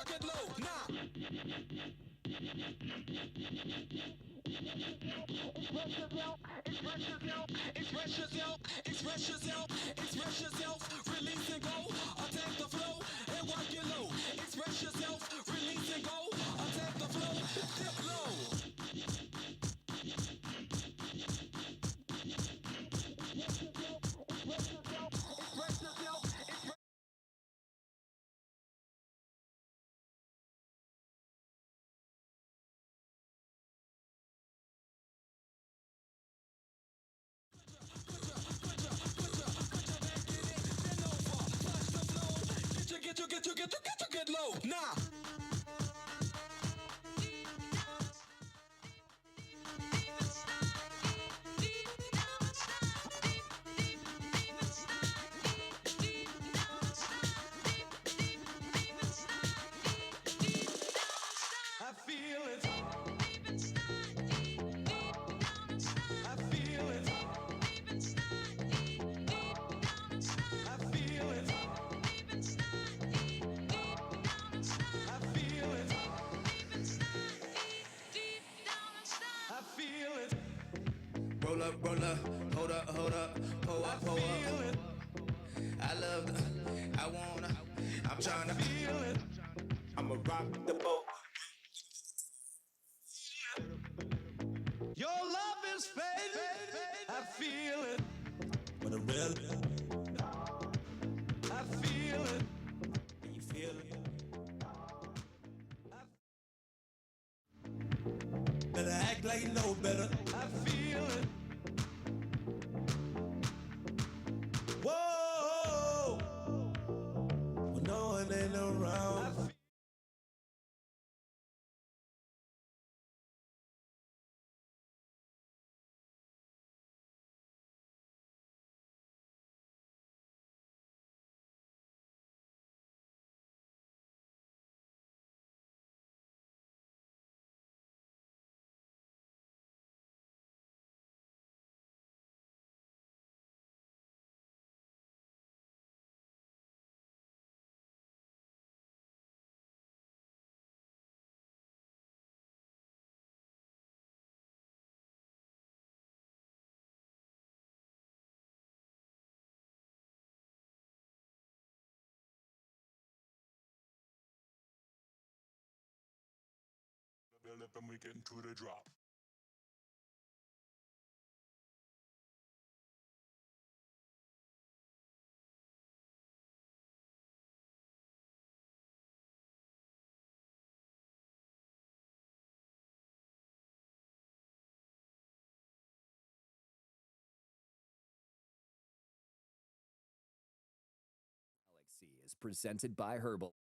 get low. Nah. Express yourself, express yourself, express yourself, release and go, attack the flow and work it low. Express yourself, release and go, attack the flow, dip low. Express yourself, express. Get low. Nah. I feel it. I feel it. I feel it. I feel it. I feel it. Roll up, hold up, pull up, pull up. I love the, I wanna, I'm trying to feel it. I'ma rock the boat. Your love is fading. I feel it. But I'm real. I feel it. Can you feel it? Better act like you know better. I feel it. Whoa. When no one ain't around. Build up and we get into the drop. Galaxy is presented by Herbal.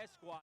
Esquire.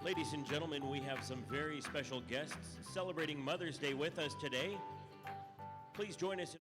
Ladies and gentlemen, we have some very special guests celebrating Mother's Day with us today. Please join us.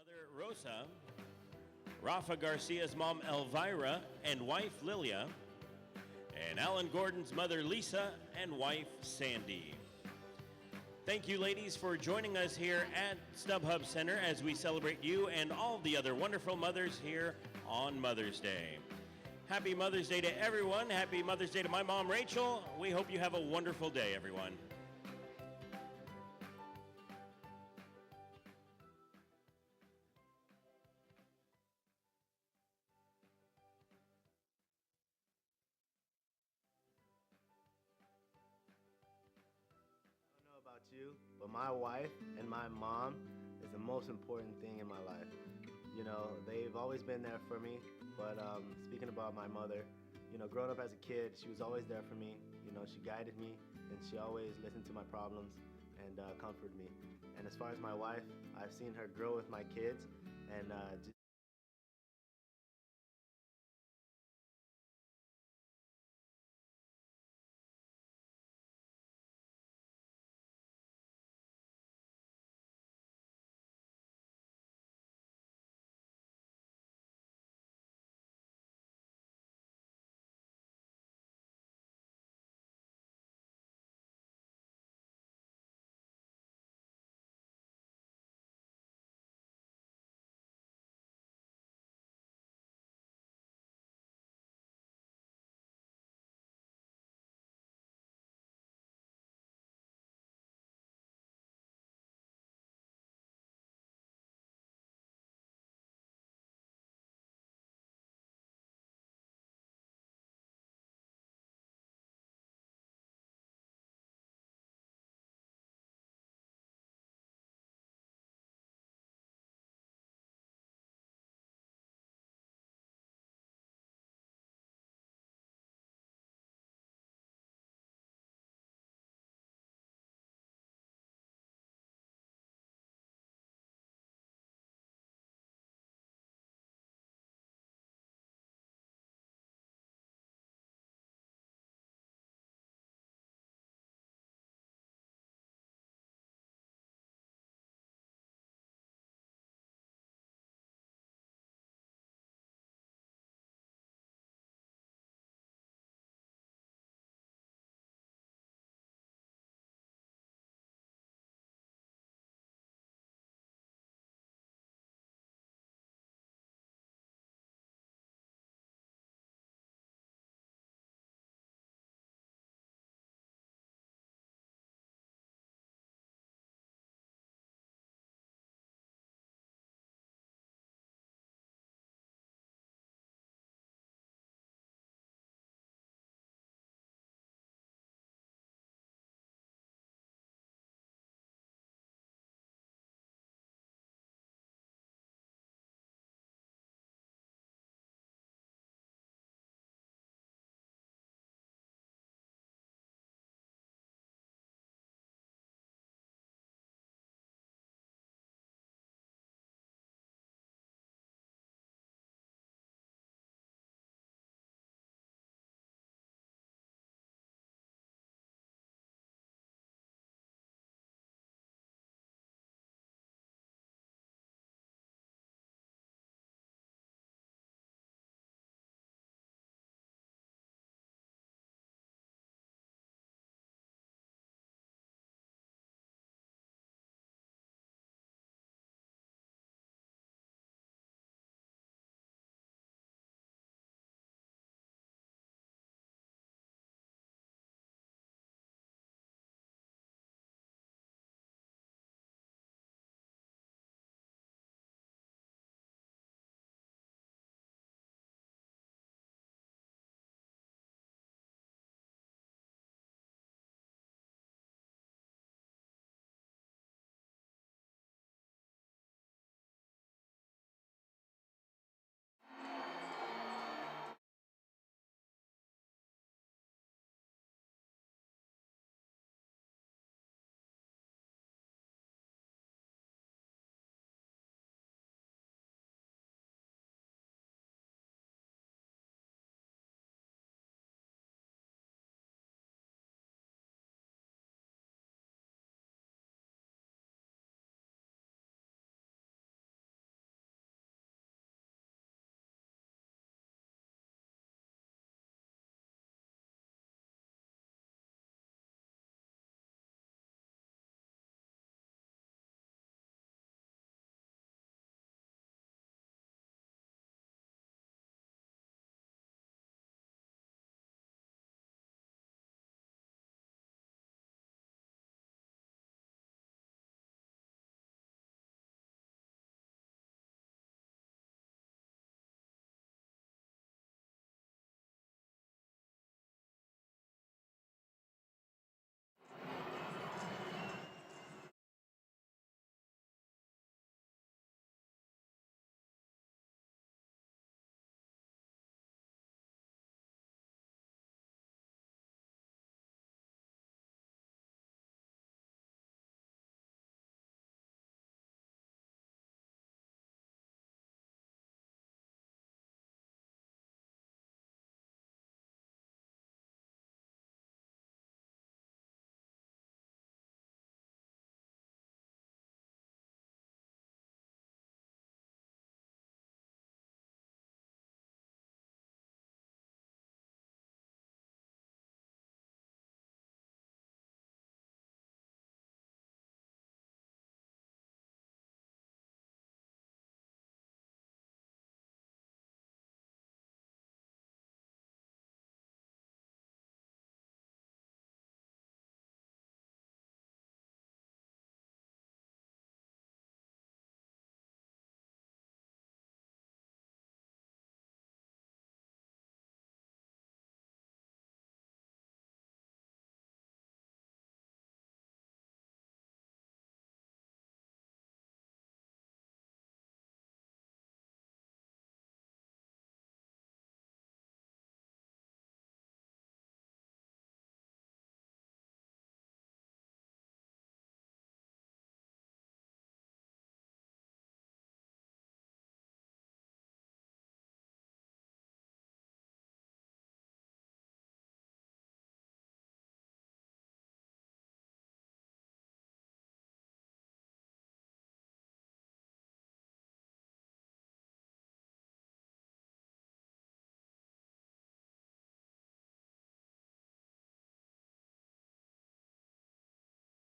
Mother Rosa, Rafa Garcia's mom Elvira and wife Lilia, and Alan Gordon's mother Lisa and wife Sandy. Thank you, ladies, for joining us here at StubHub Center as we celebrate you and all the other wonderful mothers here on Mother's Day. Happy Mother's Day to everyone. Happy Mother's Day to my mom, Rachel. We hope you have a wonderful day, everyone. You, but my wife and my mom is the most important thing in my life. You know, they've always been there for me, but speaking about my mother, you know, growing up as a kid, she was always there for me. You know, she guided me, and she always listened to my problems and comforted me. And as far as my wife, I've seen her grow with my kids, and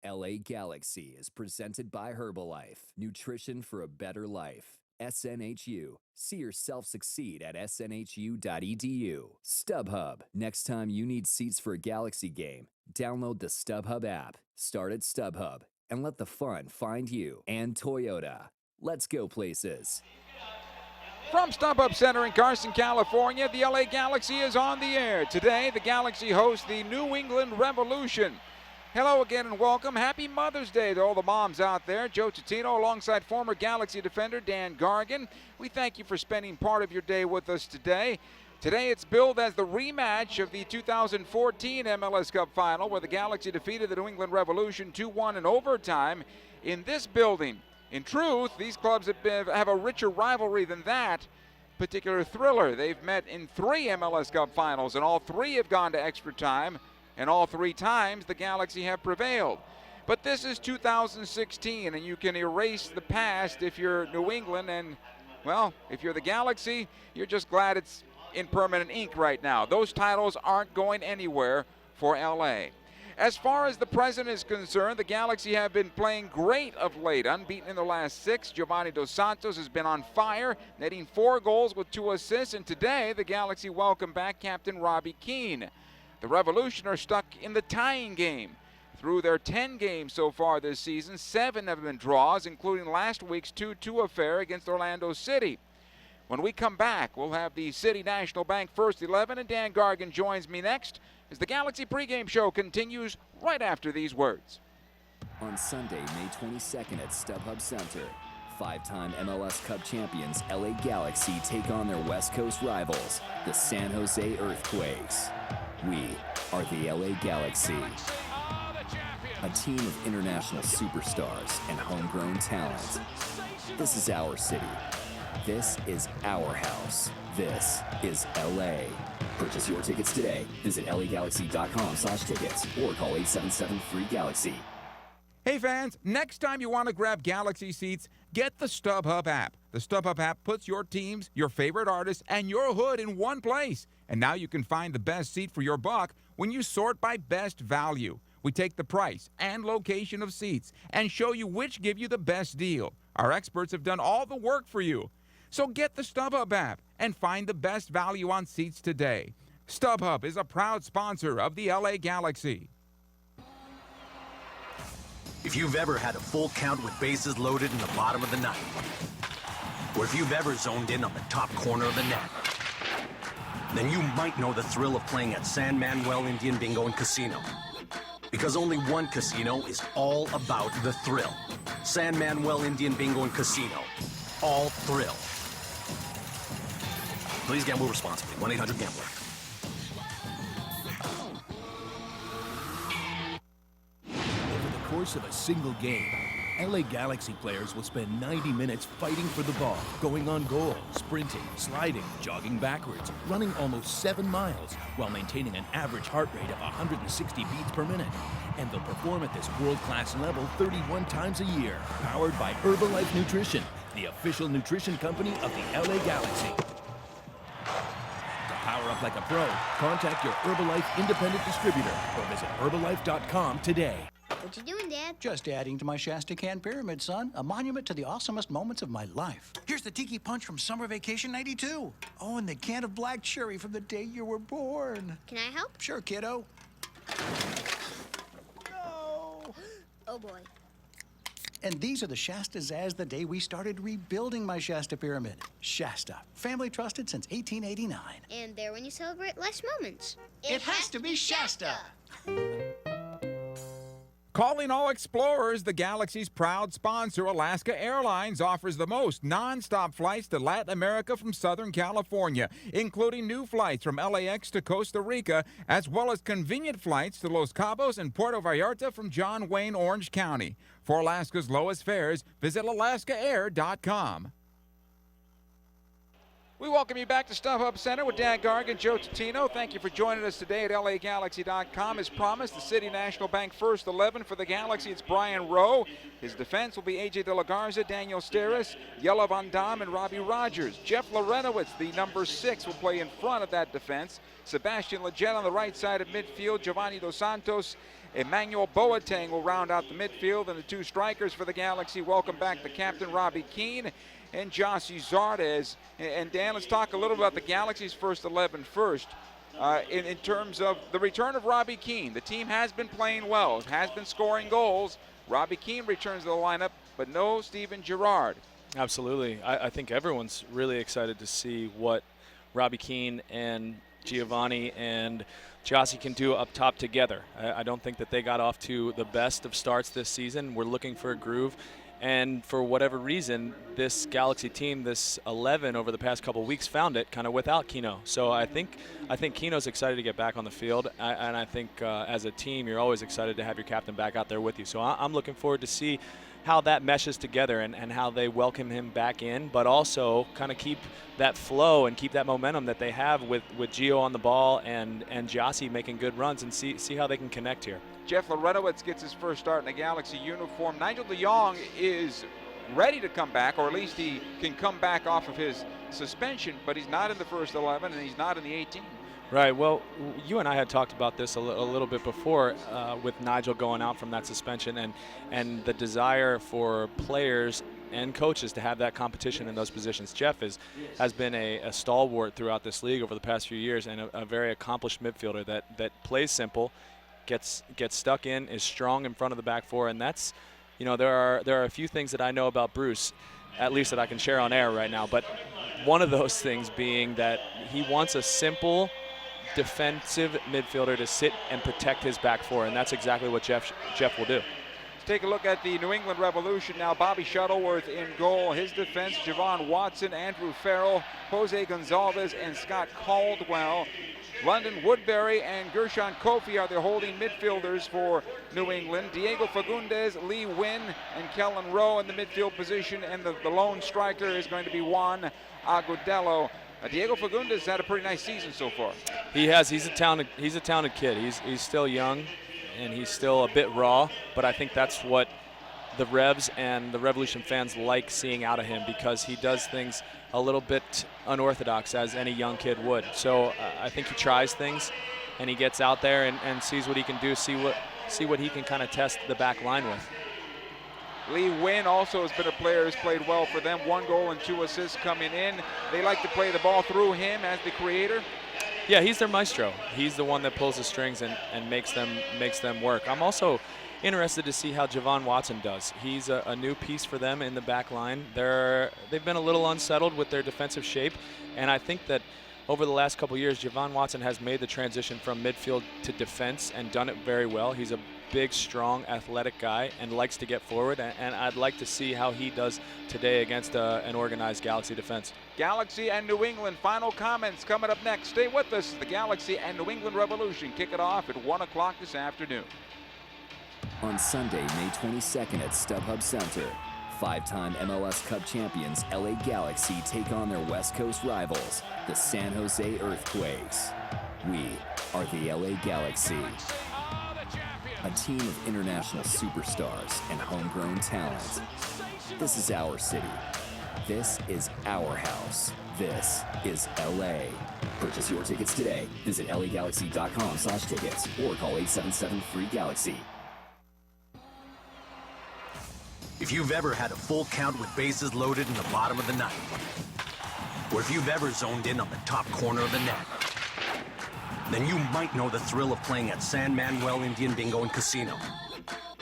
LA Galaxy is presented by Herbalife, nutrition for a better life. SNHU. See yourself succeed at snhu.edu. StubHub. Next time you need seats for a Galaxy game, download the StubHub app. Start at StubHub and let the fun find you. And Toyota. Let's go places. From StubHub Center in Carson, California, the LA Galaxy is on the air. Today, the Galaxy hosts the New England Revolution. Hello again and welcome. Happy Mother's Day to all the moms out there. Joe Tutino alongside former Galaxy defender Dan Gargan. We thank you for spending part of your day with us today. Today it's billed as the rematch of the 2014 MLS Cup Final, where the Galaxy defeated the New England Revolution 2-1 in overtime in this building. In truth, these clubs have a richer rivalry than that particular thriller. They've met in 3 MLS Cup Finals, and all 3 have gone to extra time. And all 3 times the Galaxy have prevailed. But this is 2016, and you can erase the past if you're New England. And, well, if you're the Galaxy, you're just glad it's in permanent ink right now. Those titles aren't going anywhere for LA. As far as the present is concerned, the Galaxy have been playing great of late. Unbeaten in the last 6. Giovanni Dos Santos has been on fire, netting 4 goals with 2 assists. And today, the Galaxy welcome back Captain Robbie Keane. The Revolution are stuck in the tying game. Through their 10 games so far this season, 7 have been draws, including last week's 2-2 affair against Orlando City. When we come back, we'll have the City National Bank First 11, and Dan Gargan joins me next as the Galaxy pregame show continues right after these words. On Sunday, May 22nd at StubHub Center, 5-time MLS Cup champions LA Galaxy take on their West Coast rivals, the San Jose Earthquakes. We are the LA Galaxy, a team of international superstars and homegrown talent. This is our city. This is our house. This is LA. Purchase your tickets today. Visit lagalaxy.com/tickets or call 877-FREE-GALAXY. Hey fans, next time you want to grab Galaxy seats, get the StubHub app. The StubHub app puts your teams, your favorite artists, and your hood in one place. And now you can find the best seat for your buck when you sort by best value. We take the price and location of seats and show you which give you the best deal. Our experts have done all the work for you. So get the StubHub app and find the best value on seats today. StubHub is a proud sponsor of the LA Galaxy. If you've ever had a full count with bases loaded in the bottom of the ninth, or if you've ever zoned in on the top corner of the net, then you might know the thrill of playing at San Manuel Indian Bingo and Casino. Because only one casino is all about the thrill. San Manuel Indian Bingo and Casino. All thrill. Please gamble responsibly. 1-800-GAMBLER. Over the course of a single game, LA Galaxy players will spend 90 minutes fighting for the ball, going on goal, sprinting, sliding, jogging backwards, running almost 7 miles, while maintaining an average heart rate of 160 beats per minute. And they'll perform at this world-class level 31 times a year, powered by Herbalife Nutrition, the official nutrition company of the LA Galaxy. To power up like a pro, contact your Herbalife independent distributor or visit Herbalife.com today. What you doing, Dad? Just adding to my Shasta Can Pyramid, son. A monument to the awesomest moments of my life. Here's the Tiki Punch from Summer Vacation 92. Oh, and the can of black cherry from the day you were born. Can I help? Sure, kiddo. No! Oh, boy. And these are the Shasta Zaz the day we started rebuilding my Shasta Pyramid. Shasta, family trusted since 1889. And there when you celebrate life's moments. It has to be Shasta. Calling all explorers, the Galaxy's proud sponsor, Alaska Airlines, offers the most non-stop flights to Latin America from Southern California, including new flights from LAX to Costa Rica, as well as convenient flights to Los Cabos and Puerto Vallarta from John Wayne, Orange County. For Alaska's lowest fares, visit alaskaair.com. We welcome you back to StubHub Center with Dan Gargan, Joe Tutino. Thank you for joining us today at LAGalaxy.com. As promised, the City National Bank first 11 for the Galaxy. It's Brian Rowe. His defense will be A.J. De La Garza, Daniel Steres, Yella Van Dam, and Robbie Rogers. Jeff Larentowicz, the number 6, will play in front of that defense. Sebastian Lletget on the right side of midfield. Giovanni Dos Santos, Emmanuel Boateng will round out the midfield. And the 2 strikers for the Galaxy. Welcome back the captain, Robbie Keane, and Gyasi Zardes. And Dan, let's talk a little about the Galaxy's first 11 first. In terms of the return of Robbie Keane, the team has been playing well, has been scoring goals. Robbie Keane returns to the lineup, but no Steven Gerrard. Absolutely. I think everyone's really excited to see what Robbie Keane and Giovanni and Gyasi can do up top together. I don't think that they got off to the best of starts this season. We're looking for a groove. And for whatever reason, this Galaxy team, this 11 over the past couple of weeks, found it kind of without Kino. So I think Kino's excited to get back on the field, and I think as a team, you're always excited to have your captain back out there with you. So I'm looking forward to see how that meshes together and how they welcome him back in, but also kind of keep that flow and keep that momentum that they have with Gio on the ball and Gyasi making good runs, and see how they can connect here. Jeff Larentowicz gets his first start in a Galaxy uniform. Nigel de Jong is ready to come back, or at least he can come back off of his suspension, but he's not in the first 11 and he's not in the 18. Right. Well, you and I had talked about this a little bit before with Nigel going out from that suspension and the desire for players and coaches to have that competition in those positions. Jeff has been a stalwart throughout this league over the past few years, and a very accomplished midfielder that plays simple, gets stuck in, is strong in front of the back four, and that's, there are a few things that I know about Bruce, at least that I can share on air right now, but one of those things being that he wants a simple defensive midfielder to sit and protect his back four, and that's exactly what Jeff will do. Let's take a look at the New England Revolution now. Bobby Shuttleworth in goal. His defense, Javon Watson, Andrew Farrell, Jose Gonzalez, and Scott Caldwell. London Woodbury and Gershon Kofi are the holding midfielders for New England. Diego Fagundes, Lee Wynn, and Kellen Rowe in the midfield position, and the lone striker is going to be Juan Agudelo. Diego Fagundes had a pretty nice season so far. He has. He's a talented kid. He's still young, and he's still a bit raw. But I think that's what the Revs and the Revolution fans like seeing out of him, because he does things a little bit unorthodox, as any young kid would. So I think he tries things, and he gets out there and sees what he can do. See what he can kind of test the back line with. Lee Wynn also has been a player who's played well for them. 1 goal and 2 assists coming in. They like to play the ball through him as the creator. Yeah, he's their maestro. He's the one that pulls the strings and makes them work. I'm also interested to see how Javon Watson does. He's a new piece for them in the back line. They've been a little unsettled with their defensive shape, and I think that over the last couple years, Javon Watson has made the transition from midfield to defense and done it very well. He's a big, strong, athletic guy and likes to get forward, and I'd like to see how he does today against an organized Galaxy defense. Galaxy and New England, final comments coming up next. Stay with us. The Galaxy and New England Revolution kick it off at 1 o'clock this afternoon. On Sunday, May 22nd at StubHub Center, 5-time MLS Cup champions LA Galaxy take on their West Coast rivals, the San Jose Earthquakes. We are the LA Galaxy. A team of international superstars and homegrown talent. This is our city. This is our house. This is LA. Purchase your tickets today. Visit LAGalaxy.com/tickets or call 877-FREE-GALAXY. If you've ever had a full count with bases loaded in the bottom of the ninth, or if you've ever zoned in on the top corner of the net, then you might know the thrill of playing at San Manuel Indian Bingo and Casino.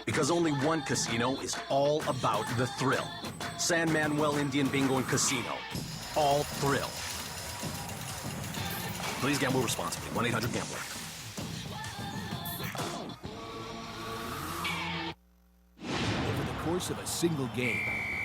Because only one casino is all about the thrill. San Manuel Indian Bingo and Casino. All thrill. Please gamble responsibly. 1-800-GAMBLER. Over the course of a single game,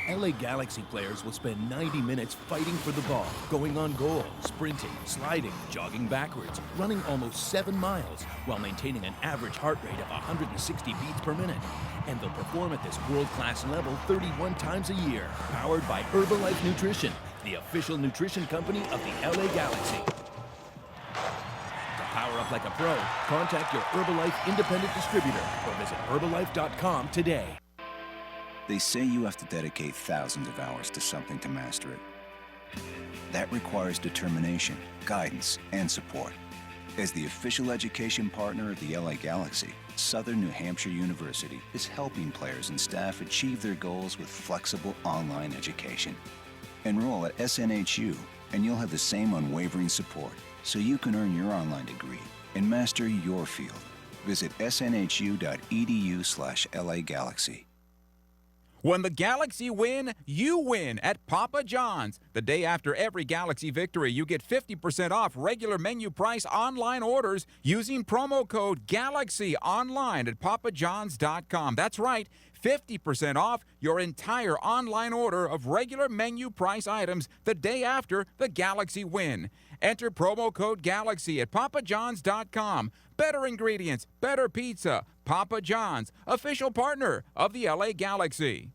LA Galaxy players will spend 90 minutes fighting for the ball, going on goal, sprinting, sliding, jogging backwards, running almost 7 miles, while maintaining an average heart rate of 160 beats per minute. And they'll perform at this world-class level 31 times a year, powered by Herbalife Nutrition. the official nutrition company of the LA Galaxy. To power up like a pro, contact your Herbalife independent distributor or visit Herbalife.com today. They say you have to dedicate thousands of hours to something to master it. That requires determination, guidance, and support. As the official education partner of the LA Galaxy, Southern New Hampshire University is helping players and staff achieve their goals with flexible online education. Enroll at SNHU, and you'll have the same unwavering support so you can earn your online degree and master your field. Visit snhu.edu/LA Galaxy. When the Galaxy win, you win at Papa John's. The day after every Galaxy victory, you get 50% off regular menu price online orders using promo code GALAXY online at papajohns.com. That's right, 50% off your entire online order of regular menu price items the day after the Galaxy win. Enter promo code GALAXY at papajohns.com. Better ingredients, better pizza. Papa John's, official partner of the LA Galaxy.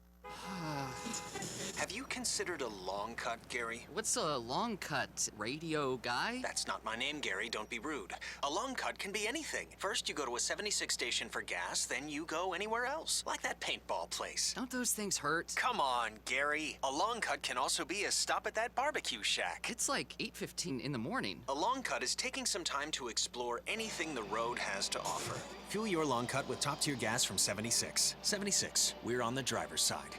Have you considered a long cut, Gary? What's a long cut? Radio guy? That's not my name, Gary. Don't be rude. A long cut can be anything. First, you go to a 76 station for gas, then you go anywhere else. Like that paintball place. Don't those things hurt? Come on, Gary. A long cut can also be a stop at that barbecue shack. It's like 8:15 in the morning. A long cut is taking some time to explore anything the road has to offer. Fuel your long cut with top-tier gas from 76. 76, we're on the driver's side.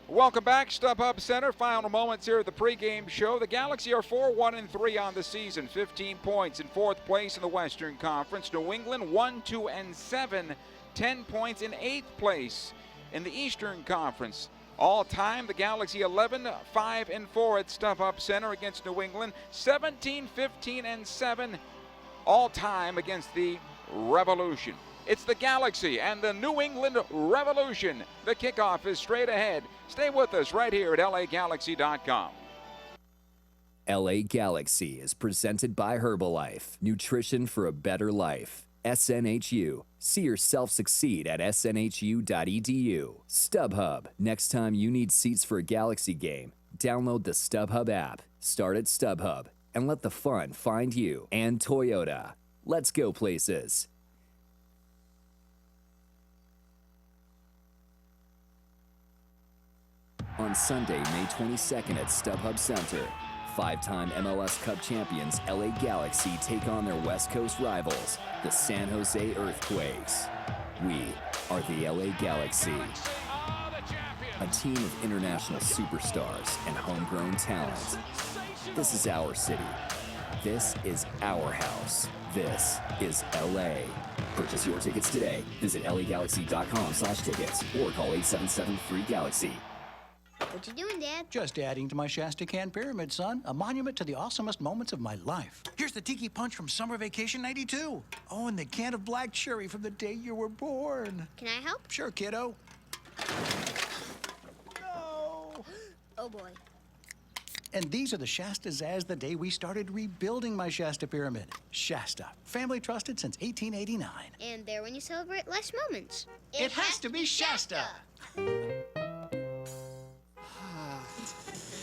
Welcome back, StubHub Center. Final moments here at the pregame show. The Galaxy are 4-1-3 on the season, 15 points in fourth place in the Western Conference. New England 1-2-7, 10 points in eighth place in the Eastern Conference. All time, the Galaxy 11-5-4 at StubHub Center against New England, 17-15-7 all time against the Revolution. It's the Galaxy and the New England Revolution. The kickoff is straight ahead. Stay with us right here at LAGalaxy.com. LA Galaxy is presented by Herbalife, nutrition for a better life. SNHU, see yourself succeed at snhu.edu. StubHub, next time you need seats for a Galaxy game, download the StubHub app, start at StubHub, and let the fun find you. And Toyota. Let's go places. On Sunday, May 22nd at StubHub Center, five-time MLS Cup champions LA Galaxy take on their West Coast rivals, the San Jose Earthquakes. We are the LA Galaxy, a team of international superstars and homegrown talent. This is our city. This is our house. This is LA. Purchase your tickets today. Visit LAGalaxy.com/tickets or call 877-3GALAXY. What you doing, Dad? Just adding to my Shasta Can Pyramid, son. A monument to the awesomest moments of my life. Here's the Tiki Punch from Summer Vacation '92. Oh, and the can of black cherry from the day you were born. Can I help? Sure, kiddo. No! Oh, boy. And these are the Shasta Zaz the day we started rebuilding my Shasta Pyramid. Shasta, family trusted since 1889. And there when you celebrate life's moments. It has to be Shasta.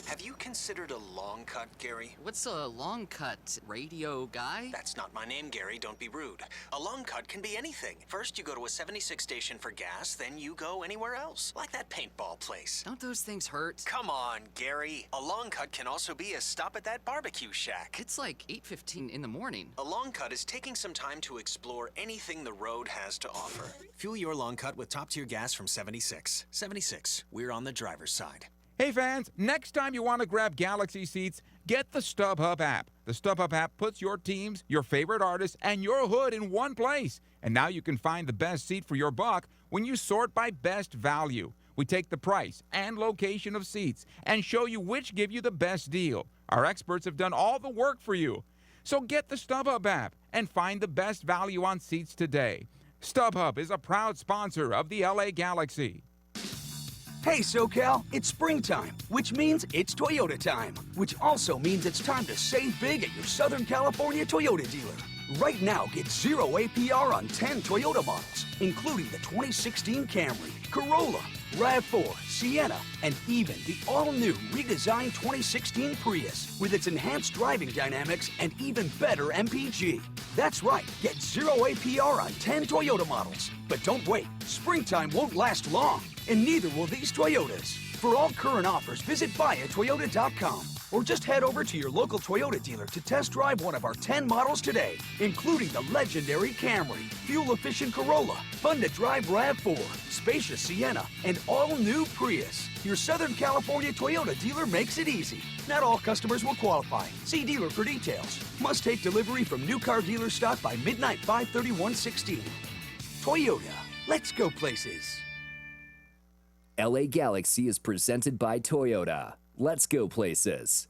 Have you considered a long cut, Gary? What's a long cut? Radio guy? That's not my name, Gary. Don't be rude. A long cut can be anything. First, you go to a 76 station for gas, then you go anywhere else. Like that paintball place. Don't those things hurt? Come on, Gary. A long cut can also be a stop at that barbecue shack. It's like 8:15 in the morning. A long cut is taking some time to explore anything the road has to offer. Fuel your long cut with top-tier gas from 76. 76, we're on the driver's side. Hey fans, next time you want to grab Galaxy seats, get the StubHub app. The StubHub app puts your teams, your favorite artists, and your hood in one place. And now you can find the best seat for your buck when you sort by best value. We take the price and location of seats and show you which give you the best deal. Our experts have done all the work for you. So get the StubHub app and find the best value on seats today. StubHub is a proud sponsor of the LA Galaxy. Hey SoCal, it's springtime, which means it's Toyota time, which also means it's time to save big at your Southern California Toyota dealer. Right now, get 0 APR on 10 Toyota models, including the 2016 Camry, Corolla, RAV4, Sienna, and even the all-new redesigned 2016 Prius with its enhanced driving dynamics and even better MPG. That's right, get 0 APR on 10 Toyota models. But don't wait, springtime won't last long, and neither will these Toyotas. For all current offers, visit buyatoyota.com or just head over to your local Toyota dealer to test drive one of our 10 models today, including the legendary Camry, fuel-efficient Corolla, fun-to-drive RAV4, spacious Sienna, and all-new Prius. Your Southern California Toyota dealer makes it easy. Not all customers will qualify. See dealer for details. Must take delivery from new car dealer stock by midnight 5/31/16. Toyota, let's go places. LA Galaxy is presented by Toyota. Let's go places.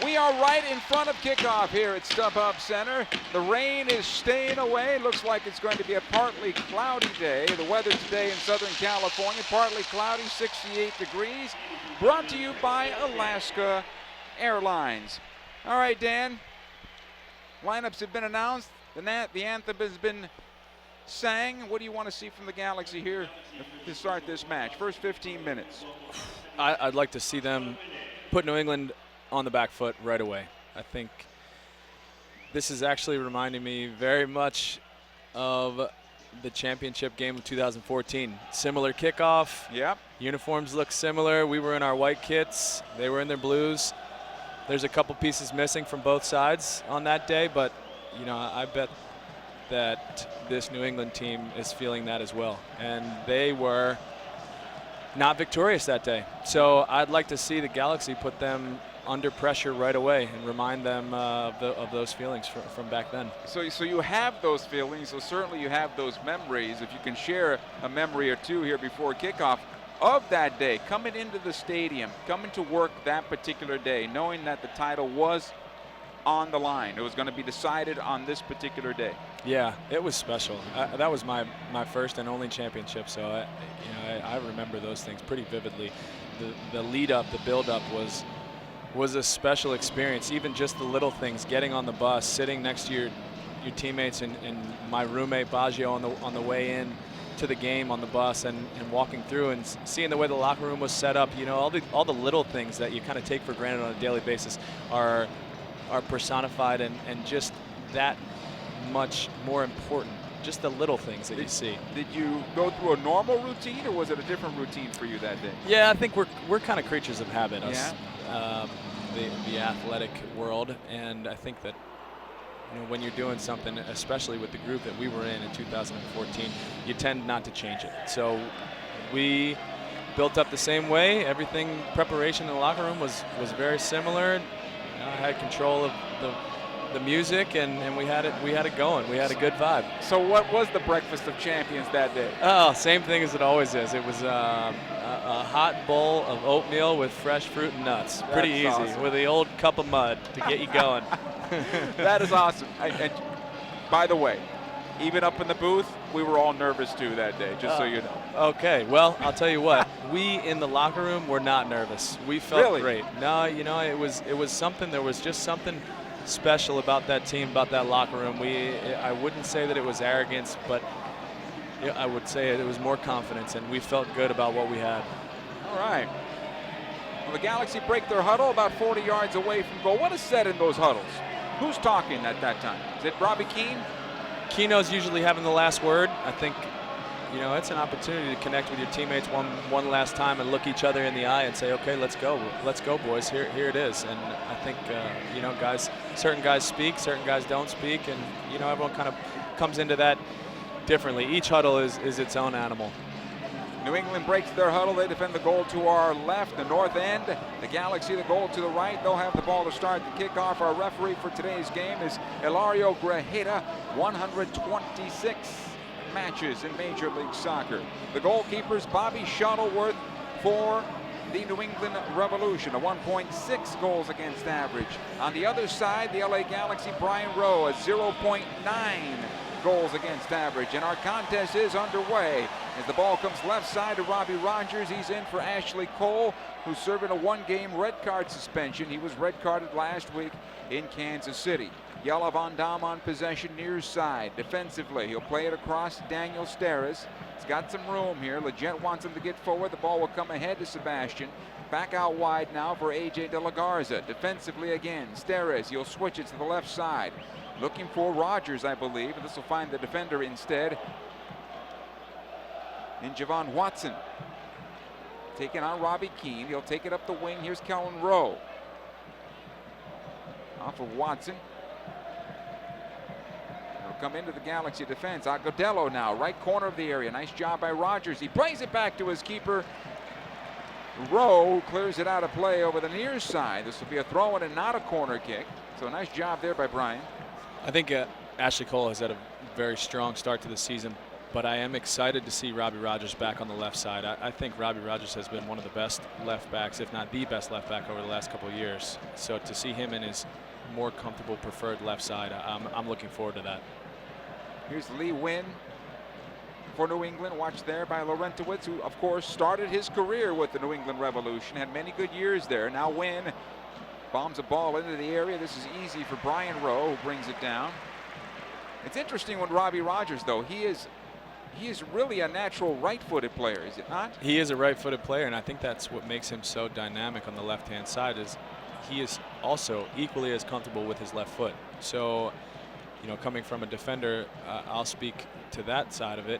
We are right in front of kickoff here at StubHub Center. The rain is staying away. Looks like it's going to be a partly cloudy day. The weather today in Southern California, partly cloudy, 68 degrees. Brought to you by Alaska Airlines. All right, Dan. Lineups have been announced. The anthem has been sang. What do you want to see from the Galaxy here to start this match? First 15 minutes. I'd like to see them put New England on the back foot right away. I think this is actually reminding me very much of the championship game of 2014. Similar kickoff. Yep. Uniforms look similar. We were in our white kits. They were in their blues. There's a couple pieces missing from both sides on that day, but you know, I bet that this New England team is feeling that as well. And they were not victorious that day. So I'd like to see the Galaxy put them under pressure right away and remind them of those feelings from back then. So you have those feelings, so certainly you have those memories. If you can share a memory or two here before kickoff of that day, coming into the stadium, coming to work that particular day, knowing that the title was on the line. It was going to be decided on this particular day. Yeah, it was special. That was my first and only championship, so I remember those things pretty vividly. The lead up, the build up was a special experience. Even just the little things, getting on the bus, sitting next to your teammates and my roommate Baggio on the way in to the game on the bus and walking through and seeing the way the locker room was set up. You know, all the little things that you kind of take for granted on a daily basis are personified and just that much more important. Just the little things that you see. Did you go through a normal routine, or was it a different routine for you that day? Yeah, I think we're kind of creatures of habit, us, yeah. The athletic world, and I think that when you're doing something, especially with the group that we were in 2014, you tend not to change it. So we built up the same way. Everything, preparation in the locker room was very similar. I had control of the music, and we had it going. We had a good vibe. So what was the breakfast of champions that day? Oh, same thing as it always is. It was a hot bowl of oatmeal with fresh fruit and nuts. Pretty easy, awesome. with the old cup of mud to get you going. That is awesome. And by the way, even up in the booth, we were all nervous too that day, just so you know. Okay, well, I'll tell you what. We in the locker room were not nervous. We felt great. No, it was something. There was just something special about that team, about that locker room. I wouldn't say that it was arrogance, but I would say it was more confidence, and we felt good about what we had. All right. Well, the Galaxy break their huddle about 40 yards away from goal. What is said in those huddles? Who's talking at that time? Is it Robbie Keane? Keno's usually having the last word. I think, it's an opportunity to connect with your teammates one last time and look each other in the eye and say, okay, let's go, boys. Here it is. And I think, certain guys speak, certain guys don't speak, and everyone kind of comes into that differently. Each huddle is its own animal. New England breaks their huddle. They defend the goal to our left, the north end. The Galaxy, the goal to the right. They'll have the ball to start the kickoff. Our referee for today's game is Hilario Grajeda, 126 matches in Major League Soccer. The goalkeeper's Bobby Shuttleworth for the New England Revolution, a 1.6 goals against average. On the other side, the LA Galaxy, Brian Rowe, a 0.9 goals against average. And our contest is underway as the ball comes left side to Robbie Rogers. He's in for Ashley Cole, who's serving a 1-game red card suspension. He was red carded last week in Kansas City. Jelle Van Dam on possession near side. Defensively, he'll play it across Daniel Steres. He's got some room here. Leggett wants him to get forward. The ball will come ahead to Sebastian. Back out wide now for A.J. De La Garza. Defensively again, Steres. He'll switch it to the left side. Looking for Rogers, I believe. And this will find the defender instead in Javon Watson. Taking on Robbie Keane. He'll take it up the wing. Here's Kellen Rowe. Off of Watson. It'll come into the Galaxy defense. Agudelo now, right corner of the area. Nice job by Rogers. He plays it back to his keeper. Rowe clears it out of play over the near side. This will be a throw-in and not a corner kick. So nice job there by Brian. I think Ashley Cole has had a very strong start to the season, but I am excited to see Robbie Rogers back on the left side. I think Robbie Rogers has been one of the best left backs, if not the best left back over the last couple of years. So to see him in his more comfortable preferred left side, I'm looking forward to that. Here's Lee Nguyen for New England, watched there by Laurentowicz, who of course started his career with the New England Revolution, had many good years there. Now Nguyen bombs a ball into the area. This is easy for Brian Rowe, who brings it down. It's interesting when Robbie Rogers, though, he is really a natural right-footed player, is it not? He is a right-footed player, and I think that's what makes him so dynamic on the left-hand side. Is he is also equally as comfortable with his left foot. So, you know, coming from a defender, I'll speak to that side of it.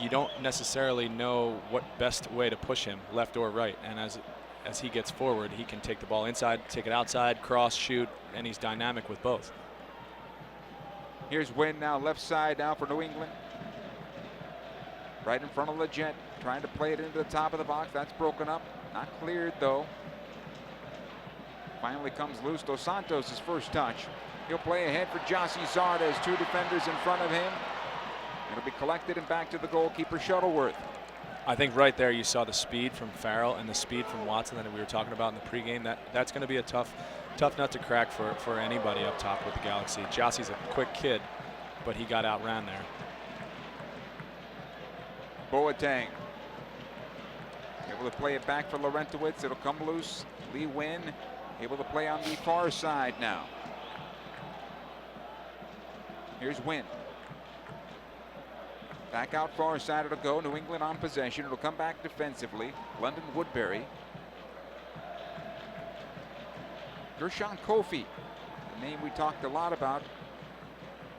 You don't necessarily know what best way to push him, left or right. And as he gets forward, he can take the ball inside, take it outside, cross, shoot, and he's dynamic with both. Here's Nguyen now, left side now for New England. Right in front of Leggett, trying to play it into the top of the box. That's broken up, not cleared though. Finally comes loose. Dos Santos' his first touch. He'll play ahead for Jossie Zardes, two defenders in front of him. It'll be collected and back to the goalkeeper, Shuttleworth. I think right there you saw the speed from Farrell and the speed from Watson that we were talking about in the pregame. That's going to be a tough nut to crack for anybody up top with the Galaxy. Jossie's a quick kid, but he got outran there. Boateng able to play it back for Laurentowicz. It'll come loose. Lee Nguyen able to play on the far side now. Here's Nguyen. Back out far side it'll go. New England on possession. It'll come back defensively. London Woodbury. Gershon Kofi, the name we talked a lot about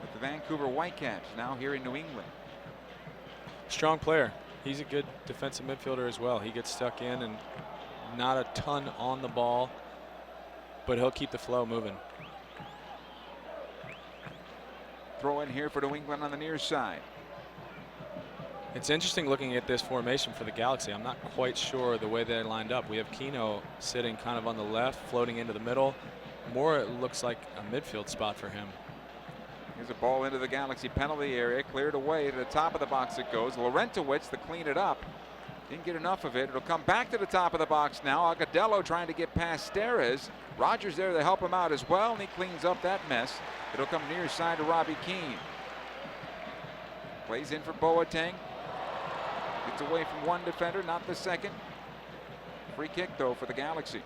with the Vancouver Whitecaps, now here in New England. Strong player. He's a good defensive midfielder as well. He gets stuck in and not a ton on the ball, but he'll keep the flow moving. Throw in here for New England on the near side. It's interesting looking at this formation for the Galaxy. I'm not quite sure the way they lined up. We have Keno sitting kind of on the left, floating into the middle. More it looks like a midfield spot for him. Here's a ball into the Galaxy penalty area, cleared away to the top of the box it goes. Laurentowicz to clean it up. Didn't get enough of it. It'll come back to the top of the box now. Agudelo trying to get past Steres. Rogers there to help him out as well, and he cleans up that mess. It'll come near side to Robbie Keane. Plays in for Boateng. Gets away from one defender, not the second. Free kick though for the Galaxy.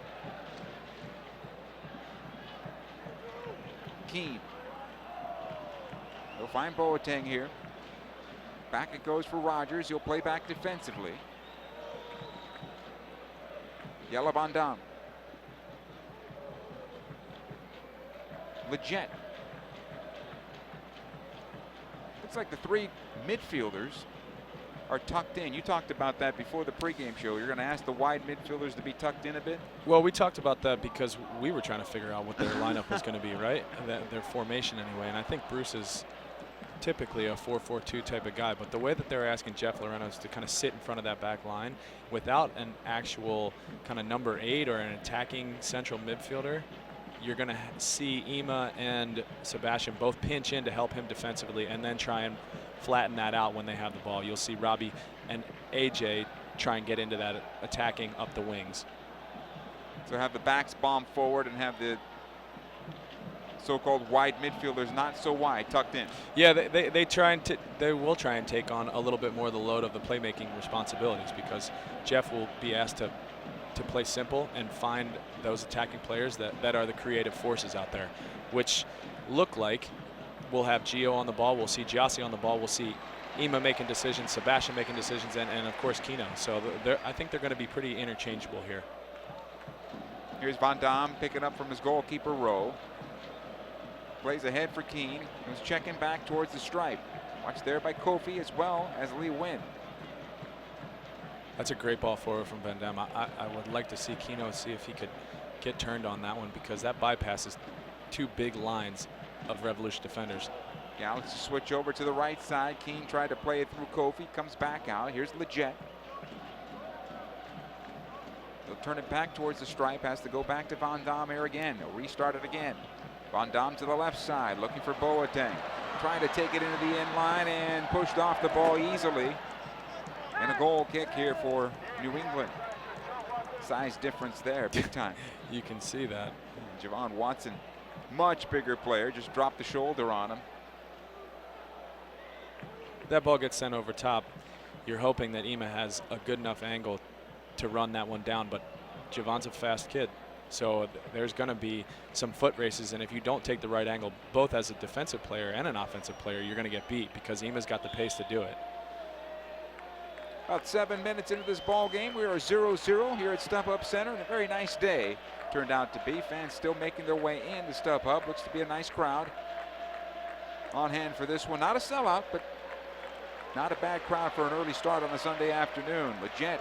Keane. He'll find Boateng here. Back it goes for Rogers. He'll play back defensively. Jelle Van Dam. Leggett. Looks like the three midfielders are tucked in. You talked about that before the pregame show. You're going to ask the wide midfielders to be tucked in a bit? Well, we talked about that because we were trying to figure out what their lineup was going to be, right? Their formation anyway. And I think Bruce is typically a 4-4-2 type of guy, but the way that they're asking Jeff Larenos to kind of sit in front of that back line without an actual kind of number 8 or an attacking central midfielder, you're going to see Ema and Sebastian both pinch in to help him defensively and then try and flatten that out when they have the ball. You'll see Robbie and AJ try and get into that attacking up the wings. So have the backs bomb forward and have the so-called wide midfielders, not so wide, tucked in. Yeah, they will try and take on a little bit more of the load of the playmaking responsibilities, because Jeff will be asked to play simple and find those attacking players that are the creative forces out there, which look like we'll have Gio on the ball, we'll see Gyasi on the ball, we'll see Ima making decisions, Sebastian making decisions, and of course Kino. So I think they're going to be pretty interchangeable here. Here's Van Dam picking up from his goalkeeper, Rowe. Plays ahead for Keane, who's checking back towards the stripe. Watched there by Kofi as well as Lee Nguyen. That's a great ball forward from Van Dam. I would like to see Kino see if he could get turned on that one, because that bypasses two big lines of Revolution defenders. Galaxy switch over to the right side. Keane tried to play it through Kofi, comes back out. Here's Leggett. They'll turn it back towards the stripe, has to go back to Van Dam here again. They'll restart it again. Van Dam to the left side, looking for Boateng. Trying to take it into the end line and pushed off the ball easily. And a goal kick here for New England. Size difference there, big time. You can see that. Javon Watson, much bigger player, just dropped the shoulder on him. That ball gets sent over top. You're hoping that Ima has a good enough angle to run that one down, but Javon's a fast kid. So there's going to be some foot races, and if you don't take the right angle, both as a defensive player and an offensive player, you're going to get beat, because Ima's got the pace to do it. About 7 minutes into this ball game, we are 0-0 here at StubHub Center, and a very nice day turned out to be. Fans still making their way in to StubHub. Looks to be a nice crowd on hand for this one. Not a sellout, but not a bad crowd for an early start on a Sunday afternoon. Leggett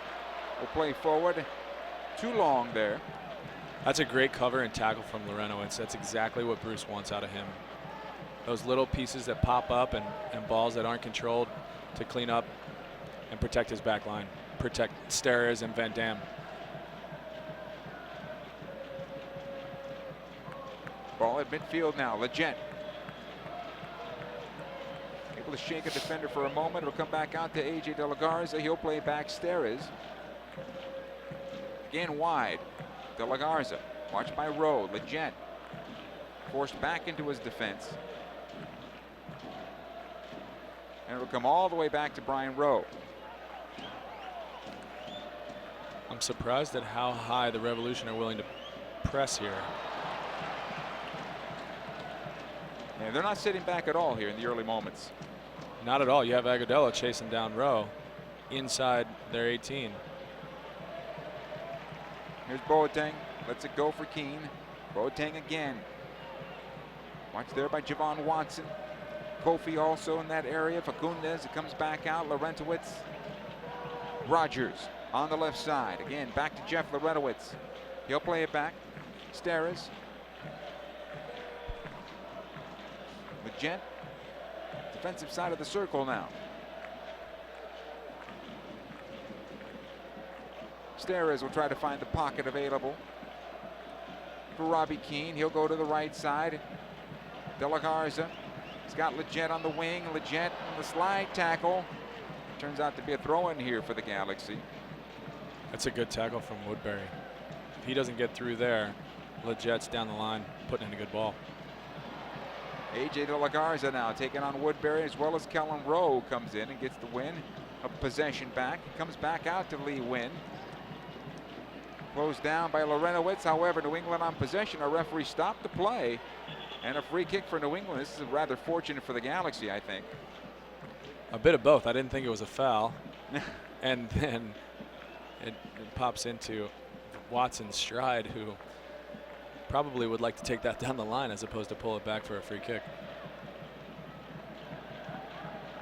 will play forward. Too long there. That's a great cover and tackle from Lorenowitz. That's exactly what Bruce wants out of him. Those little pieces that pop up and balls that aren't controlled to clean up and protect his back line. Protect Steres and Van Dam. Ball at midfield now. Leggett able to shake a defender for a moment. It'll come back out to AJ De La Garza. He'll play back Steres. Again wide. De La Garza, watched by Rowe. Leggett forced back into his defense. And it'll come all the way back to Brian Rowe. I'm surprised at how high the Revolution are willing to press here. Yeah, they're not sitting back at all here in the early moments. Not at all. You have Agudelo chasing down Rowe inside their 18. Here's Boateng, lets it go for Keane. Boateng again. Watched there by Javon Watson. Kofi also in that area. Facundes, it comes back out. Laurentowicz. Rogers on the left side. Again, back to Jeff Laurentowicz. He'll play it back. Steres. Leggett. Defensive side of the circle now. Steres will try to find the pocket available for Robbie Keane. He'll go to the right side. De La Garza. He's got Leggett on the wing. Leggett on the slide tackle. Turns out to be a throw-in here for the Galaxy. That's a good tackle from Woodbury. If he doesn't get through there, Leggett's down the line, putting in a good ball. AJ De La Garza now taking on Woodbury, as well as Kellen Rowe comes in and gets the win of possession back. Comes back out to Lee Nguyen. Closed down by Laurentowicz. However, New England on possession. A referee stopped the play. And a free kick for New England. This is rather fortunate for the Galaxy, I think. A bit of both. I didn't think it was a foul. And then it pops into Watson's stride, who probably would like to take that down the line as opposed to pull it back for a free kick.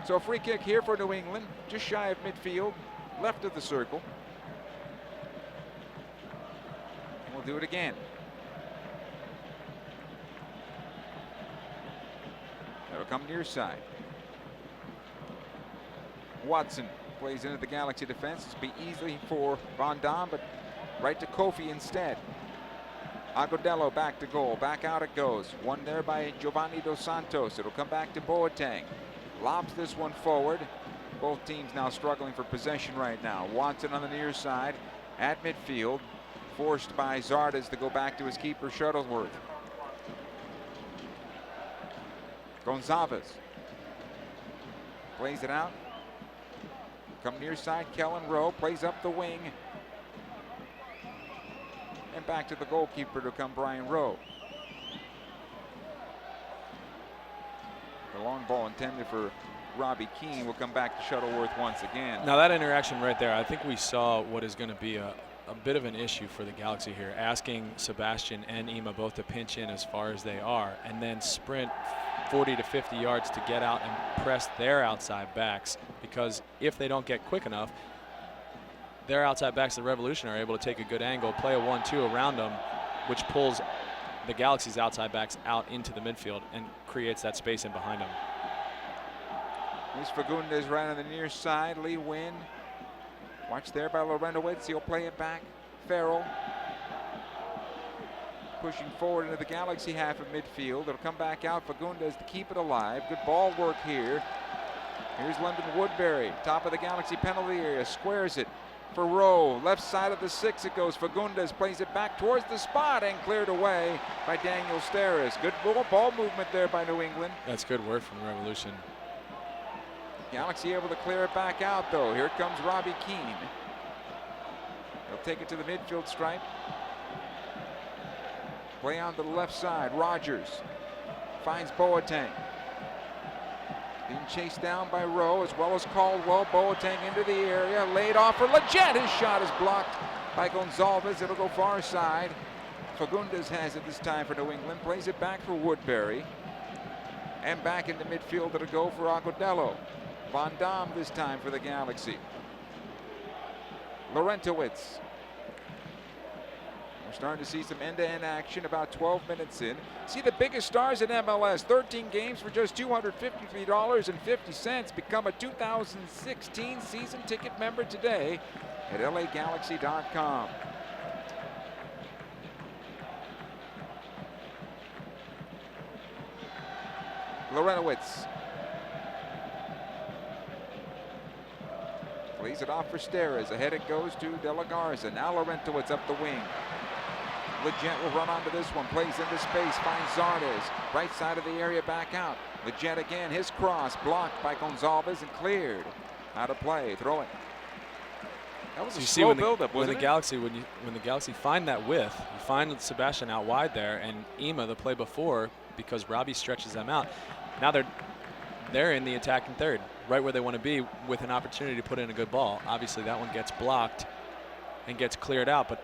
So a free kick here for New England, just shy of midfield, left of the circle. And we'll do it again. That'll come near side. Watson plays into the Galaxy defense. This will be easy for Van Dam, but right to Kofi instead. Agudelo back to goal. Back out it goes. One there by Giovanni Dos Santos. It'll come back to Boateng. Lobs this one forward. Both teams now struggling for possession right now. Watson on the near side at midfield. Forced by Zardes to go back to his keeper, Shuttleworth. Gonzalez plays it out. Come near side, Kellen Rowe plays up the wing. And back to the goalkeeper to come Brian Rowe. The long ball intended for Robbie Keane will come back to Shuttleworth once again. Now that interaction right there, I think we saw what is going to be a bit of an issue for the Galaxy here, asking Sebastian and Ema both to pinch in as far as they are and then sprint 40 to 50 yards to get out and press their outside backs, because if they don't get quick enough, their outside backs, the Revolution, are able to take a good angle, play a 1-2 around them, which pulls the Galaxy's outside backs out into the midfield and creates that space in behind them. Here's Fagundes right on the near side. Lee Wynn. Watch there by Lorentowicz. He'll play it back. Farrell pushing forward into the Galaxy half of midfield. It'll come back out. Fagundes to keep it alive. Good ball work here. Here's London Woodbury. Top of the Galaxy penalty area. Squares it for Rowe. Left side of the 6 it goes. Fagundes plays it back towards the spot and cleared away by Daniel Steres. Good ball movement there by New England. That's good work from the Revolution. Galaxy able to clear it back out, though. Here comes Robbie Keane. He'll take it to the midfield stripe. Play on to the left side. Rogers finds Boateng. Being chased down by Rowe as well as Caldwell. Boateng into the area. Laid off for Leggett. His shot is blocked by Gonzalez. It'll go far side. Fagundes has it this time for New England. Plays it back for Woodbury. And back into midfield it'll go for Agudelo. Van Dam this time for the Galaxy. Lorentowicz. We're starting to see some end-to-end action about 12 minutes in. See the biggest stars in MLS. 13 games for just $253.50. Become a 2016 season ticket member today at LAGalaxy.com. Lorentowicz. Plays it off for Steres. Ahead it goes to De La Garza. Now Lorentowicz up the wing. Leggett will run onto this one. Plays into space. Finds Zardes. Right side of the area back out. Leggett again. His cross blocked by Gonzalez and cleared. Out of play. Throw it. That was a slow buildup, wasn't it? When the Galaxy find that width, you find Sebastian out wide there, and Ema the play before, because Robbie stretches them out. Now they're in the attacking third, right where they want to be, with an opportunity to put in a good ball. Obviously that one gets blocked and gets cleared out, but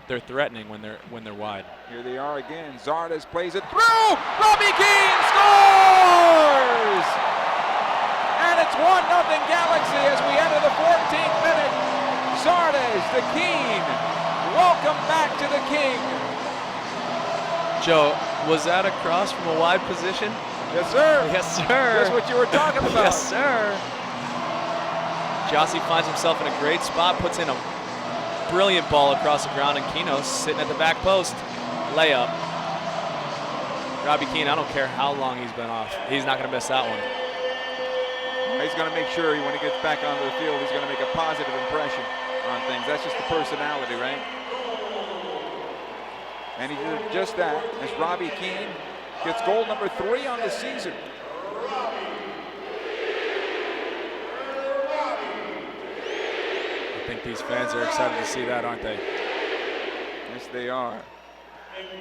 they're threatening when they're wide. Here they are again. Zardes plays it through. Robbie Keane scores! And it's 1-0 Galaxy as we enter the 14th minute. Zardes to Keane. Welcome back to the King. Joe, was that a cross from a wide position? Yes, sir. Yes, sir. That's what you were talking about. Yes, sir. Jossie finds himself in a great spot, puts in a brilliant ball across the ground, and Kino sitting at the back post. Layup. Robbie Keane, I don't care how long he's been off. He's not going to miss that one. He's going to make sure when he gets back onto the field, he's going to make a positive impression on things. That's just the personality, right? And he did just that as Robbie Keane gets goal number 3 on the season. I think these fans are excited to see that, aren't they? Yes, they are.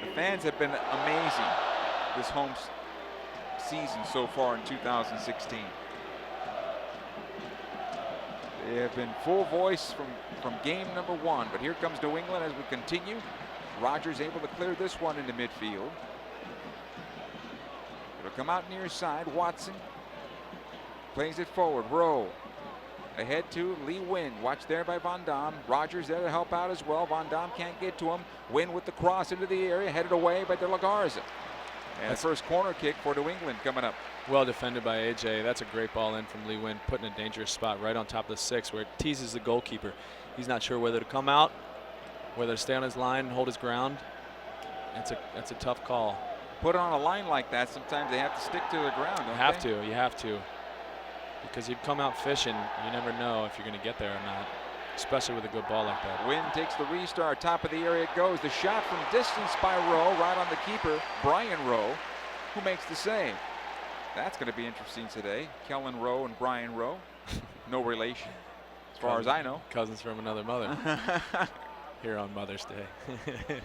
The fans have been amazing this home season so far in 2016. They have been full voice from game number 1, but here comes New England as we continue. Rogers able to clear this one into midfield. It'll come out near side. Watson plays it forward. Rowe ahead to Lee Wynn. Watch there by Van Dam. Rogers there to help out as well. Van Dam can't get to him. Wynn with the cross into the area, headed away by De La Garza. And the first corner kick for New England coming up. Well defended by AJ. That's a great ball in from Lee Wynn, put in a dangerous spot right on top of the 6 where it teases the goalkeeper. He's not sure whether to come out, whether to stay on his line and hold his ground. That's a tough call. Put on a line like that, sometimes they have to stick to the ground, don't they? You have to. Because you'd come out fishing, you never know if you're going to get there or not, especially with a good ball like that. Wynn takes the restart, top of the area it goes. The shot from distance by Rowe, right on the keeper, Brian Rowe, who makes the save. That's going to be interesting today. Kellen Rowe and Brian Rowe. No relation, as far as I know. Cousins from another mother. Here on Mother's Day.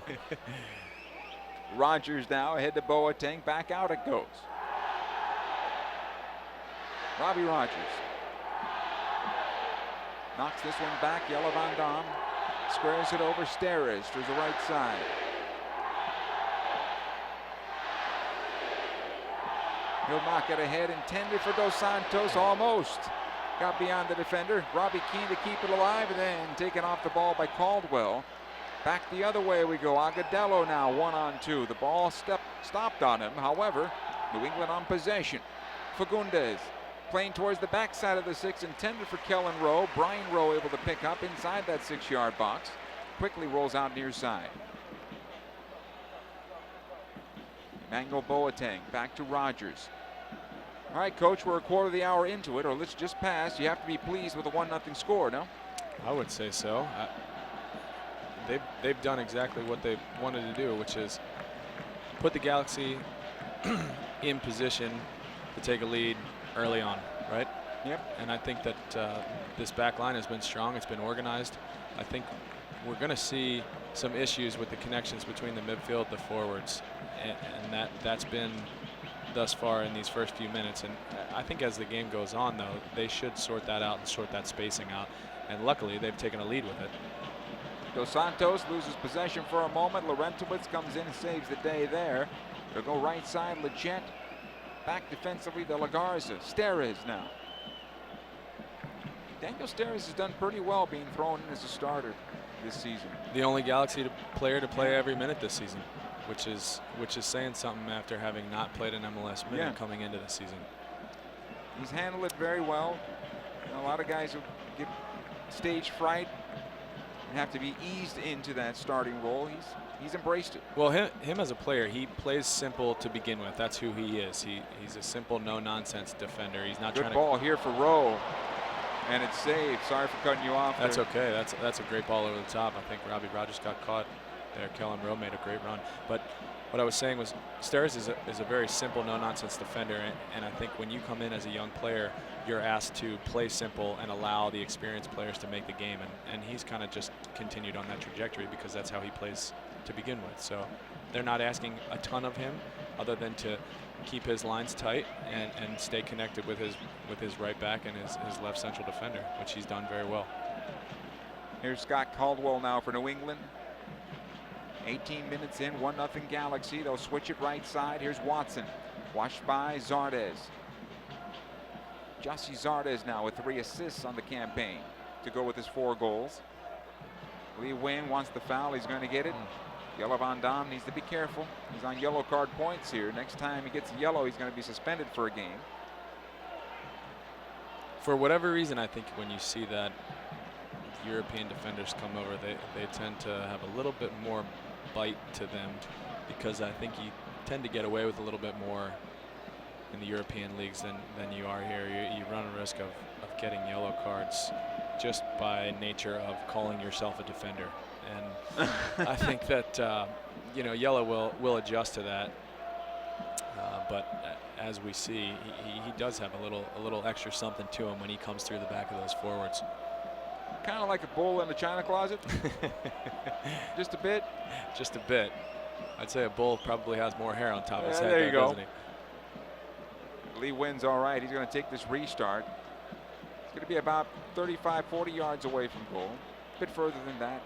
Rogers now ahead to Boateng. Back out it goes. Robbie Rogers knocks this one back. Jelle Van Damme squares it over. Steres to the right side. He'll knock it ahead, intended for Dos Santos, almost. Got beyond the defender. Robbie Keane to keep it alive, and then taken off the ball by Caldwell. Back the other way we go. Agudelo now 1-on-2. The ball stopped on him. However, New England on possession. Fagundes playing towards the backside of the 6, intended for Kellen Rowe. Brian Rowe able to pick up inside that 6-yard box. Quickly rolls out near side. Emmanuel Boateng back to Rogers. All right, Coach, we're a quarter of the hour into it, or let's just pass. You have to be pleased with a 1-0 score, no? I would say so. They've done exactly what they wanted to do, which is put the Galaxy in position to take a lead early on, right? Yep. And I think that this back line has been strong. It's been organized. I think we're going to see some issues with the connections between the midfield, the forwards, and that's been thus far in these first few minutes. And I think as the game goes on, though, they should sort that out and sort that spacing out. And luckily, they've taken a lead with it. Dos Santos loses possession for a moment. Laurentowicz comes in and saves the day there. They'll go right side. Leggett back defensively to Lagarza. Steres now. Daniel Steres has done pretty well being thrown in as a starter this season. The only Galaxy player to play every minute this season, which is saying something after having not played an MLS minute coming into the season. He's handled it very well. You know, a lot of guys who get stage fright and have to be eased into that starting role. He's embraced it. Well, him as a player, he plays simple to begin with. That's who he is. He's a simple, no-nonsense defender. He's not Good trying ball here for Rowe, and it's saved. Sorry for cutting you off. That's there. okay. That's a great ball over the top. I think Robbie Rogers got caught there. Kellen Rowe made a great run. But what I was saying was Steres is a very simple, no-nonsense defender, and I think when you come in as a young player, you're asked to play simple and allow the experienced players to make the game, and he's kind of just continued on that trajectory because that's how he plays to begin with. So they're not asking a ton of him other than to keep his lines tight and stay connected with his right back and his left central defender, which he's done very well. Here's Scott Caldwell now for New England. 18 minutes in, 1-0 Galaxy. They'll switch it right side. Here's Watson, watched by Zardes. Jossie Zardes now with 3 assists on the campaign to go with his 4 goals. Lee Nguyen wants the foul. He's going to get it. Jelle Van Damme needs to be careful. He's on yellow card points here. Next time he gets yellow, he's going to be suspended for a game. For whatever reason, I think when you see that European defenders come over, they tend to have a little bit more bite to them, because I think you tend to get away with a little bit more in the European leagues than you are here. You run a risk of getting yellow cards just by nature of calling yourself a defender. And I think that yellow will adjust to that. But as we see, he does have a little extra something to him when he comes through the back of those forwards. Kind of like a bull in the china closet. Just a bit. Just a bit. I'd say a bull probably has more hair on top of his head. There you go. Doesn't he? Lee Nguyen's all right. He's going to take this restart. It's going to be about 35, 40 yards away from goal. A bit further than that.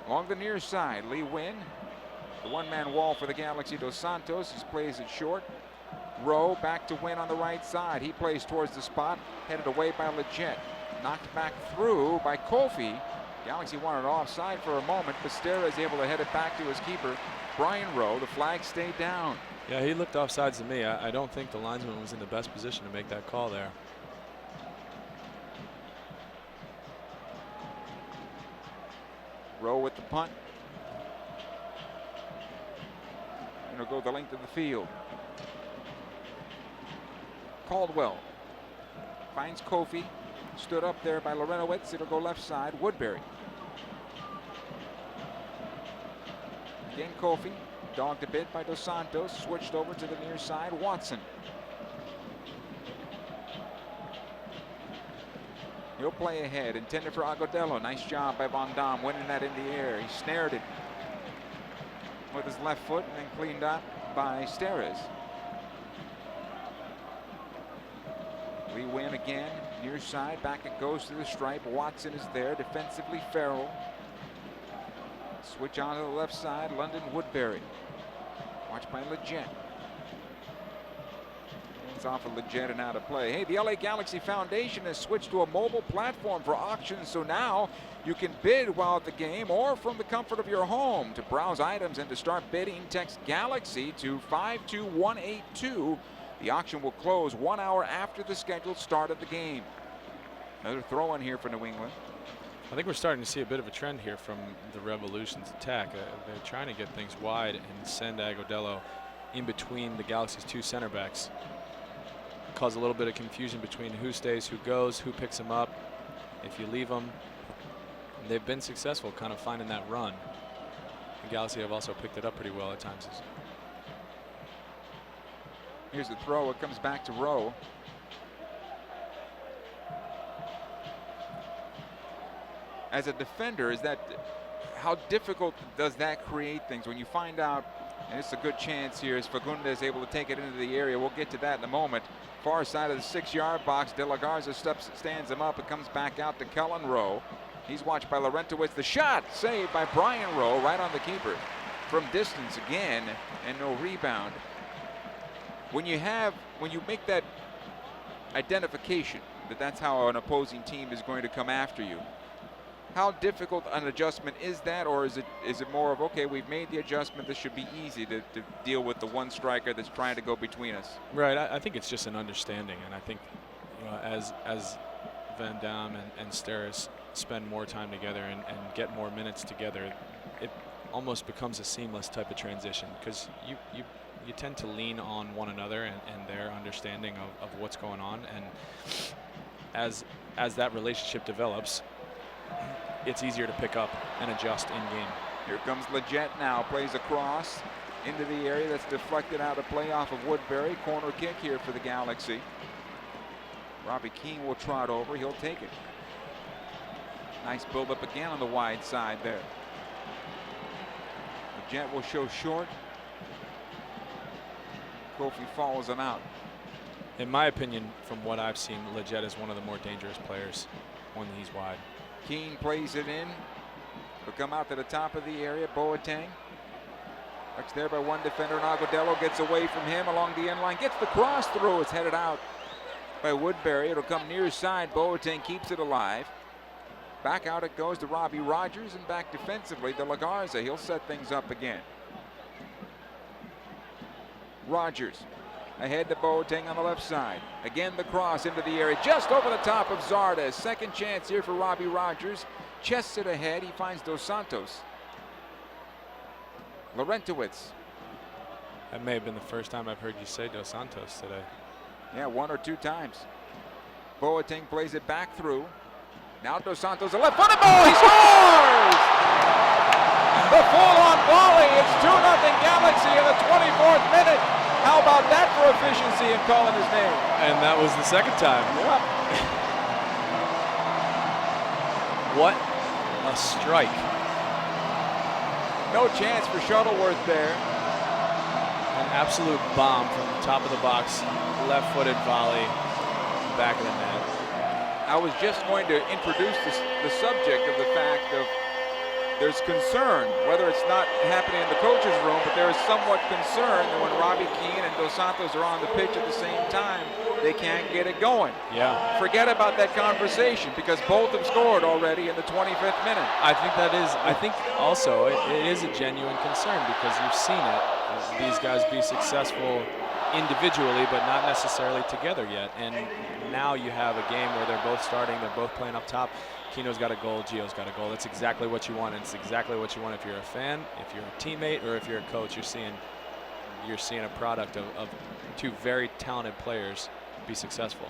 Along the near side, Lee Nguyen. The one-man wall for the Galaxy. Dos Santos. He plays it short. Rowe back to Nguyen on the right side. He plays towards the spot. Headed away by Leggett. Knocked back through by Kofi. Galaxy wanted offside for a moment, but Steres is able to head it back to his keeper, Brian Rowe. The flag stayed down. Yeah, he looked offsides to me. I don't think the linesman was in the best position to make that call there. Rowe with the punt. Going to go the length of the field. Caldwell finds Kofi. Stood up there by Laurentowicz. It'll go left side. Woodbury. Again Kofi. dogged a bit by Dos Santos. Switched over to the near side. Watson. He'll play ahead, intended for Agudelo. Nice job by Van Dam, winning that in the air. He snared it with his left foot and then cleaned up by Steres. Lee Nguyen again, near side, back it goes to the stripe. Watson is there, defensively Farrell. Switch on to the left side, London Woodbury. Watched by Leggett. It's off of Leggett and out of play. Hey, the LA Galaxy Foundation has switched to a mobile platform for auctions, so now you can bid while at the game or from the comfort of your home. To browse items and to start bidding, text GALAXY to 52182. The auction will close 1 hour after the scheduled start of the game. Another throw in here for New England. I think we're starting to see a bit of a trend here from the Revolution's attack. They're trying to get things wide and send Agudelo in between the Galaxy's two center backs. Cause a little bit of confusion between who stays, who goes, who picks him up. If you leave them, they've been successful kind of finding that run. The Galaxy have also picked it up pretty well at times. Here's the throw. It comes back to Rowe. As a defender, how difficult does that create things when you find out, and it's a good chance here as Fagundes able to take it into the area. We'll get to that in a moment. Far side of the 6-yard box, De La Garza stands him up. It comes back out to Cullen Rowe. He's watched by Laurentowicz. The shot saved by Brian Rowe right on the keeper. From distance again, and no rebound. When you make that identification that that's how an opposing team is going to come after you, how difficult an adjustment is that, or is it more of, okay, we've made the adjustment, this should be easy to deal with the one striker that's trying to go between us? Right, I think it's just an understanding, and I think, you know, as Van Dam and Steres spend more time together and get more minutes together, it almost becomes a seamless type of transition, because you tend to lean on one another and their understanding of what's going on, and as that relationship develops, it's easier to pick up and adjust in game. Here comes Leggett now, plays across into the area that's deflected out of play off of Woodbury. Corner kick here for the Galaxy. Robbie Keane will trot over, he'll take it. Nice build up again on the wide side there. Leggett will show short. Kofi follows him out. In my opinion, from what I've seen, Leggett is one of the more dangerous players when he's wide. Keane plays it in. He'll come out to the top of the area. Boateng. Touched there by one defender, and Agudelo gets away from him along the end line. Gets the cross through. It's headed out by Woodbury. It'll come near side. Boateng keeps it alive. Back out it goes to Robbie Rogers, and back defensively to La Garza. He'll set things up again. Rogers ahead to Boateng on the left side. Again the cross into the area, just over the top of Zardes. Second chance here for Robbie Rogers. Chests it ahead, he finds Dos Santos. Laurentowicz. That may have been the first time I've heard you say Dos Santos today. Yeah, 1 or 2 times. Boateng plays it back through. Now Dos Santos, a left-footed ball, he scores! The full-on volley, it's 2-0 Galaxy in the 24th minute. How about that for efficiency in calling his name? And that was the second time. Yep. What a strike. No chance for Shuttleworth there. An absolute bomb from the top of the box. Left-footed volley, back of the net. I was just going to introduce the subject of the fact of there's concern, whether it's not happening in the coach's room, but there is somewhat concern that when Robbie Keane and Dos Santos are on the pitch at the same time, they can't get it going. Yeah. Forget about that conversation, because both have scored already in the 25th minute. I think also it is a genuine concern, because you've seen it, these guys be successful individually, but not necessarily together yet. And now you have a game where they're both starting, they're both playing up top. Kino's got a goal, Gio's got a goal. That's exactly what you want, and it's exactly what you want if you're a fan, if you're a teammate, or if you're a coach. You're seeing a product of two very talented players be successful.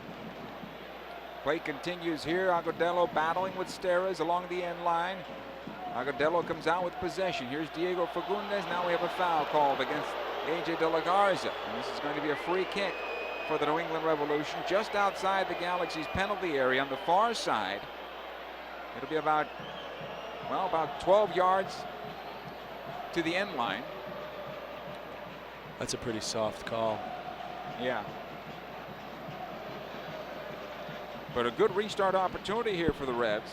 Play continues here. Agudelo battling with Steres along the end line. Agudelo comes out with possession. Here's Diego Fagundes. Now we have a foul called against AJ De La Garza. And this is going to be a free kick for the New England Revolution just outside the Galaxy's penalty area on the far side. It'll be about 12 yards to the end line. That's a pretty soft call. Yeah. But a good restart opportunity here for the Revs.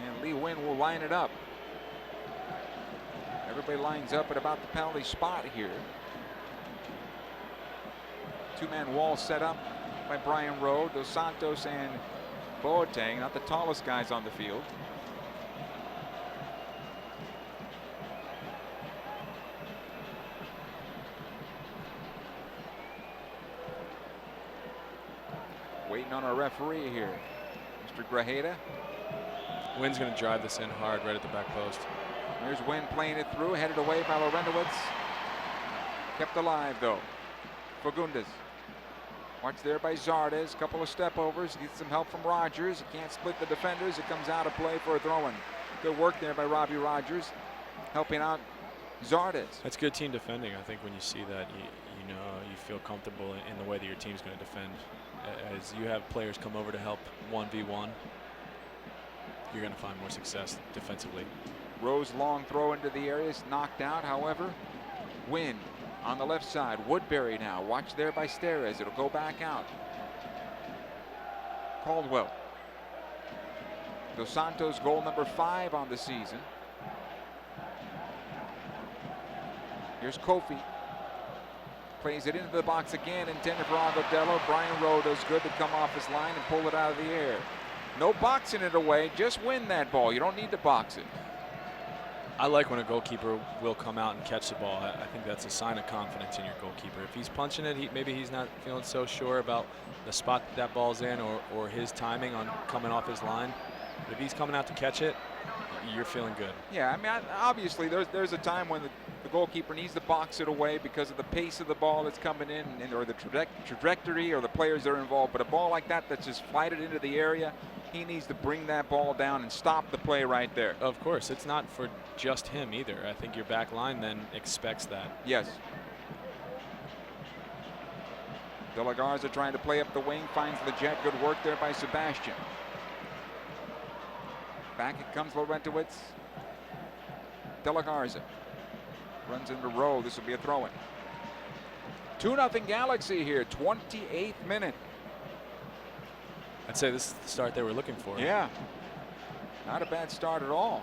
And Lee Nguyen will line it up. Everybody lines up at about the penalty spot here. Two-man wall set up by Brian Rowe, Dos Santos and Boateng, not the tallest guys on the field. Waiting on our referee here, Mr. Grajeda. Nguyen's going to drive this in hard right at the back post. There's Nguyen playing it through, headed away by Larentowicz. Kept alive though. Fagundes. Watched there by Zardes. Couple of step overs. Gets some help from Rogers. He can't split the defenders. It comes out of play for a throw-in. Good work there by Robbie Rogers, helping out Zardes. That's good team defending. I think when you see that, you know, you feel comfortable in the way that your team's going to defend. As you have players come over to help 1v1, you're going to find more success defensively. Rose long throw into the area is knocked out. However, Nguyen on the left side. Woodbury now. Watch there by Steres. It'll go back out. Caldwell. Dos Santos goal number 5 on the season. Here's Kofi. Plays it into the box again, intended for Agudelo. Brian Rowe does good to come off his line and pull it out of the air. No boxing it away, just win that ball. You don't need to box it. I like when a goalkeeper will come out and catch the ball. I think that's a sign of confidence in your goalkeeper. If he's punching it, maybe he's not feeling so sure about the spot that ball's in or his timing on coming off his line. But if he's coming out to catch it, you're feeling good. Yeah, I mean, obviously there's a time when the goalkeeper needs to box it away because of the pace of the ball that's coming in or the trajectory or the players that are involved. But a ball like that that's just flighted into the area, he needs to bring that ball down and stop the play right there. Of course, it's not for just him either. I think your back line then expects that. Yes. De La Garza trying to play up the wing, finds Leggett. Good work there by Sebastian. Back it comes Larentowicz. De La Garza runs into Rowe. This will be a throw-in. 2-0 Galaxy here, 28th minute. I'd say this is the start they were looking for. Yeah, not a bad start at all.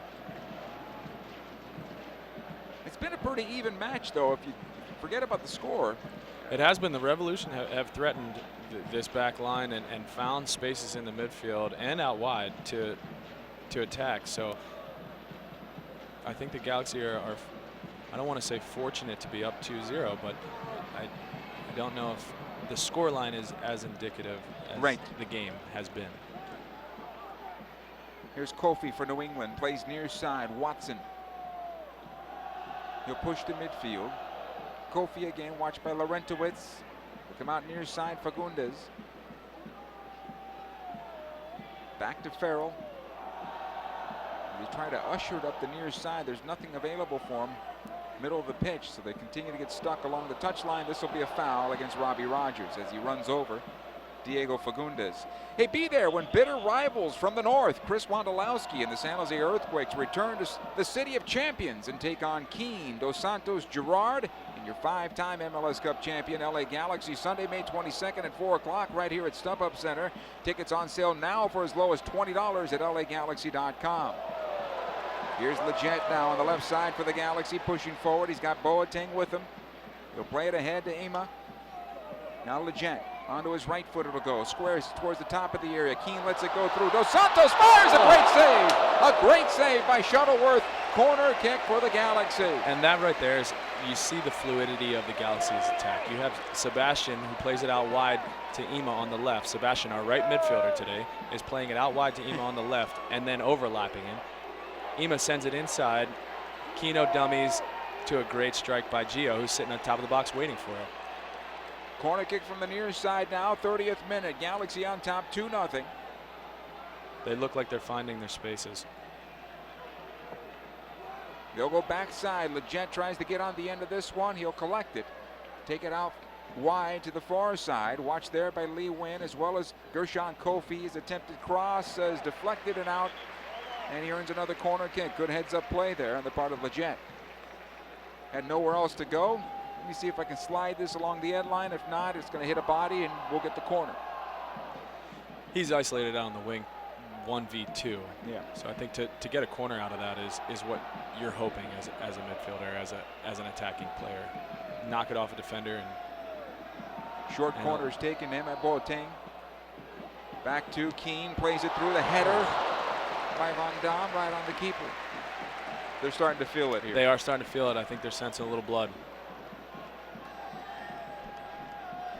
It's been a pretty even match, though, if you forget about the score. It has been. The Revolution have threatened this back line and found spaces in the midfield and out wide to attack. So I think the Galaxy are I don't want to say fortunate to be up 2-0, but I don't know if the score line is as indicative as the game has been. Here's Kofi for New England. Plays near side. Watson. He'll push to midfield. Kofi again, watched by Larentowicz. Will come out near side. Fagundes. Back to Farrell. They try to usher it up the near side. There's nothing available for him. Middle of the pitch, so they continue to get stuck along the touchline. This will be a foul against Robbie Rogers as he runs over Diego Fagundes. Hey, be there when bitter rivals from the north, Chris Wondolowski and the San Jose Earthquakes, return to the city of champions and take on Keene, Dos Santos, Girard, and your 5-time MLS Cup champion LA Galaxy, Sunday, May 22nd at 4 o'clock right here at StubHub Center. Tickets on sale now for as low as $20 at LAGalaxy.com. Here's Leggett now on the left side for the Galaxy, pushing forward. He's got Boateng with him. He'll play it ahead to Ema. Now Leggett onto his right foot it'll go. Squares towards the top of the area. Keane lets it go through. Dos Santos fires a great save. A great save by Shuttleworth. Corner kick for the Galaxy. And that right there is, you see the fluidity of the Galaxy's attack. You have Sebastian who plays it out wide to Ema on the left. Sebastian, our right midfielder today, is playing it out wide to Ema on the left and then overlapping him. Ema sends it inside. Keno dummies to a great strike by Gio, who's sitting on top of the box waiting for it. Corner kick from the near side now, 30th minute. Galaxy on top, 2-0. They look like they're finding their spaces. They'll go backside. Leggett tries to get on the end of this one. He'll collect it. Take it out wide to the far side. Watched there by Lee Nguyen, as well as Gershon Kofi. His attempted cross is deflected and out. And he earns another corner kick. Good heads-up play there on the part of Leggett. Had nowhere else to go. Let me see if I can slide this along the end line. If not, it's going to hit a body and we'll get the corner. He's isolated out on the wing, 1v2. Yeah. So I think to get a corner out of that is what you're hoping as a midfielder, as an attacking player. Knock it off a defender. And short corners taken him at Boateng. Back to Keane, plays it through the header by Van Dam, right on the keeper. They're starting to feel it here. They are starting to feel it. I think they're sensing a little blood.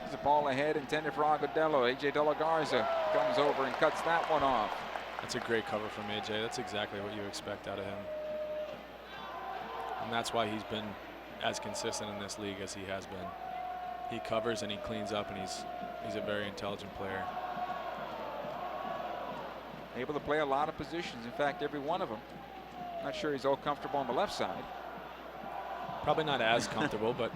There's a ball ahead intended for Agudelo. AJ De La Garza comes over and cuts that one off. That's a great cover from AJ. That's exactly what you expect out of him. And that's why he's been as consistent in this league as he has been. He covers and he cleans up, and he's a very intelligent player. Able to play a lot of positions. In fact, every one of them. Not sure he's all comfortable on the left side. Probably not as comfortable, but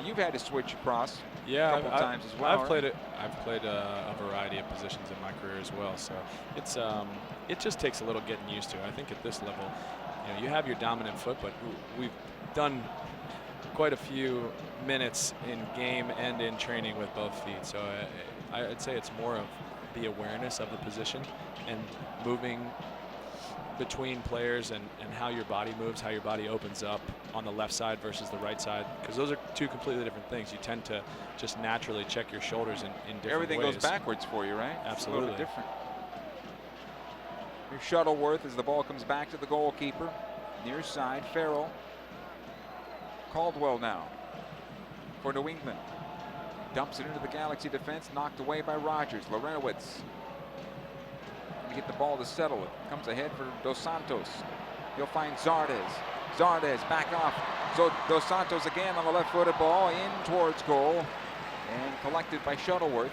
you've had to switch across a couple times as well. I've played a variety of positions in my career as well, so it just takes a little getting used to. I think at this level, you have your dominant foot, but we've done quite a few minutes in game and in training with both feet, so I'd say it's more of the awareness of the position and moving between players and how your body moves, how your body opens up on the left side versus the right side, because those are two completely different things. You tend to just naturally check your shoulders in different Everything ways. goes backwards for you, right? Absolutely. It's a little different. Here's Shuttleworth as the ball comes back to the goalkeeper. Near side, Farrell. Caldwell now for New England. Dumps it into the Galaxy defense, knocked away by Rogers. Lorenowitz to get the ball to settle it. Comes ahead for Dos Santos. He'll find Zardes. Zardes back off. So Dos Santos again on the left-footed ball in towards goal and collected by Shuttleworth.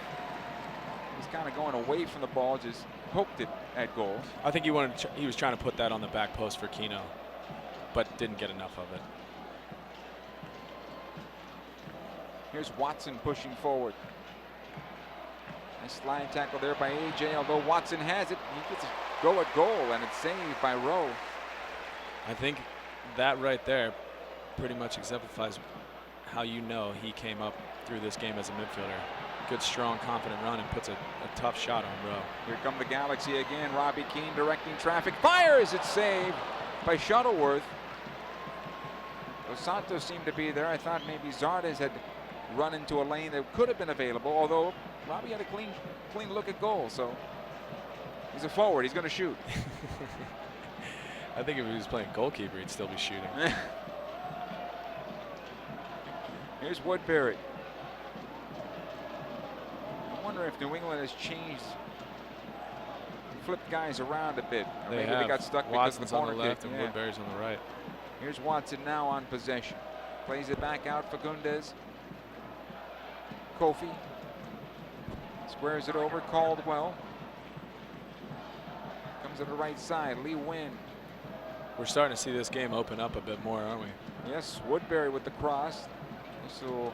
He's kind of going away from the ball, just poked it at goal. I think he was trying to put that on the back post for Keno, but didn't get enough of it. Here's Watson pushing forward. Nice slide tackle there by AJ, although Watson has it. He gets a go at goal, and it's saved by Rowe. I think that right there pretty much exemplifies how he came up through this game as a midfielder. Good, strong, confident run and puts a tough shot on Rowe. Here come the Galaxy again. Robbie Keane directing traffic. Fires! It's saved by Shuttleworth. Dos Santos seemed to be there. I thought maybe Zardes had run into a lane that could have been available, although Robbie had a clean look at goal, so he's a forward. He's going to shoot. I think if he was playing goalkeeper, he'd still be shooting. Here's Woodbury. I wonder if New England has changed, flipped guys around a bit. Or maybe they got stuck Watson's because of the corner on the left kick. and Woodbury's on the right. Here's Watson now on possession. Plays it back out for Fagundes. Kofi squares it over. Caldwell comes to the right side. Lee Nguyen. We're starting to see this game open up a bit more, aren't we? Yes, Woodbury with the cross. This will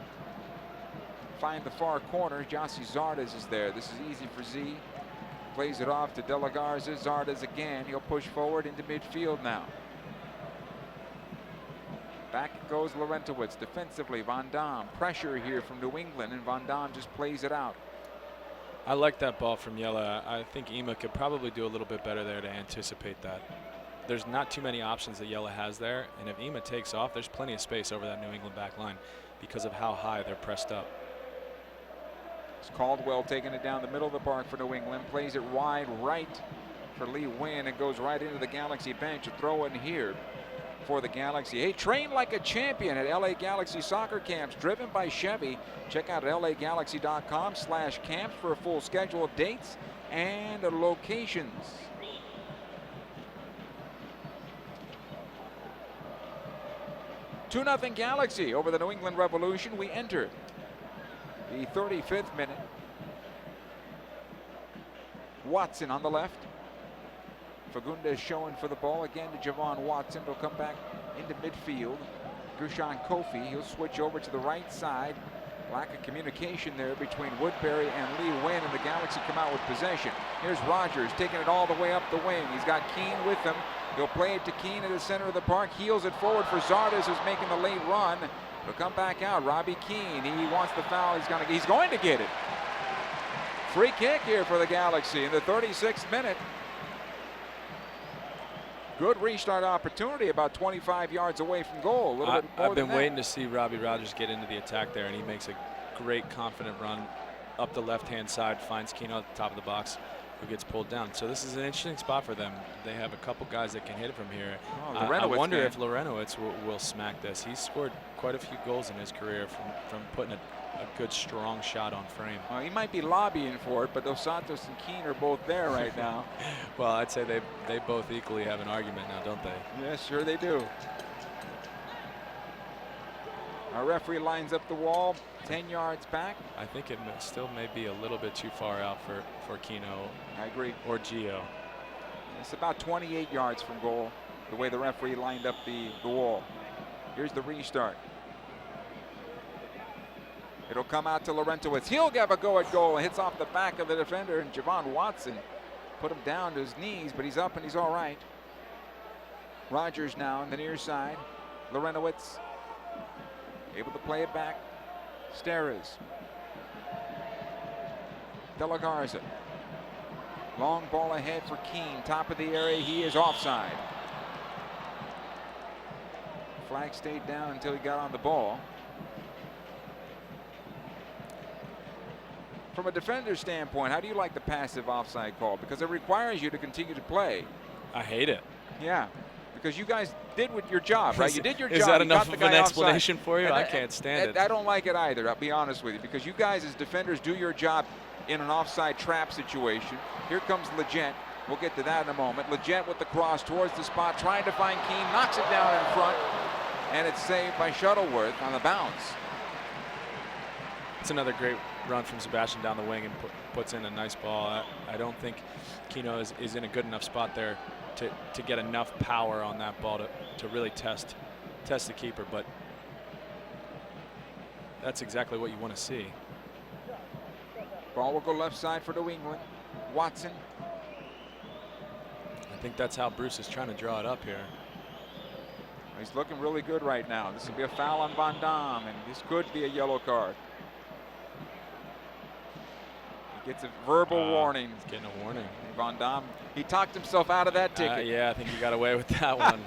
find the far corner. Jossie Zardes is there. This is easy for Z. Plays it off to De La Garza. Zardes again. He'll push forward into midfield now. Back goes Laurentowicz defensively. Van Dam. Pressure here from New England, and Van Dam just plays it out. I like that ball from Yella. I think Ema could probably do a little bit better there to anticipate that. There's not too many options that Yella has there, and if Ema takes off, there's plenty of space over that New England back line because of how high they're pressed up. It's Caldwell taking it down the middle of the park for New England. Plays it wide right for Lee Nguyen and goes right into the Galaxy bench. A throw in here for the Galaxy. Hey, train like a champion at LA Galaxy soccer camps driven by Chevy. Check out lagalaxy.com/camps for a full schedule of dates and locations. Two 2-0 Galaxy over the New England Revolution. We enter the 35th minute. Watson on the left. Fagundes showing for the ball again to Javon Watson. He'll come back into midfield. Gershon Kofi, he'll switch over to the right side. Lack of communication there between Woodbury and Lee Nguyen, and the Galaxy come out with possession. Here's Rogers taking it all the way up the wing. He's got Keene with him. He'll play it to Keene at the center of the park. Heels it forward for Zardes, who's making the late run. He'll come back out. Robbie Keene, he wants the foul. He's going to get it. Free kick here for the Galaxy in the 36th minute. Good restart opportunity, about 25 yards away from goal. A little bit more I've been than waiting to see Robbie Rogers get into the attack there, and he makes a great, confident run up the left-hand side, finds Keno at the top of the box, who gets pulled down. So this is an interesting spot for them. They have a couple guys that can hit it from here. I wonder if Lorenowitz will smack this. He's scored quite a few goals in his career from putting a good, strong shot on frame. Well, he might be lobbying for it, but Dos Santos and Keene are both there right now. Well, I'd say they both equally have an argument now, don't they? Yes, sure they do. Our referee lines up the wall 10 yards back. I think it still may be a little bit too far out for Keno. I agree. Or Gio. It's about 28 yards from goal, the way the referee lined up the wall. Here's the restart. It'll come out to Laurentowicz. He'll have a go at goal. Hits off the back of the defender, and Javon Watson put him down to his knees, but he's up and he's all right. Rogers now on the near side. Laurentowicz able to play it back. Steres. De La Garza. Long ball ahead for Keene. Top of the area. He is offside. Flag stayed down until he got on the ball. From a defender's standpoint, how do you like the passive offside call? Because it requires you to continue to play. I hate it. Yeah, because you guys did with your job, right? You did your job. Is that enough of an explanation for you? I can't stand it. I don't like it either, I'll be honest with you, because you guys as defenders do your job in an offside trap situation. Here comes Leggett. We'll get to that in a moment. Leggett with the cross towards the spot, trying to find Keene, knocks it down in front, and it's saved by Shuttleworth on the bounce. It's another great run from Sebastian down the wing and puts in a nice ball. I don't think Keno is in a good enough spot there to get enough power on that ball to really test the keeper, but that's exactly what you want to see. Ball will go left side for New England. Watson. I think that's how Bruce is trying to draw it up here. He's looking really good right now. This will be a foul on Van Damme, and this could be a yellow card. Gets a verbal warning. He's getting a warning. Van Damme, he talked himself out of that ticket. Yeah, I think he got away with that one.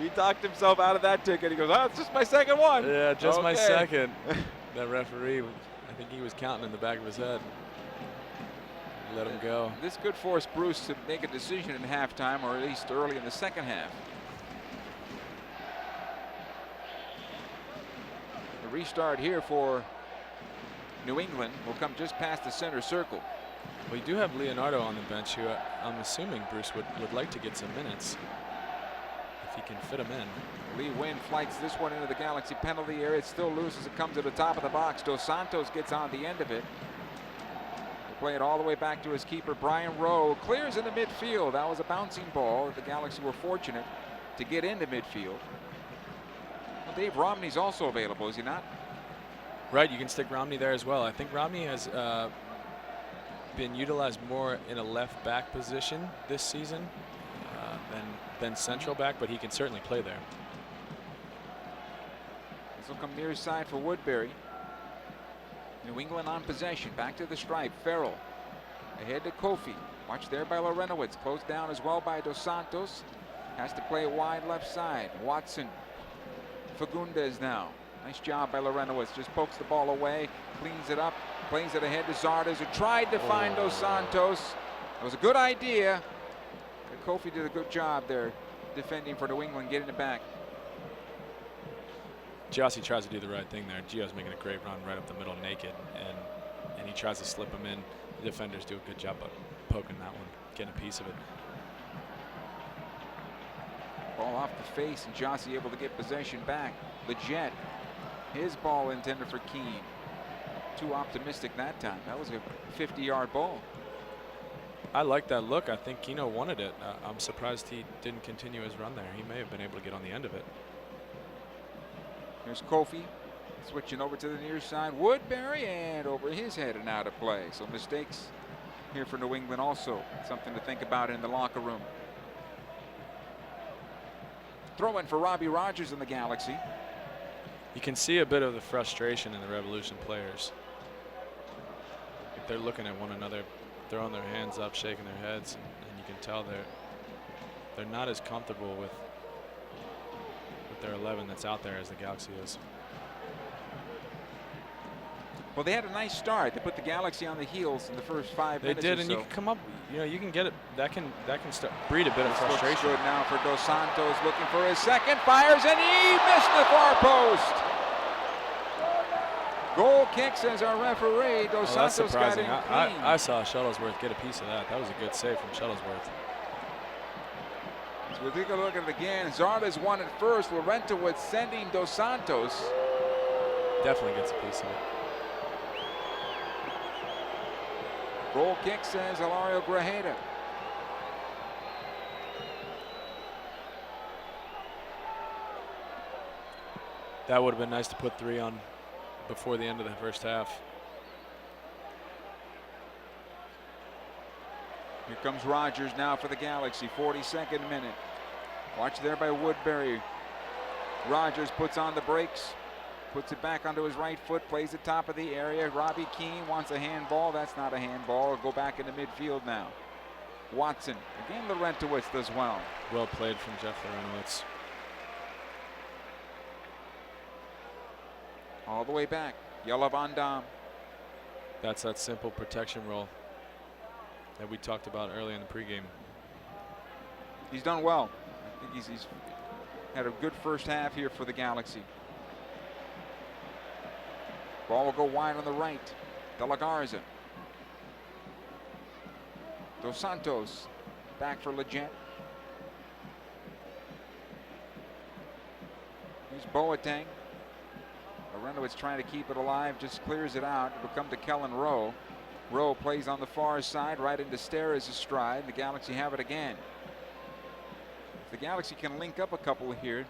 He talked himself out of that ticket. He goes, oh, it's just my second one. Yeah, just my second. That referee, I think he was counting in the back of his head. Let him go. This could force Bruce to make a decision in halftime, or at least early in the second half. The restart here for New England will come just past the center circle. We do have Leonardo on the bench, who I'm assuming Bruce would like to get some minutes if he can fit him in. Lee Nguyen flights this one into the Galaxy penalty area. It's still loose as it comes to the top of the box. Dos Santos gets on the end of it. He'll play it all the way back to his keeper, Brian Rowe. Clears into midfield. That was a bouncing ball. The Galaxy were fortunate to get into midfield. Well, Dave Romney's also available, is he not? Right, you can stick Romney there as well. I think Romney has been utilized more in a left back position this season than central back, but he can certainly play there. This will come near side for Woodbury. New England on possession, back to the stripe. Farrell ahead to Kofi. Watched there by Lorenowitz, closed down as well by Dos Santos. Has to play wide left side. Watson, Fagundes now. Nice job by Lorenowitz. Just pokes the ball away, cleans it up, plays it ahead to Zardes, who tried to find Dos Santos. It was a good idea. Kofi did a good job there defending for New England, getting it back. Giossi tries to do the right thing there. Gio's making a great run right up the middle naked, and he tries to slip him in. The defenders do a good job of poking that one, getting a piece of it. Ball off the face, and Giossi able to get possession back. Leggett. His ball intended for Keene. too optimistic that time. That was a 50-yard ball. I like that look. I think Keno wanted it. I'm surprised he didn't continue his run there. He may have been able to get on the end of it. Here's Kofi switching over to the near side. Woodbury, and over his head and out of play. So mistakes here for New England also. Something to think about in the locker room. Throw in for Robbie Rogers in the Galaxy. You can see a bit of the frustration in the Revolution players. If they're looking at one another, throwing their hands up, shaking their heads, and you can tell they're not as comfortable with their 11 that's out there as the Galaxy is. Well, they had a nice start. They put the Galaxy on the heels in the first 5 minutes. They did, or and so. you can come up. You know, you can get it. That can start breed a bit of frustration. Looks good now for Dos Santos, looking for his second, fires, and he missed the far post. Goal kick, says our referee. Dos That's Santos got surprising. in clean. I saw Shuttlesworth get a piece of that. That was a good save from Shuttlesworth. So we'll take a look at it again. Zardes won it first. Laurentowicz sending Dos Santos. Definitely gets a piece of it. Goal kick, says Hilario Grajeda. That would have been nice to put 3 on before the end of the first half. Here comes Rogers now for the Galaxy, 42nd minute. Watch there by Woodbury. Rogers puts on the brakes, puts it back onto his right foot, plays the top of the area. Robbie Keane wants a handball. That's not a handball. It'll go back into midfield now. Watson, again Laurentowicz does well. Well played from Jeff Laurentowicz. All the way back, Jelle Van Damme. That's that simple protection role that we talked about early in the pregame. He's done well. I think he's had a good first half here for the Galaxy. Ball will go wide on the right. De La Garza. Dos Santos back for Leggett. Here's Boateng. Laurentowicz trying to keep it alive, just clears it out. It'll come to Kellen Rowe. Rowe plays on the far side, right into Steres' stride. The Galaxy have it again. If the Galaxy can link up a couple here,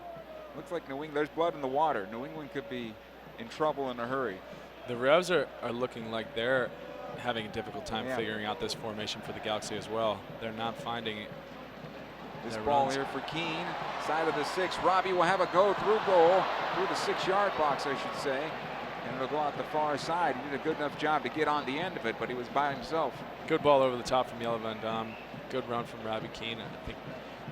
looks like New England, there's blood in the water. New England could be in trouble in a hurry. The Revs are looking like they're having a difficult time figuring out this formation for the Galaxy as well. They're not finding it. This ball runs. here for Keane, side of the 6. Robbie will have a go through goal, through the 6-yard box, I should say. And it'll go out the far side. He did a good enough job to get on the end of it, but he was by himself. Good ball over the top from Jelle Van Damme. Good run from Robbie Keane. I think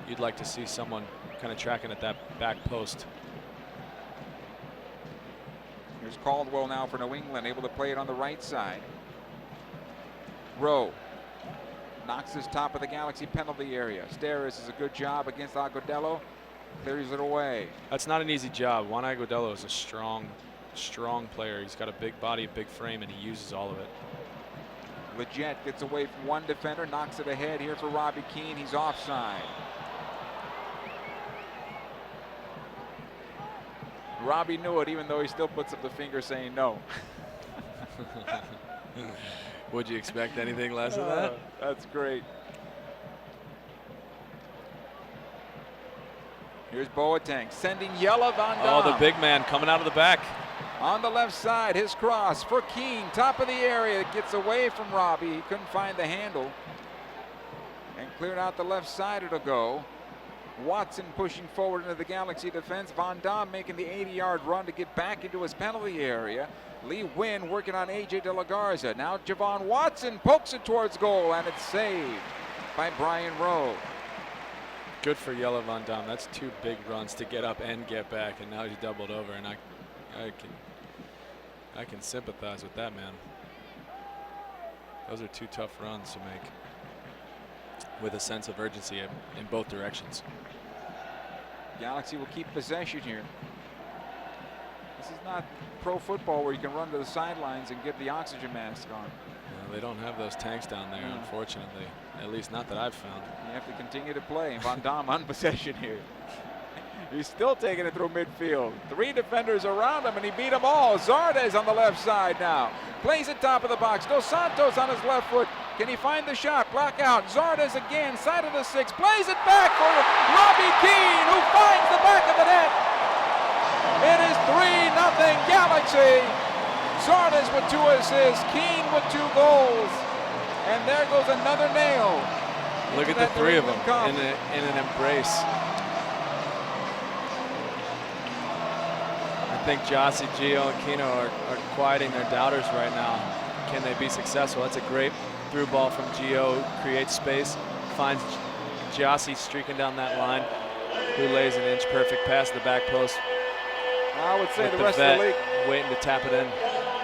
you'd like to see someone kind of tracking at that back post. Here's Caldwell now for New England, able to play it on the right side. Rowe knocks his top of the Galaxy penalty area. Steres is a good job against Agudelo. Clears it away. That's not an easy job. Juan Agudelo is a strong player. He's got a big body, a big frame, and he uses all of it. Leggett gets away from one defender, knocks it ahead here for Robbie Keane. He's offside. Robbie knew it, even though he still puts up the finger saying no. Would you expect anything less than that? That's great. Here's Boateng sending Jelle Van Damme. Oh, the big man coming out of the back. On the left side, his cross for Keane, top of the area. It gets away from Robbie. He couldn't find the handle. And cleared out the left side, it'll go. Watson pushing forward into the Galaxy defense. Van Damme making the 80-yard run to get back into his penalty area. Lee Wynn working on A.J. De La Garza. Now Javon Watson pokes it towards goal, and it's saved by Brian Rowe. Good for Jelle Van Damme. That's 2 big runs to get up and get back, and now he's doubled over, and I can sympathize with that, man. Those are 2 tough runs to make with a sense of urgency in both directions. Galaxy will keep possession here. This is not pro football where you can run to the sidelines and get the oxygen mask on. No, they don't have those tanks down there, unfortunately. At least not that I've found. You have to continue to play. Van Damme on possession here. He's still taking it through midfield. 3 defenders around him, and he beat them all. Zardes on the left side now. Plays it top of the box. Dos Santos on his left foot. Can he find the shot? Block out. Zardes again, side of the 6. Plays it back for Robbie Keane, who finds the back of the net. It is 3-0 Galaxy. Zardes with 2 assists. Keane with 2 goals. And there goes another nail. Look at the 3 of them in an embrace. I think Jossie, Gio, and Kino are quieting their doubters right now. Can they be successful? That's a great through ball from Gio. Creates space, finds Jossie streaking down that line, who lays an inch perfect pass to the back post. I would say the rest of the league waiting to tap it in.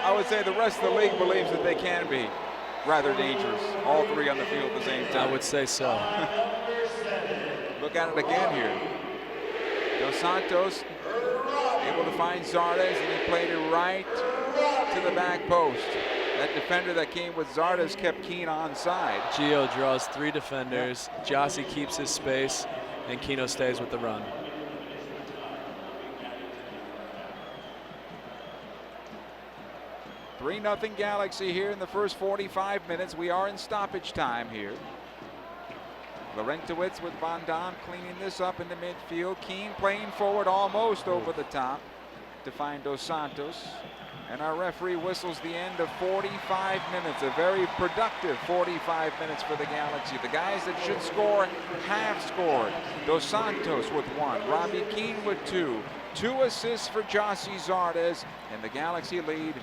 I would say the rest of the league believes that they can be rather dangerous. All 3 on the field at the same time. I would say so. Look at it again here. Dos Santos able to find Zardes, and he played it right to the back post. That defender that came with Zardes kept Keane onside. Gio draws 3 defenders. Jossie keeps his space, and Kino stays with the run. Three 3-0 Galaxy here in the first 45 minutes. We are in stoppage time here. Laurentowicz with Van Dam cleaning this up in the midfield. Keane playing forward almost over the top to find Dos Santos. And our referee whistles the end of 45 minutes. A very productive 45 minutes for the Galaxy. The guys that should score have scored. Dos Santos with 1. Robbie Keane with 2. 2 assists for Jossie Zardes. And the Galaxy lead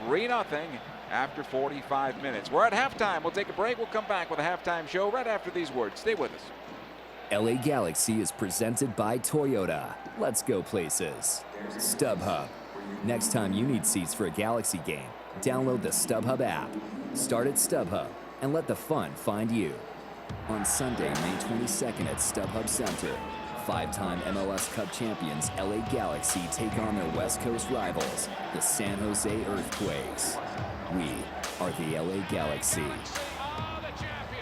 3-0 after 45 minutes. We're at halftime. We'll take a break. We'll come back with a halftime show right after these words. Stay with us. LA Galaxy is presented by Toyota. Let's go places. StubHub. Next time you need seats for a Galaxy game, download the StubHub app. Start at StubHub and let the fun find you. On Sunday, May 22nd at StubHub Center, 5-time MLS Cup champions LA Galaxy take on their West Coast rivals, the San Jose Earthquakes. We are the LA Galaxy.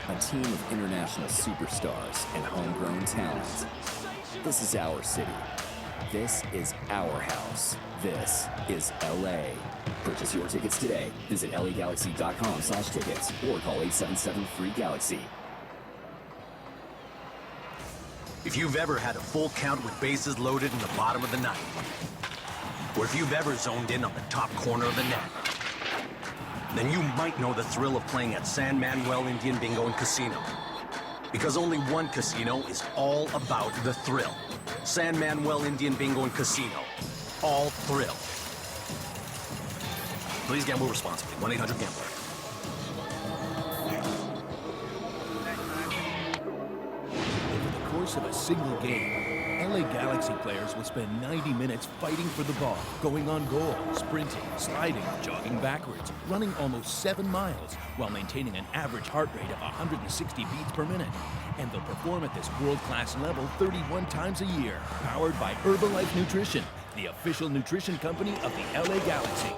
A team of international superstars and homegrown talent. This is our city. This is our house. This is LA. Purchase your tickets today. Visit LAGalaxy.com/tickets or call 877-FREE-GALAXY. If you've ever had a full count with bases loaded in the bottom of the ninth, or if you've ever zoned in on the top corner of the net, then you might know the thrill of playing at San Manuel Indian Bingo and Casino. Because only one casino is all about the thrill. San Manuel Indian Bingo and Casino. All thrill. Please gamble responsibly. 1-800-GAMBLER. Over the course of a single game, LA Galaxy players will spend 90 minutes fighting for the ball, going on goal, sprinting, sliding, jogging backwards, running almost 7 miles, while maintaining an average heart rate of 160 beats per minute. And they'll perform at this world-class level 31 times a year, powered by Herbalife Nutrition, the official nutrition company of the LA Galaxy. To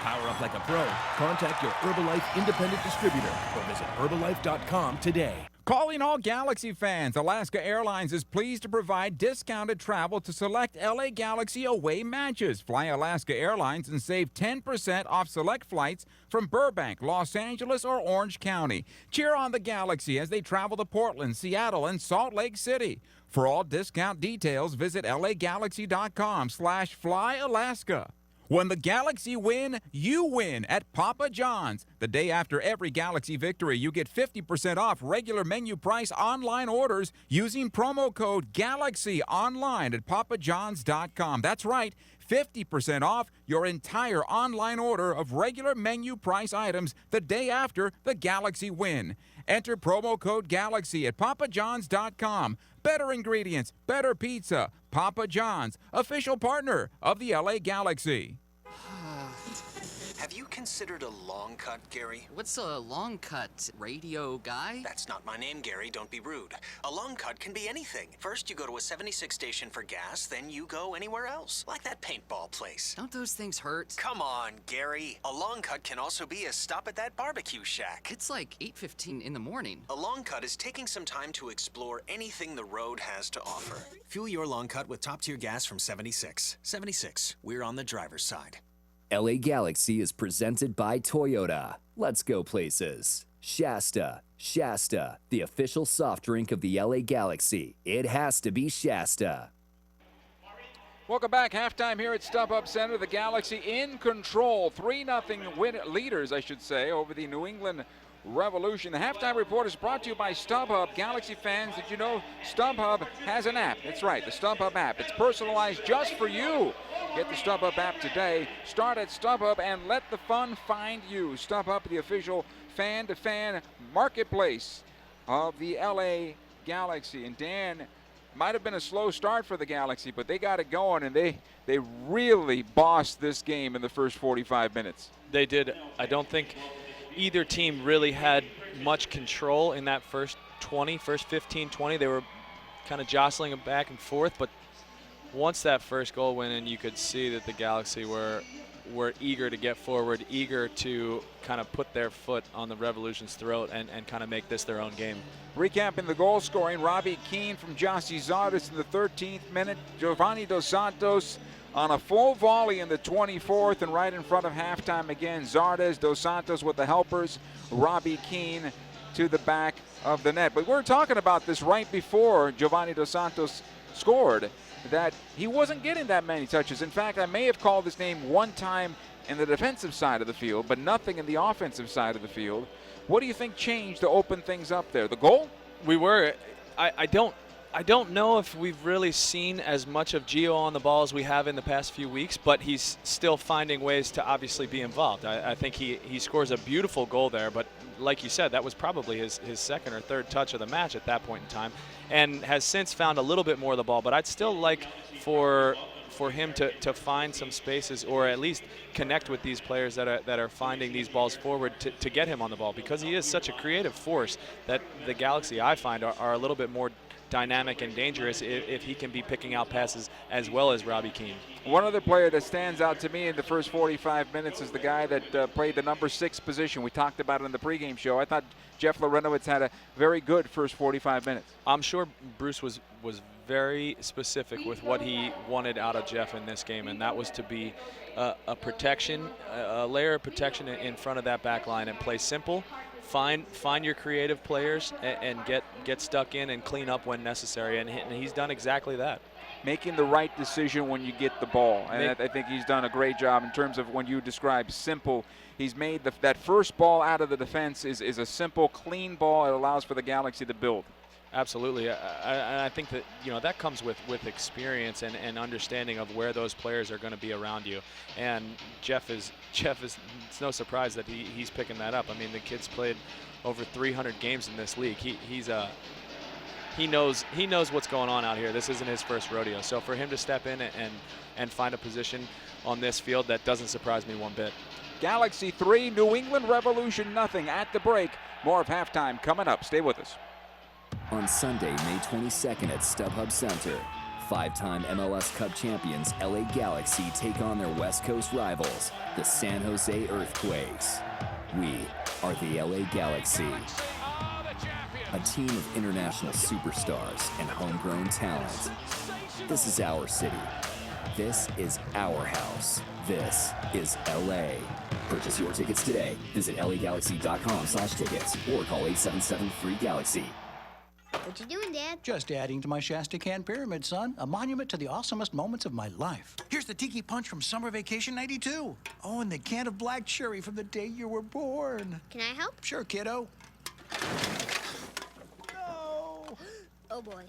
power up like a pro, contact your Herbalife independent distributor or visit Herbalife.com today. Calling all Galaxy fans, Alaska Airlines is pleased to provide discounted travel to select LA Galaxy away matches. Fly Alaska Airlines and save 10% off select flights from Burbank, Los Angeles, or Orange County. Cheer on the Galaxy as they travel to Portland, Seattle, and Salt Lake City. For all discount details, visit LAGalaxy.com/flyalaska. When the Galaxy win, you win at Papa John's. The day after every Galaxy victory, you get 50% off regular menu price online orders using promo code GALAXY online at papajohns.com. That's right, 50% off your entire online order of regular menu price items the day after the Galaxy win. Enter promo code GALAXY at papajohns.com. Better ingredients, better pizza. Papa John's, official partner of the LA Galaxy. Have you considered a long cut, Gary? What's a long cut? Radio guy? That's not my name, Gary. Don't be rude. A long cut can be anything. First, you go to a 76 station for gas, then you go anywhere else. Like that paintball place. Don't those things hurt? Come on, Gary. A long cut can also be a stop at that barbecue shack. It's like 8:15 in the morning. A long cut is taking some time to explore anything the road has to offer. Fuel your long cut with top-tier gas from 76. 76, we're on the driver's side. LA Galaxy is presented by Toyota. Let's go places. Shasta. Shasta, the official soft drink of the LA Galaxy. It has to be Shasta. Welcome back. Halftime here at StubHub Center. The Galaxy in control. 3-0 leaders, I should say, over the New England Revolution. The halftime report is brought to you by StubHub. Galaxy fans, did you know StubHub has an app? That's right, the StubHub app. It's personalized just for you. Get the StubHub app today. Start at StubHub and let the fun find you. StubHub, the official fan-to-fan marketplace of the LA Galaxy. And Dan, might have been a slow start for the Galaxy, but they got it going, and they really bossed this game in the first 45 minutes. They did. I don't think either team really had much control in that first 15, 20. They were kind of jostling them back and forth, but once that first goal went in, you could see that the Galaxy were eager to get forward, eager to kind of put their foot on the Revolution's throat and kind of make this their own game. Recapping the goal scoring, Robbie Keane from Gyasi Zardes in the 13th minute, Giovanni Dos Santos on a full volley in the 24th, and right in front of halftime again, Zardes, Dos Santos with the helpers, Robbie Keane to the back of the net. But we were talking about this right before Giovanni Dos Santos scored, that he wasn't getting that many touches. In fact, I may have called his name one time in the defensive side of the field, but nothing in the offensive side of the field. What do you think changed to open things up there? The goal? I don't know if we've really seen as much of Gio on the ball as we have in the past few weeks, but he's still finding ways to obviously be involved. I think he scores a beautiful goal there, but like you said, that was probably his second or third touch of the match at that point in time, and has since found a little bit more of the ball. But I'd still like for him to find some spaces, or at least connect with these players that are finding these balls forward to get him on the ball, because he is such a creative force that the Galaxy, I find, are a little bit more dynamic and dangerous if he can be picking out passes as well as Robbie Keane. One other player that stands out to me in the first 45 minutes is the guy that played the number 6 position. We talked about it in the pregame show. I thought Jeff Larentowicz had a very good first 45 minutes. I'm sure Bruce was very specific with what he wanted out of Jeff in this game, and that was to be a protection, a layer of protection in front of that back line and play simple. Find your creative players and get stuck in and clean up when necessary, and he's done exactly that. Making the right decision when you get the ball, and I think he's done a great job in terms of when you describe simple. He's made that first ball out of the defense is a simple, clean ball. It allows for the Galaxy to build. Absolutely. I think that that comes with experience and understanding of where those players are going to be around you. And Jeff is it's no surprise that he's picking that up. I mean, the kid's played over 300 games in this league. He knows what's going on out here. This isn't his first rodeo. So for him to step in and find a position on this field, that doesn't surprise me one bit. Galaxy 3, New England Revolution nothing at the break. More of halftime coming up. Stay with us. On Sunday, May 22nd at StubHub Center, 5-time MLS Cup champions LA Galaxy take on their West Coast rivals, the San Jose Earthquakes. We are the LA Galaxy, a team of international superstars and homegrown talent. This is our city. This is our house. This is LA. Purchase your tickets today. Visit LAGalaxy.com/tickets or call 877-FREE-GALAXY. What you doing, Dad? Just adding to my Shasta Can Pyramid, son. A monument to the awesomest moments of my life. Here's the Tiki Punch from Summer Vacation '92. Oh, and the can of black cherry from the day you were born. Can I help? Sure, kiddo. No. Oh, boy.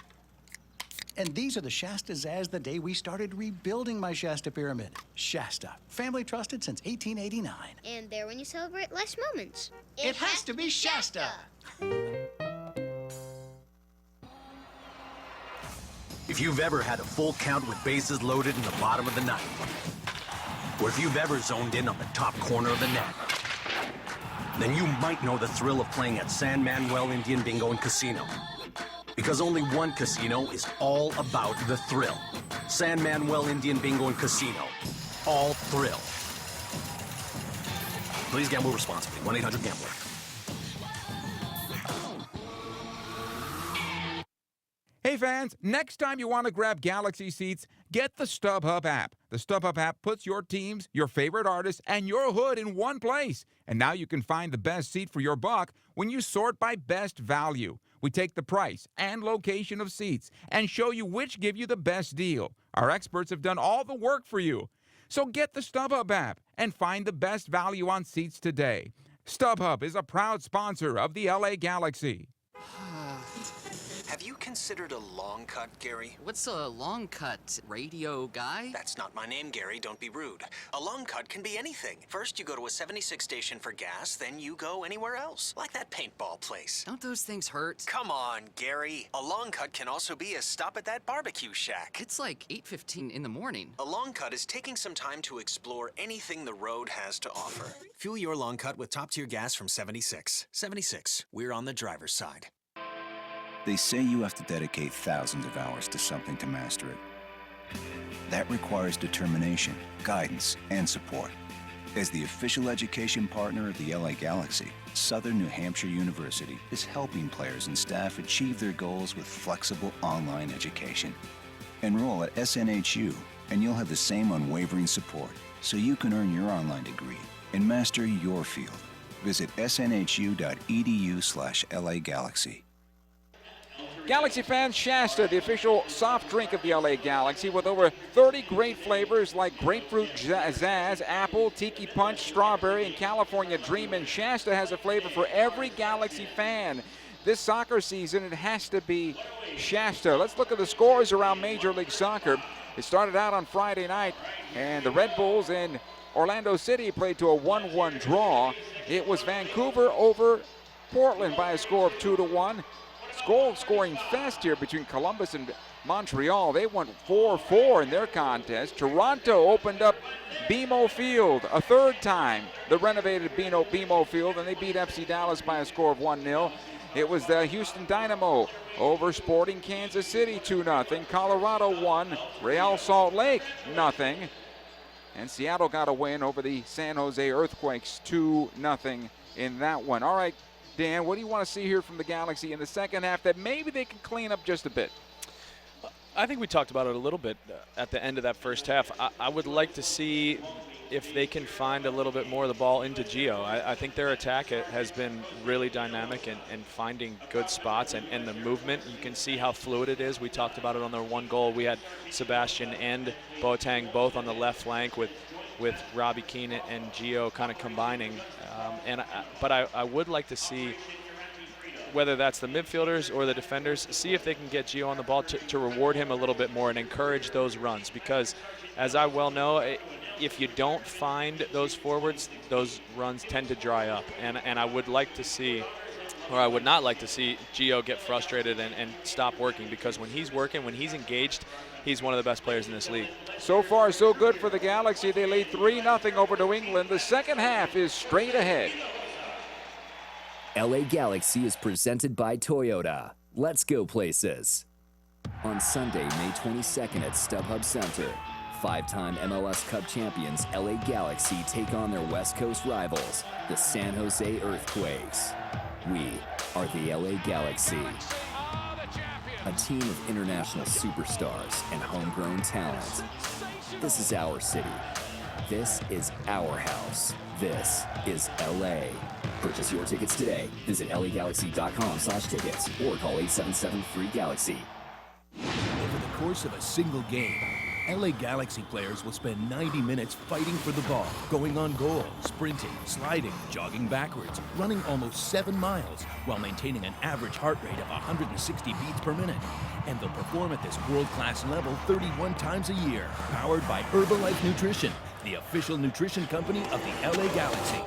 And these are the Shastas as the day we started rebuilding my Shasta Pyramid. Shasta, family trusted since 1889. And there when you celebrate less moments. It has to be Shasta. If you've ever had a full count with bases loaded in the bottom of the ninth, Or if you've ever zoned in on the top corner of the net, then you might know the thrill of playing at San Manuel Indian Bingo and Casino. Because only one casino is all about the thrill. San Manuel Indian Bingo and Casino. All thrill. Please gamble responsibly. 1-800-GAMBLER. Hey fans, next time you want to grab Galaxy seats, get the StubHub app. The StubHub app puts your teams, your favorite artists, and your hood in one place. And now you can find the best seat for your buck when you sort by best value. We take the price and location of seats and show you which give you the best deal. Our experts have done all the work for you. So get the StubHub app and find the best value on seats today. StubHub is a proud sponsor of the LA Galaxy. Have you considered a long cut, Gary? What's a long cut? Radio guy? That's not my name, Gary. Don't be rude. A long cut can be anything. First, you go to a 76 station for gas, then you go anywhere else. Like that paintball place. Don't those things hurt? Come on, Gary. A long cut can also be a stop at that barbecue shack. It's like 8:15 in the morning. A long cut is taking some time to explore anything the road has to offer. Fuel your long cut with top-tier gas from 76. 76. We're on the driver's side. They say you have to dedicate thousands of hours to something to master it. That requires determination, guidance, and support. As the official education partner of the LA Galaxy, Southern New Hampshire University is helping players and staff achieve their goals with flexible online education. Enroll at SNHU, and you'll have the same unwavering support so you can earn your online degree and master your field. Visit snhu.edu/LA Galaxy. Galaxy fans, Shasta, the official soft drink of the LA Galaxy, with over 30 great flavors like grapefruit zazz, apple, tiki punch, strawberry, and California dream. And Shasta has a flavor for every Galaxy fan. This soccer season, it has to be Shasta. Let's look at the scores around Major League Soccer. It started out on Friday night, and the Red Bulls in Orlando City played to a 1-1 draw. It was Vancouver over Portland by a score of 2-1. Goal scoring fest here between Columbus and Montreal. They went 4-4 in their contest. Toronto opened up BMO Field a third time, the renovated BMO Field, and they beat FC Dallas by a score of 1-0. It was the Houston Dynamo over Sporting Kansas City 2-0. Colorado won, Real Salt Lake 0. And Seattle got a win over the San Jose Earthquakes 2-0 in that one. All right, Dan, what do you want to see here from the Galaxy in the second half that maybe they can clean up just a bit? I think we talked about it a little bit at the end of that first half. I would like to see if they can find a little bit more of the ball into Gio. I think their attack has been really dynamic and finding good spots and the movement. You can see how fluid it is. We talked about it on their one goal. We had Sebastian and Boateng both on the left flank with Robbie Keane and Gio kind of combining. But I would like to see, whether that's the midfielders or the defenders, see if they can get Gio on the ball to reward him a little bit more and encourage those runs. Because, as I well know, if you don't find those forwards, those runs tend to dry up. And I would like to see, or I would not like to see, Gio get frustrated and stop working. Because when he's working, when he's engaged, he's one of the best players in this league. So far, so good for the Galaxy. They lead 3-0 over New England. The second half is straight ahead. LA Galaxy is presented by Toyota. Let's go places. On Sunday, May 22nd at StubHub Center, 5-time MLS Cup champions LA Galaxy take on their West Coast rivals, the San Jose Earthquakes. We are the LA Galaxy. A team of international superstars and homegrown talent. This is our city. This is our house. This is LA. Purchase your tickets today. Visit LAGalaxy.com/tickets or call 877-FREE-GALAXY. Over the course of a single game, LA Galaxy players will spend 90 minutes fighting for the ball, going on goal, sprinting, sliding, jogging backwards, running almost 7 miles while maintaining an average heart rate of 160 beats per minute. And they'll perform at this world-class level 31 times a year, powered by Herbalife Nutrition, the official nutrition company of the LA Galaxy.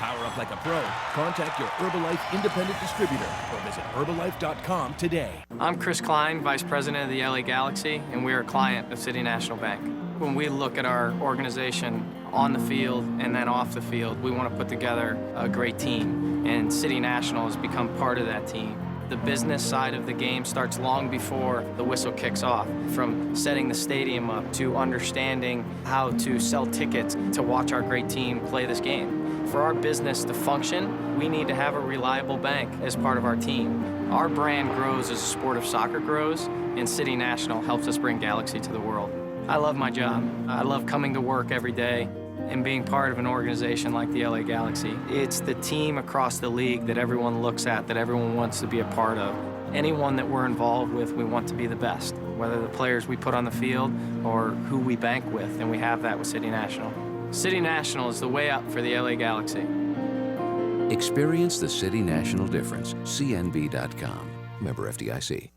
Power up like a pro. Contact your Herbalife independent distributor or visit Herbalife.com today. I'm Chris Klein, Vice President of the LA Galaxy, and we are a client of City National Bank. When we look at our organization on the field and then off the field, we want to put together a great team, and City National has become part of that team. The business side of the game starts long before the whistle kicks off, from setting the stadium up to understanding how to sell tickets to watch our great team play this game. For our business to function, we need to have a reliable bank as part of our team. Our brand grows as the sport of soccer grows, and City National helps us bring Galaxy to the world. I love my job. I love coming to work every day and being part of an organization like the LA Galaxy. It's the team across the league that everyone looks at, that everyone wants to be a part of. Anyone that we're involved with, we want to be the best, whether the players we put on the field or who we bank with, and we have that with City National. City National is the way up for the LA Galaxy. Experience the City National difference. CNB.com. Member FDIC.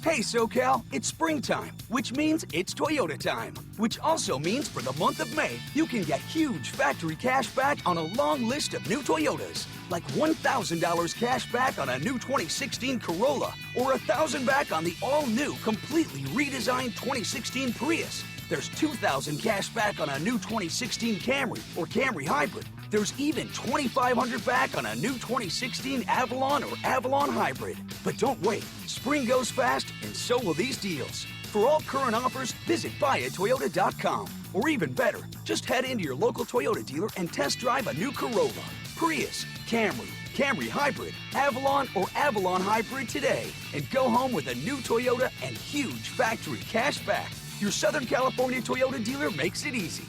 Hey SoCal, it's springtime, which means it's Toyota time. Which also means for the month of May, you can get huge factory cash back on a long list of new Toyotas. Like $1,000 cash back on a new 2016 Corolla, or $1,000 back on the all-new, completely redesigned 2016 Prius. There's $2,000 cash back on a new 2016 Camry or Camry Hybrid. There's even $2,500 back on a new 2016 Avalon or Avalon Hybrid. But don't wait. Spring goes fast, and so will these deals. For all current offers, visit buyatoyota.com. Or even better, just head into your local Toyota dealer and test drive a new Corolla, Prius, Camry, Camry Hybrid, Avalon, or Avalon Hybrid today. And go home with a new Toyota and huge factory cash back. Your Southern California Toyota dealer makes it easy.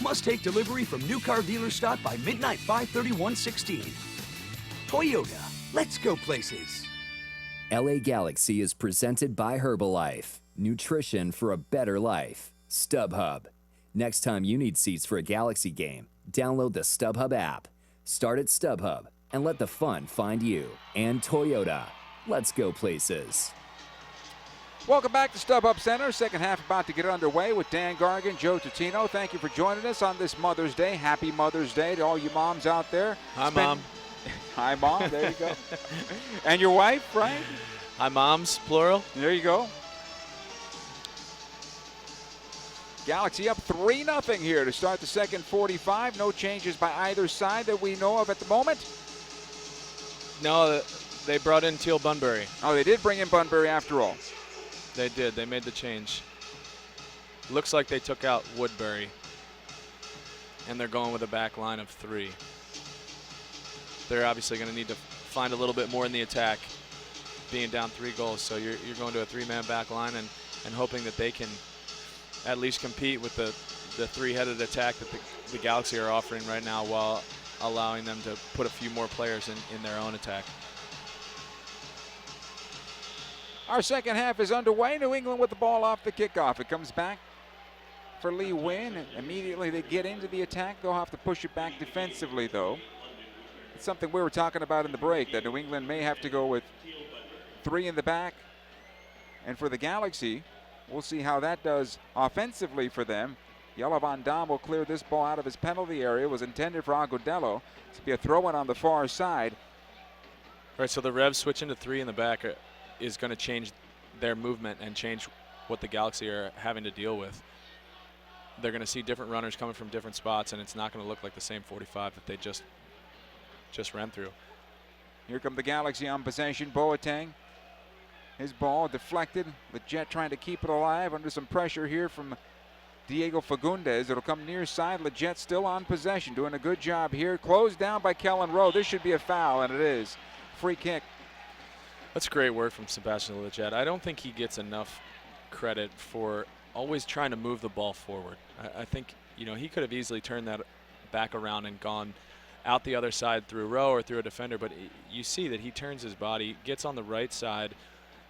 Must take delivery from new car dealer stock by midnight 5/31/16. Toyota, let's go places. LA Galaxy is presented by Herbalife. Nutrition for a better life. StubHub. Next time you need seats for a Galaxy game, download the StubHub app. Start at StubHub and let the fun find you. And Toyota. Let's go places. Welcome back to StubHub Center. Second half about to get underway with Dan Gargan, Joe Tutino. Thank you for joining us on this Mother's Day. Happy Mother's Day to all you moms out there. Hi, Mom. Hi, Mom. There you go. And your wife, right? Hi, moms, plural. There you go. Galaxy up 3-0 here to start the second 45. No changes by either side that we know of at the moment. No, they brought in Teal Bunbury. Oh, they did bring in Bunbury after all. They did. They made the change. Looks like they took out Woodbury. And they're going with a back line of 3. They're obviously going to need to find a little bit more in the attack, being down 3 goals. So you're going to a 3-man back line and hoping that they can at least compete with the 3-headed attack that the Galaxy are offering right now, while allowing them to put a few more players in their own attack. Our second half is underway. New England with the ball off the kickoff. It comes back for Lee Nguyen. And immediately they get into the attack. They'll have to push it back defensively, though. It's something we were talking about in the break, that New England may have to go with 3 in the back. And for the Galaxy, we'll see how that does offensively for them. Jelle Van Damme will clear this ball out of his penalty area. It was intended for Agudelo. It's to be a throw-in on the far side. All right, so the Revs switching to 3 in the back is going to change their movement and change what the Galaxy are having to deal with. They're going to see different runners coming from different spots, and it's not going to look like the same 45 that they just ran through. Here come the Galaxy on possession. Boateng. His ball deflected. Leggett trying to keep it alive under some pressure here from Diego Fagundes. It'll come near side. Leggett still on possession, doing a good job here. Closed down by Kellen Rowe. This should be a foul, and it is. Free kick. That's great work from Sebastian Leggett. I don't think he gets enough credit for always trying to move the ball forward. I think, he could have easily turned that back around and gone out the other side through Rowe or through a defender, but you see that he turns his body, gets on the right side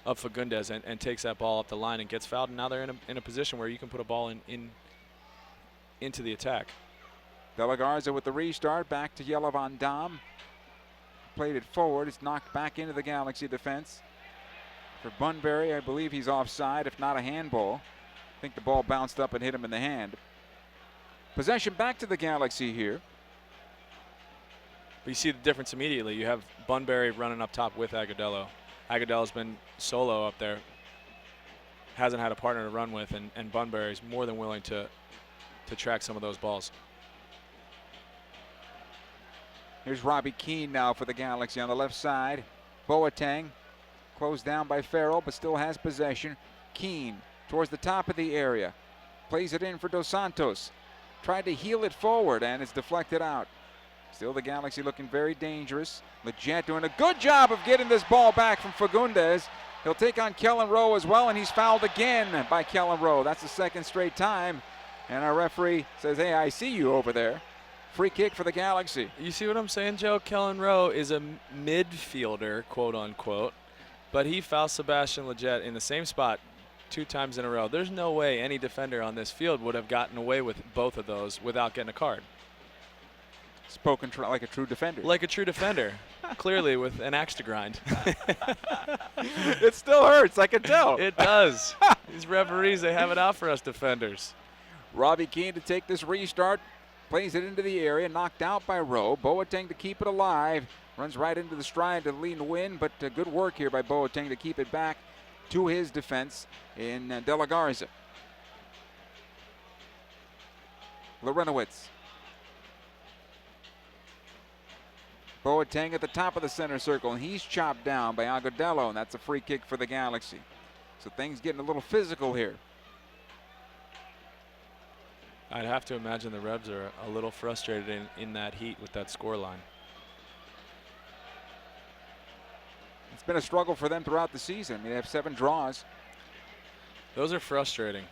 of Fagundes and takes that ball up the line and gets fouled, and now they're in a position where you can put a ball into the attack. De La Garza with the restart, back to Jelle Van Damme. Played it forward. It's knocked back into the Galaxy defense. For Bunbury, I believe he's offside, if not a handball. I think the ball bounced up and hit him in the hand. Possession back to the Galaxy here. But you see the difference immediately. You have Bunbury running up top with Agudelo. Agudelo's been solo up there, hasn't had a partner to run with, and Bunbury's more than willing to track some of those balls. Here's Robbie Keane now for the Galaxy on the left side. Boateng closed down by Farrell, but still has possession. Keane towards the top of the area. Plays it in for Dos Santos. Tried to heel it forward, and it's deflected out. Still the Galaxy looking very dangerous. Leggett doing a good job of getting this ball back from Fagundes. He'll take on Kellen Rowe as well, and he's fouled again by Kellen Rowe. That's the second straight time. And our referee says, hey, I see you over there. Free kick for the Galaxy. You see what I'm saying, Joe? Kellen Rowe is a midfielder, quote unquote, but he fouled Sebastian Leggett in the same spot 2 times in a row. There's no way any defender on this field would have gotten away with both of those without getting a card. Spoken like a true defender. Like a true defender, clearly with an axe to grind. It still hurts, I can tell. It does. These referees, they have it out for us defenders. Robbie Keane to take this restart. Plays it into the area, knocked out by Rowe. Boateng to keep it alive. Runs right into the stride to Lee Nguyen, but good work here by Boateng to keep it back to his defense in De La Garza. Lorenowitz. Boateng at the top of the center circle, and he's chopped down by Agudelo, and that's a free kick for the Galaxy. So things getting a little physical here. I'd have to imagine the Rebs are a little frustrated in that heat with that score line. It's been a struggle for them throughout the season. They have 7 draws. Those are frustrating.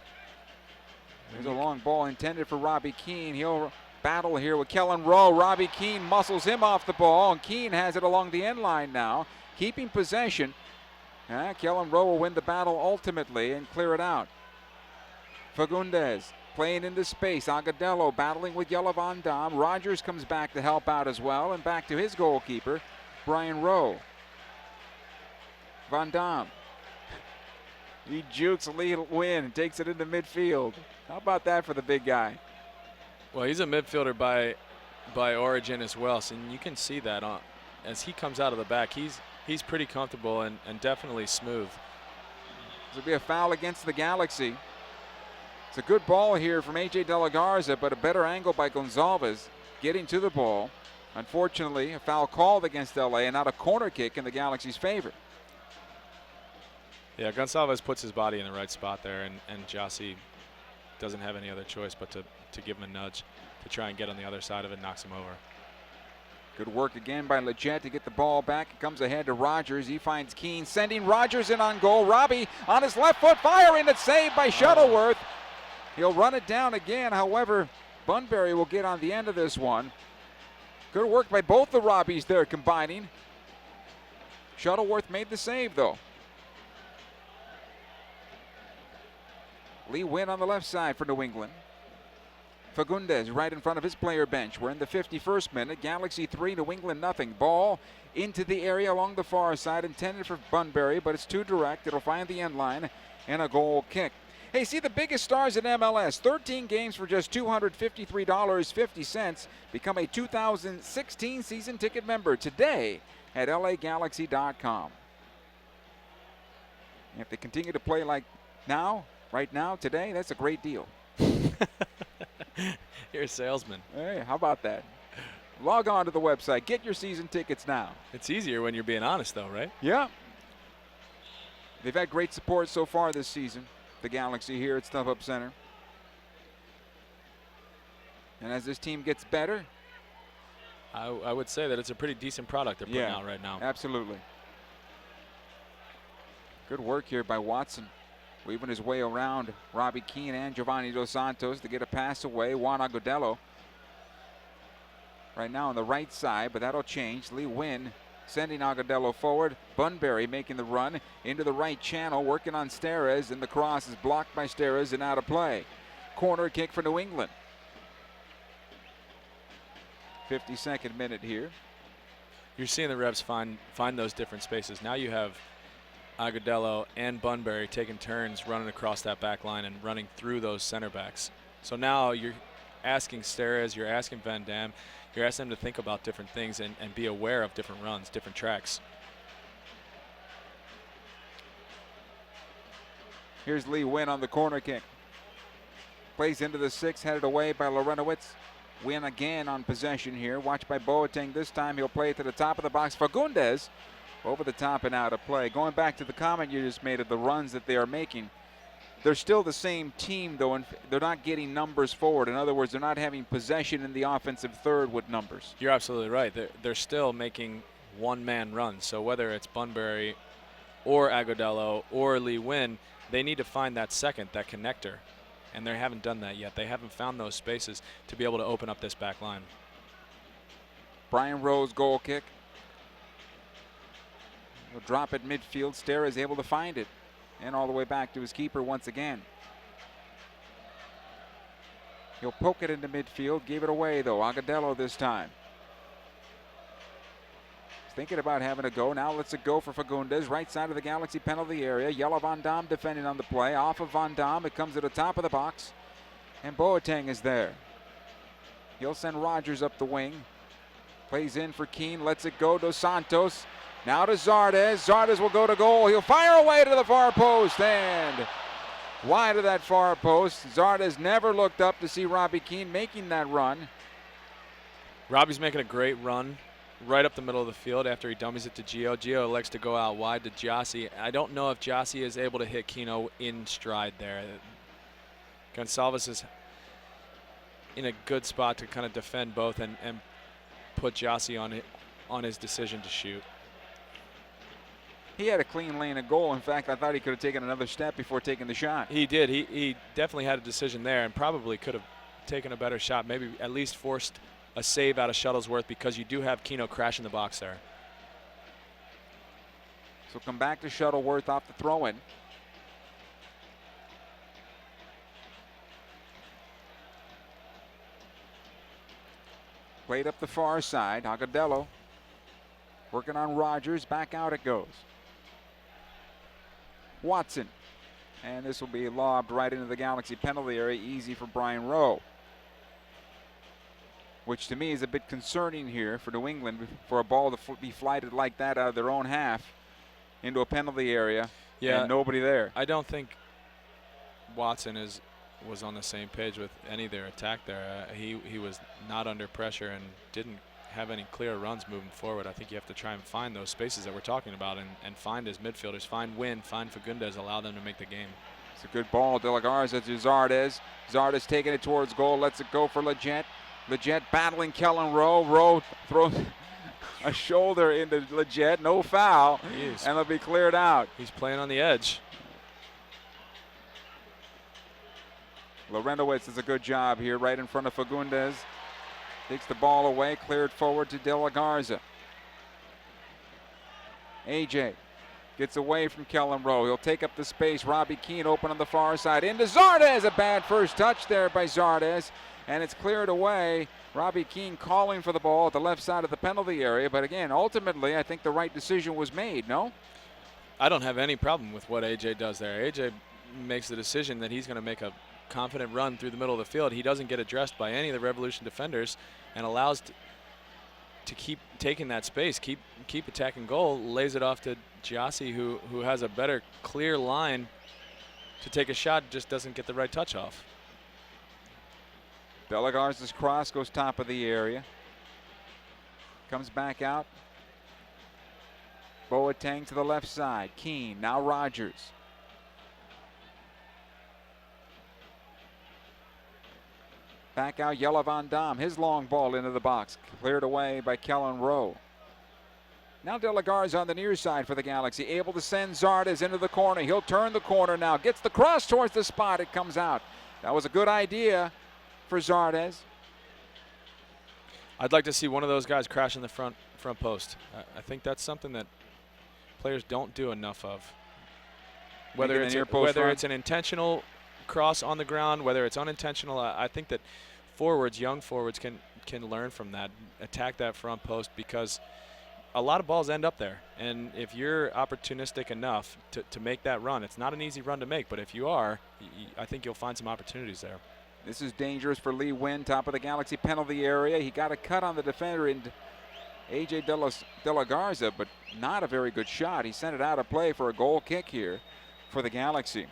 There's a long ball intended for Robbie Keane. He'll battle here with Kellen Rowe. Robbie Keane muscles him off the ball, and Keane has it along the end line now, keeping possession. Kellen Rowe will win the battle ultimately and clear it out. Fagundes playing into space. Agudelo battling with Jelle Van Dam. Rogers comes back to help out as well, and back to his goalkeeper, Brian Rowe. Van Dam. He jukes Lee Nguyen and takes it into midfield. How about that for the big guy? Well, he's a midfielder by origin as well, so you can see that as he comes out of the back. He's pretty comfortable and definitely smooth. This will be a foul against the Galaxy. It's a good ball here from A.J. De La Garza, but a better angle by Gonzalez getting to the ball. Unfortunately, a foul called against L.A. and not a corner kick in the Galaxy's favor. Yeah, Gonzalez puts his body in the right spot there, and Jossie doesn't have any other choice but to give him a nudge to try and get on the other side of it, knocks him over. Good work again by Leggett to get the ball back. It comes ahead to Rogers. He finds Keane, sending Rogers in on goal. Robbie on his left foot, firing. It's saved by Shuttleworth. He'll run it down again. However, Bunbury will get on the end of this one. Good work by both the Robbies there combining. Shuttleworth made the save, though. Lee Nguyen on the left side for New England. Fagundes right in front of his player bench. We're in the 51st minute. Galaxy 3, New England nothing. Ball into the area along the far side, intended for Bunbury, but it's too direct. It'll find the end line and a goal kick. Hey, see the biggest stars in MLS. 13 games for just $253.50. Become a 2016 season ticket member today at LAGalaxy.com. If they continue to play like now, right now, today, that's a great deal. You're a salesman. Hey, how about that? Log on to the website. Get your season tickets now. It's easier when you're being honest, though, right? Yeah. They've had great support so far this season, the Galaxy here at StubHub Center. And as this team gets better, I would say that it's a pretty decent product they're putting out right now. Absolutely. Good work here by Watson, weaving his way around Robbie Keane and Giovanni Dos Santos to get a pass away. Juan Agudelo right now on the right side, but that'll change. Lee Nguyen sending Agudelo forward. Bunbury making the run into the right channel, working on Steres, and the cross is blocked by Steres and out of play. Corner kick for New England. 52nd minute here. You're seeing the Revs find those different spaces. Now you have Agudelo and Bunbury taking turns running across that back line and running through those center backs. So now asking Steres, you're asking Van Dam, you're asking them to think about different things and be aware of different runs, different tracks. Here's Lee Nguyen on the corner kick. Plays into the 6, headed away by Larentowicz. Nguyen again on possession here. Watched by Boateng. This time he'll play it to the top of the box. Fagundes over the top and out of play. Going back to the comment you just made of the runs that they are making, they're still the same team, though, and they're not getting numbers forward. In other words, they're not having possession in the offensive third with numbers. You're absolutely right. They're still making one-man runs. So whether it's Bunbury or Agudelo or Lee Nguyen, they need to find that second, that connector. And they haven't done that yet. They haven't found those spaces to be able to open up this back line. Brian Rowe's goal kick. He'll drop at midfield. Steres is able to find it. And all the way back to his keeper once again. He'll poke it into midfield. Gave it away, though. Agudelo this time. He's thinking about having a go. Now lets it go for Fagundes. Right side of the Galaxy penalty area. Jelle Van Damme defending on the play. Off of Van Damme. It comes to the top of the box. And Boateng is there. He'll send Rogers up the wing. Plays in for Keane. Lets it go. Dos Santos. Now to Zardes. Zardes will go to goal. He'll fire away to the far post. And wide of that far post. Zardes never looked up to see Robbie Keane making that run. Robbie's making a great run right up the middle of the field after he dummies it to Gio. Gio elects to go out wide to Gyasi. I don't know if Gyasi is able to hit Kino in stride there. Gonçalves is in a good spot to kind of defend both and put Gyasi on his decision to shoot. He had a clean lane of goal. In fact, I thought he could have taken another step before taking the shot. He did. He definitely had a decision there and probably could have taken a better shot, maybe at least forced a save out of Shuttlesworth, because you do have Kino crashing the box there. So come back to Shuttleworth off the throw-in. Played up the far side. Agudelo working on Rogers. Back out it goes. Watson. And this will be lobbed right into the Galaxy penalty area. Easy for Brian Rowe. Which to me is a bit concerning here for New England, for a ball to be flighted like that out of their own half into a penalty area. Yeah, and nobody there. I don't think Watson was on the same page with any of their attack there. He was not under pressure and didn't have any clear runs moving forward. I think you have to try and find those spaces that we're talking about and find his midfielders, find Nguyen, find Fagundes, allow them to make the game. It's a good ball. De La Garza to Zardes. Zardes taking it towards goal, lets it go for Leggett. Leggett battling Kellen Rowe. Rowe throws a shoulder into Leggett. No foul. And it'll be cleared out. He's playing on the edge. Larentowicz does a good job here right in front of Fagundes. Takes the ball away, cleared forward to De La Garza. AJ gets away from Kellen Rowe. He'll take up the space. Robbie Keane open on the far side. Into Zardes. A bad first touch there by Zardes. And it's cleared away. Robbie Keane calling for the ball at the left side of the penalty area. But again, ultimately, I think the right decision was made, no? I don't have any problem with what AJ does there. AJ makes the decision that he's going to make a confident run through the middle of the field. He doesn't get addressed by any of the Revolution defenders and allows to keep taking that space, keep attacking goal, lays it off to Gyasi, who has a better clear line to take a shot, just doesn't get the right touch off. De La Garza's cross goes top of the area. Comes back out. Boateng to the left side. Keane, now Rogers. Back out Jelle Van Damme. His long ball into the box. Cleared away by Kellen Rowe. Now De La Garza on the near side for the Galaxy. Able to send Zardes into the corner. He'll turn the corner now. Gets the cross towards the spot. It comes out. That was a good idea for Zardes. I'd like to see one of those guys crash in the front post. I think that's something that players don't do enough of. Whether it's an intentional cross on the ground, whether it's unintentional, I think that young forwards can learn from that, attack that front post, because a lot of balls end up there. And if you're opportunistic enough to make that run, it's not an easy run to make, but if you are, I think you'll find some opportunities there. This is dangerous for Lee Nguyen, top of the Galaxy penalty area. He got a cut on the defender in A.J. De La Garza, but not a very good shot. He sent it out of play for a goal kick here for the Galaxy.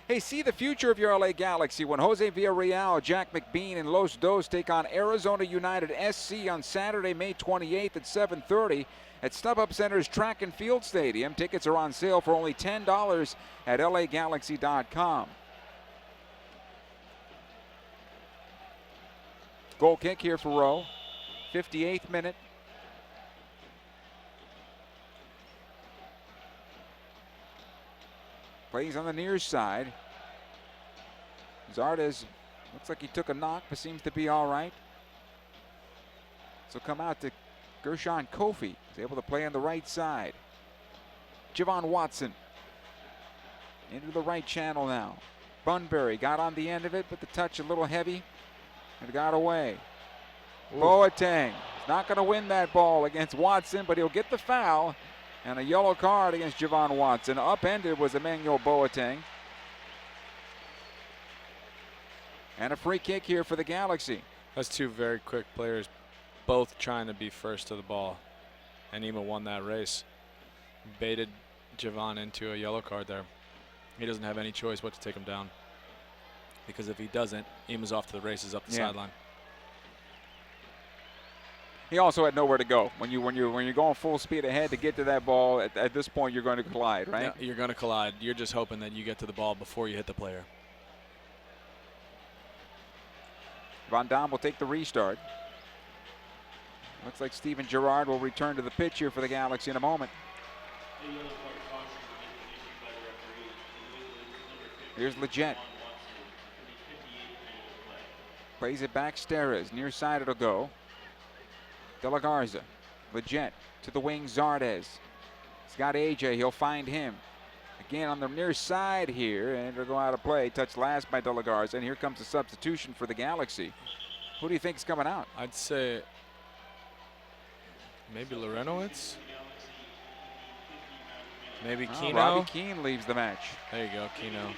Hey, see the future of your LA Galaxy when Jose Villarreal, Jack McBean, and Los Dos take on Arizona United SC on Saturday, May 28th at 7:30 at StubHub Center's Track and Field Stadium. Tickets are on sale for only $10 at LAGalaxy.com. Goal kick here for Rowe. 58th minute. Plays on the near side. Zardes looks like he took a knock, but seems to be all right. So come out to Gershon Kofi. He's able to play on the right side. Javon Watson into the right channel now. Bunbury got on the end of it, but the touch a little heavy. It got away. Boateng is not going to win that ball against Watson, but he'll get the foul. And a yellow card against Javon Watson. Upended was Emmanuel Boateng. And a free kick here for the Galaxy. That's two very quick players, both trying to be first to the ball. And Ema won that race. Baited Javon into a yellow card there. He doesn't have any choice but to take him down. Because if he doesn't, Ema's off to the races up the sideline. He also had nowhere to go. When you're going full speed ahead to get to that ball, at this point you're going to collide, right? Yeah, you're going to collide. You're just hoping that you get to the ball before you hit the player. Van Dam will take the restart. Looks like Steven Gerrard will return to the pitch here for the Galaxy in a moment. Here's Leggett. Plays it back, Steres. Near side it'll go. De La Garza. Leggett to the wing, Zardes. He's got AJ, he'll find him. Again on the near side here, and it'll go out of play. Touched last by De La Garza, and here comes the substitution for the Galaxy. Who do you think's coming out? I'd say maybe Lorenowitz. Maybe Keno. Robbie Keane leaves the match. There you go, Keno.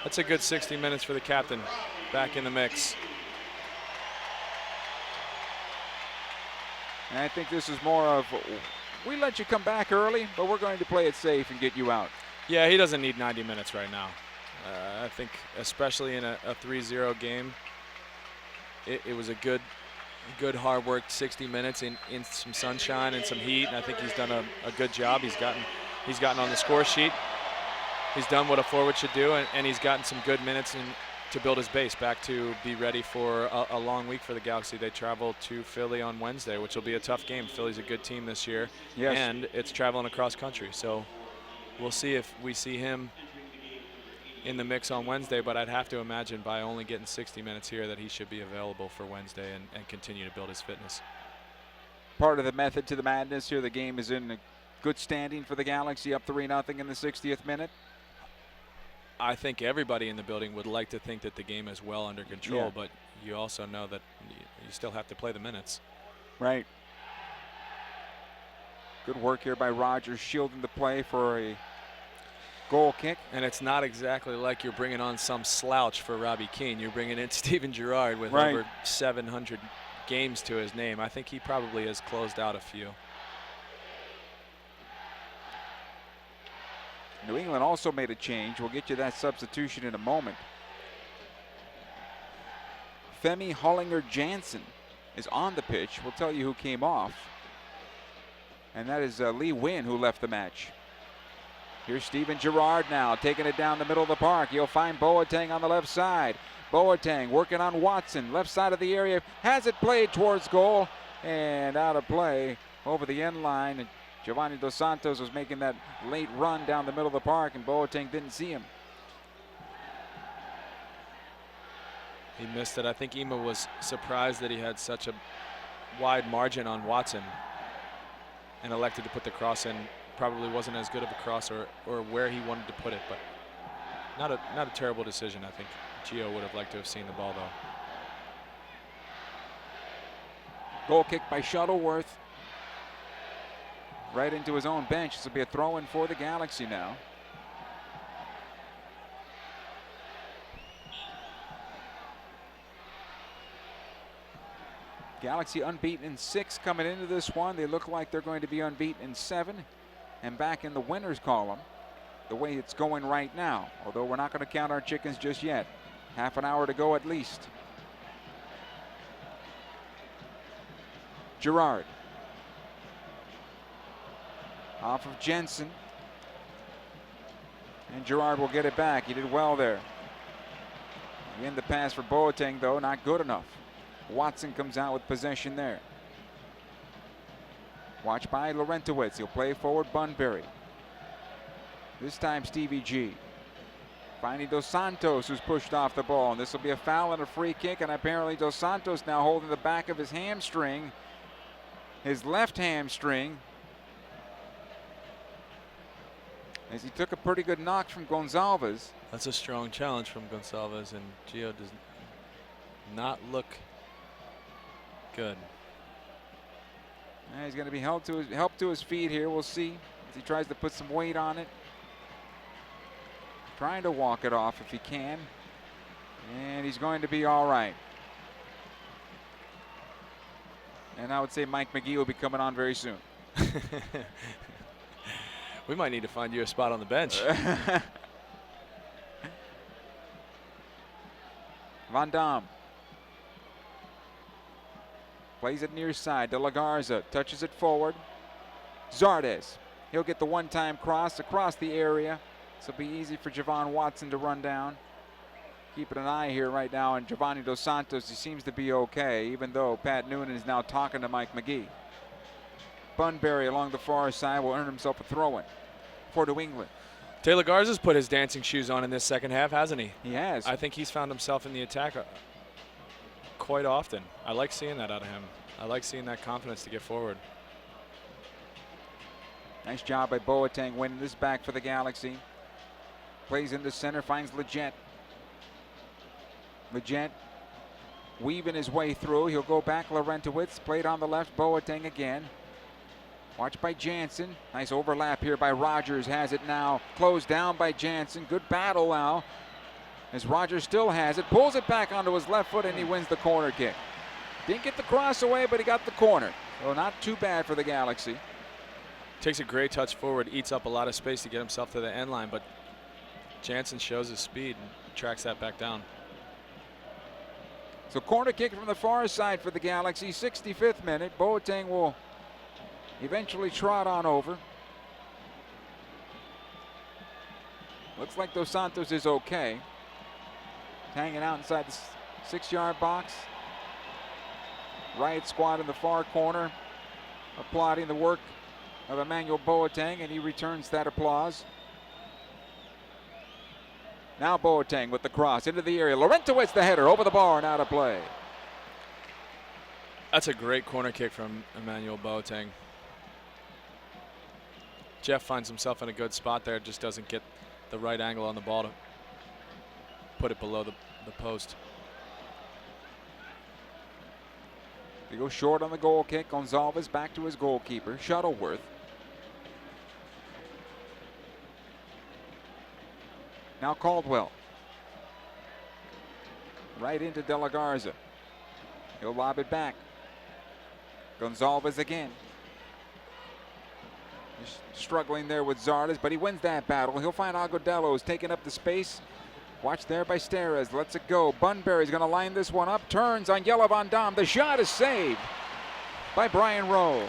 That's a good 60 minutes for the captain. Back in the mix. And I think this is more of, we let you come back early, but we're going to play it safe and get you out. Yeah, he doesn't need 90 minutes right now. I think especially in a 3-0 game, it was a good hard work 60 minutes in some sunshine and some heat, and I think he's done a good job. He's gotten on the score sheet. He's done what a forward should do, and he's gotten some good minutes to build his base back to be ready for a long week for the Galaxy. They travel to Philly on Wednesday, which will be a tough game. Philly's a good team this year, and it's traveling across country. So we'll see if we see him in the mix on Wednesday, but I'd have to imagine by only getting 60 minutes here that he should be available for Wednesday and continue to build his fitness. Part of the method to the madness here. The game is in a good standing for the Galaxy, up 3-0 in the 60th minute. I think everybody in the building would like to think that the game is well under control, but you also know that you still have to play the minutes. Right. Good work here by Rogers, shielding the play for a goal kick. And it's not exactly like you're bringing on some slouch for Robbie Keane. You're bringing in Steven Gerrard with over 700 games to his name. I think he probably has closed out a few. New England also made a change. We'll get you that substitution in a moment. Femi Hollinger-Jansen is on the pitch. We'll tell you who came off. And that is Lee Nguyen, who left the match. Here's Steven Gerrard now, taking it down the middle of the park. He'll find Boateng on the left side. Boateng working on Watson, left side of the area. Has it played towards goal, and out of play over the end line. Giovanni Dos Santos was making that late run down the middle of the park, and Boateng didn't see him. He missed it. I think Ema was surprised that he had such a wide margin on Watson and elected to put the cross in. Probably wasn't as good of a cross or where he wanted to put it, but not a terrible decision. I think Gio would have liked to have seen the ball, though. Goal kick by Shuttleworth. Right into his own bench. This will be a throw-in for the Galaxy now. Galaxy unbeaten in 6 coming into this one. They look like they're going to be unbeaten in 7 and back in the winners column the way it's going right now. Although we're not going to count our chickens just yet. Half an hour to go at least. Gerard. Off of Jensen. And Gerard will get it back. He did well there. Again, the pass for Boateng, though, not good enough. Watson comes out with possession there. Watched by Laurentowicz. He'll play forward Bunbury. This time Stevie G. Finding Dos Santos, who's pushed off the ball. And this will be a foul and a free kick. And apparently Dos Santos now holding the back of his hamstring. His left hamstring. As he took a pretty good knock from Gonzalez. That's a strong challenge from Gonzalez, and Gio does not look good. He's going to be helped to his feet here. We'll see as he tries to put some weight on it. Trying to walk it off if he can. And he's going to be all right. And I would say Mike McGee will be coming on very soon. We might need to find you a spot on the bench. Van Dam. Plays it near side. De La Garza touches it forward. Zardes. He'll get the one-time cross across the area. This will be easy for Javon Watson to run down. Keeping an eye here right now on Giovanni Dos Santos. He seems to be okay, even though Pat Noonan is now talking to Mike McGee. Bunbury along the far side will earn himself a throw-in for New England. Taylor Garza's put his dancing shoes on in this second half, hasn't he? He has. I think he's found himself in the attack quite often. I like seeing that out of him. I like seeing that confidence to get forward. Nice job by Boateng winning this back for the Galaxy. Plays into center, finds Leggett. Leggett weaving his way through. He'll go back. Laurentowicz played on the left. Boateng again. Watched by Jansen. Nice overlap here by Rogers. Has it now. Closed down by Jansen. Good battle now. As Rogers still has it. Pulls it back onto his left foot and he wins the corner kick. Didn't get the cross away, but he got the corner. So not too bad for the Galaxy. Takes a great touch forward. Eats up a lot of space to get himself to the end line. But Jansen shows his speed and tracks that back down. So corner kick from the far side for the Galaxy. 65th minute. Boateng will eventually trot on over. Looks like Dos Santos is okay. Hanging out inside the 6-yard box. Riot squad in the far corner applauding the work of Emmanuel Boateng, and he returns that applause. Now Boateng with the cross into the area. Laurentowicz the header over the bar and out of play. That's a great corner kick from Emmanuel Boateng. Jeff finds himself in a good spot there, just doesn't get the right angle on the ball to put it below the post. They go short on the goal kick. Gonzalez back to his goalkeeper, Shuttleworth. Now Caldwell. Right into De La Garza. He'll lob it back. Gonzalez again. He's struggling there with Zardes, but he wins that battle. He'll find Agudelo, who's taking up the space. Watched there by Steres. Lets it go. Bunbury's going to line this one up. Turns on Jelle Van Dam. The shot is saved by Brian Rowe.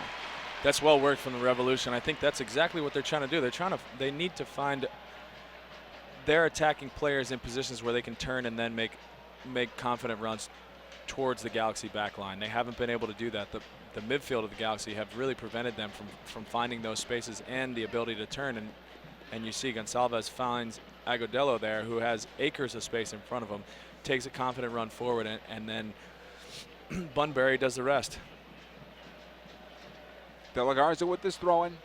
That's well worked from the Revolution. I think that's exactly what they're trying to do. They need to find their attacking players in positions where they can turn and then make confident runs towards the Galaxy back line. They haven't been able to do that. The midfield of the Galaxy have really prevented them from finding those spaces and the ability to turn. And you see Gonzalez finds Agudelo there, who has acres of space in front of him, takes a confident run forward, and then Bunbury does the rest. De La Garza with this throw-in.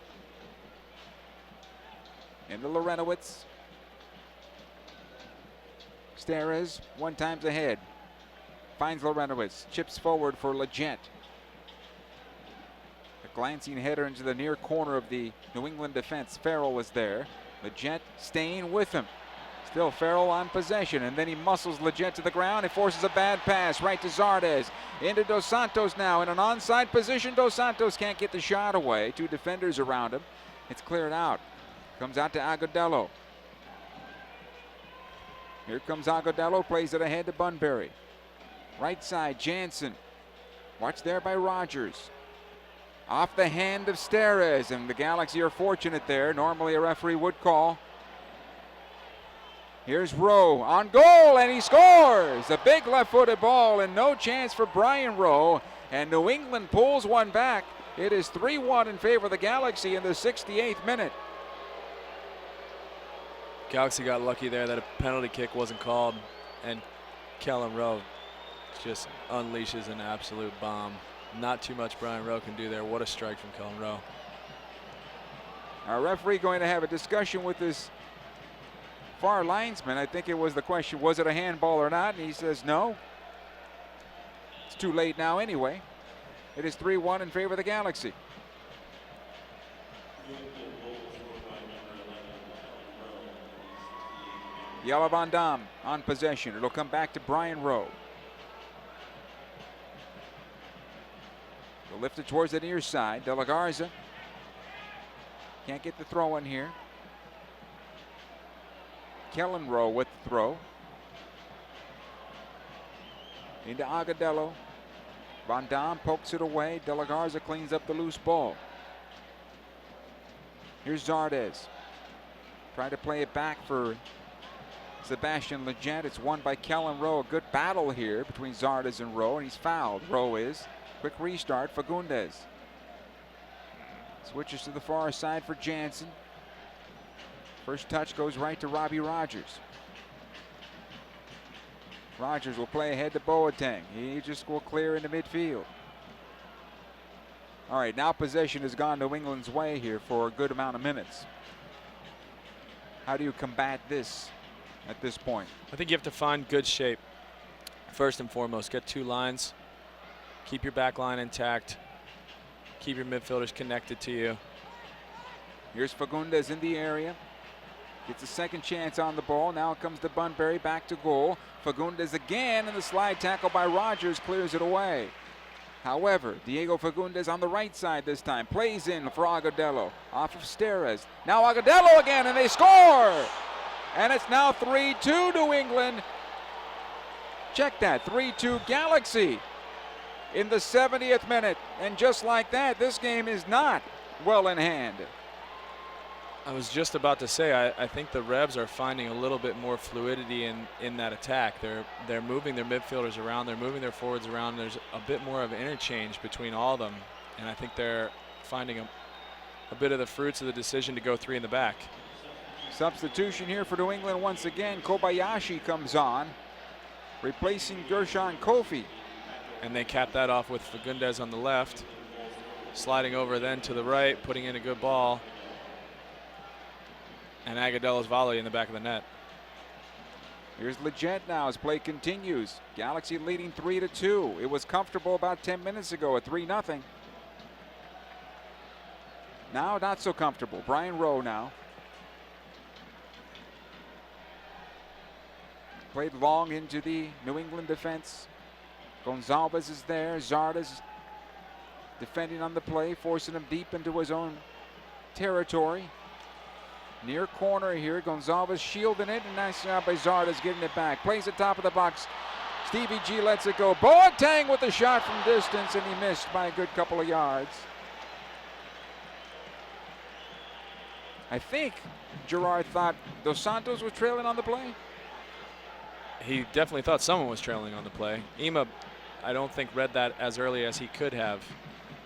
Into Laurentowicz. Steres, one times ahead. Finds Laurentowicz. Chips forward for Leggett. A glancing header into the near corner of the New England defense. Farrell was there. Leggett staying with him. Still Farrell on possession, and then he muscles Leggett to the ground. He forces a bad pass right to Zardes. Into Dos Santos now in an onside position. Dos Santos can't get the shot away. 2 defenders around him. It's cleared out. Comes out to Agudelo. Here comes Agudelo, plays it ahead to Bunbury. Right side, Jansen. Watched there by Rogers. Off the hand of Steres, and the Galaxy are fortunate there. Normally a referee would call. Here's Rowe on goal, and he scores! A big left-footed ball, and no chance for Brian Rowe. And New England pulls one back. It is 3-1 in favor of the Galaxy in the 68th minute. Galaxy got lucky there that a penalty kick wasn't called, and Kellen Rowe just unleashes an absolute bomb. Not too much Brian Rowe can do there. What a strike from Kellen Rowe. Our referee going to have a discussion with this far linesman. I think it was the question, was it a handball or not? And he says no. It's too late now anyway. It is 3-1 in favor of the Galaxy. Yala Van Dam on possession. It'll come back to Brian Rowe. They'll lift it towards the near side. De La Garza can't get the throw in here. Kellen Rowe with the throw. Into Agudelo. Van Dam pokes it away. De La Garza cleans up the loose ball. Here's Zardes. Trying to play it back for Sebastian Leggett. It's won by Kellen Rowe. A good battle here between Zardes and Rowe, and he's fouled. Rowe is. Quick restart, Fagundes. Switches to the far side for Jansen. First touch goes right to Robbie Rogers. Rogers will play ahead to Boateng. He just will clear into midfield. All right, now possession has gone New England's way here for a good amount of minutes. How do you combat this at this point? I think you have to find good shape. First and foremost, get 2 lines. Keep your back line intact. Keep your midfielders connected to you. Here's Fagundes in the area. Gets a second chance on the ball. Now it comes to Bunbury, back to goal. Fagundes again, and the slide tackle by Rogers clears it away. However, Diego Fagundes on the right side this time. Plays in for Agudelo. Off of Steres. Now Agudelo again, and they score! And it's now 3-2 New England. Check that, 3-2 Galaxy in the 70th minute. And just like that, this game is not well in hand. I was just about to say, I think the Rebs are finding a little bit more fluidity in that attack. They're moving their midfielders around, they're moving their forwards around. There's a bit more of an interchange between all of them, and I think they're finding a bit of the fruits of the decision to go 3 in the back. Substitution here for New England once again. Kobayashi comes on, replacing Gershon Kofi. And they cap that off with Fagundes on the left, sliding over then to the right, putting in a good ball. And Agudelo's volley in the back of the net. Here's Leggett now as play continues. Galaxy leading 3-2. It was comfortable about 10 minutes ago at 3-0. Now not so comfortable. Brian Rowe now. Played long into the New England defense. Gonzalez is there. Zardes defending on the play, forcing him deep into his own territory. Near corner here, Gonzalez shielding it, and nice job by Zardes getting it back. Plays at top of the box. Stevie G lets it go. Boateng with the shot from distance, and he missed by a good couple of yards. I think Gerard thought Dos Santos was trailing on the play. He definitely thought someone was trailing on the play. Ema, I don't think read that as early as he could have,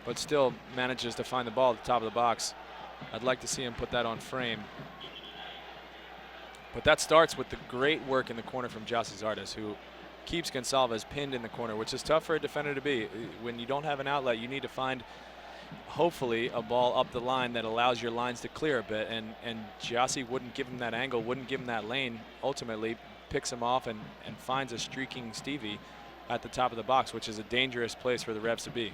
but still manages to find the ball at the top of the box. I'd like to see him put that on frame. But that starts with the great work in the corner from Gyasi Zardes, who keeps Gonzalez pinned in the corner, which is tough for a defender to be. When you don't have an outlet, you need to find, hopefully, a ball up the line that allows your lines to clear a bit. And Gyasi wouldn't give him that angle, wouldn't give him that lane. Ultimately, picks him off and finds a streaking Stevie at the top of the box, which is a dangerous place for the Revs to be.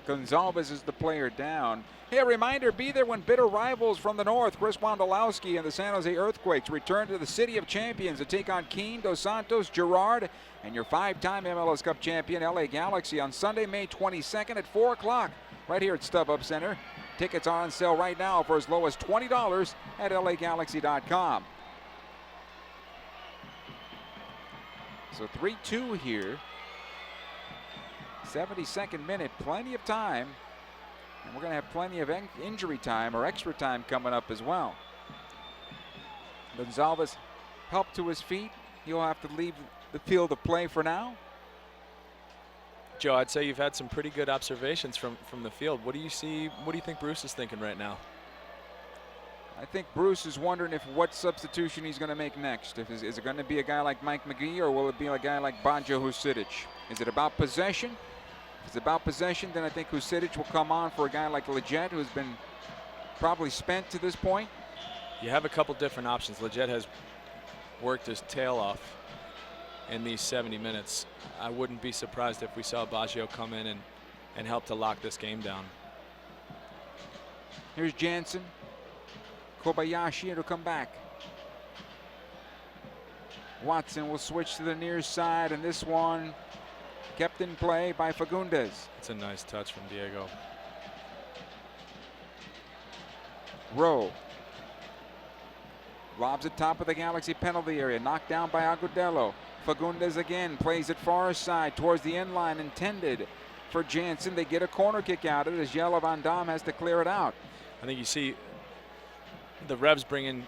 Gonzalez is the player down. Hey, a reminder, be there when bitter rivals from the north, Chris Wondolowski and the San Jose Earthquakes, return to the City of Champions to take on Keene, Dos Santos, Girard, and your 5-time MLS Cup champion, LA Galaxy, on Sunday, May 22nd at 4 o'clock, right here at StubHub Center. Tickets are on sale right now for as low as $20 at LAGalaxy.com. So 3-2 here. 72nd minute, plenty of time. And we're going to have plenty of injury time or extra time coming up as well. Gonzalez helped to his feet. He'll have to leave the field of play for now. Joe, I'd say you've had some pretty good observations from the field. What do you see? What do you think Bruce is thinking right now? I think Bruce is wondering what substitution he's going to make next. Is it going to be a guy like Mike Magee, or will it be a guy like Banjo Husidic? Is it about possession? If it's about possession, then I think Husidic will come on for a guy like Lletget, who's been probably spent to this point. You have a couple different options. Lletget has worked his tail off in these 70 minutes. I wouldn't be surprised if we saw Baggio come in and help to lock this game down. Here's Jansen. Kobayashi, it'll come back. Watson will switch to the near side, and this one kept in play by Fagundes. It's a nice touch from Diego. Rowe lobs it top of the Galaxy penalty area, knocked down by Agudelo. Fagundes again plays it far side towards the end line, intended for Jansen. They get a corner kick out of it as Jelle Van Damme has to clear it out. I think you see the Revs bring in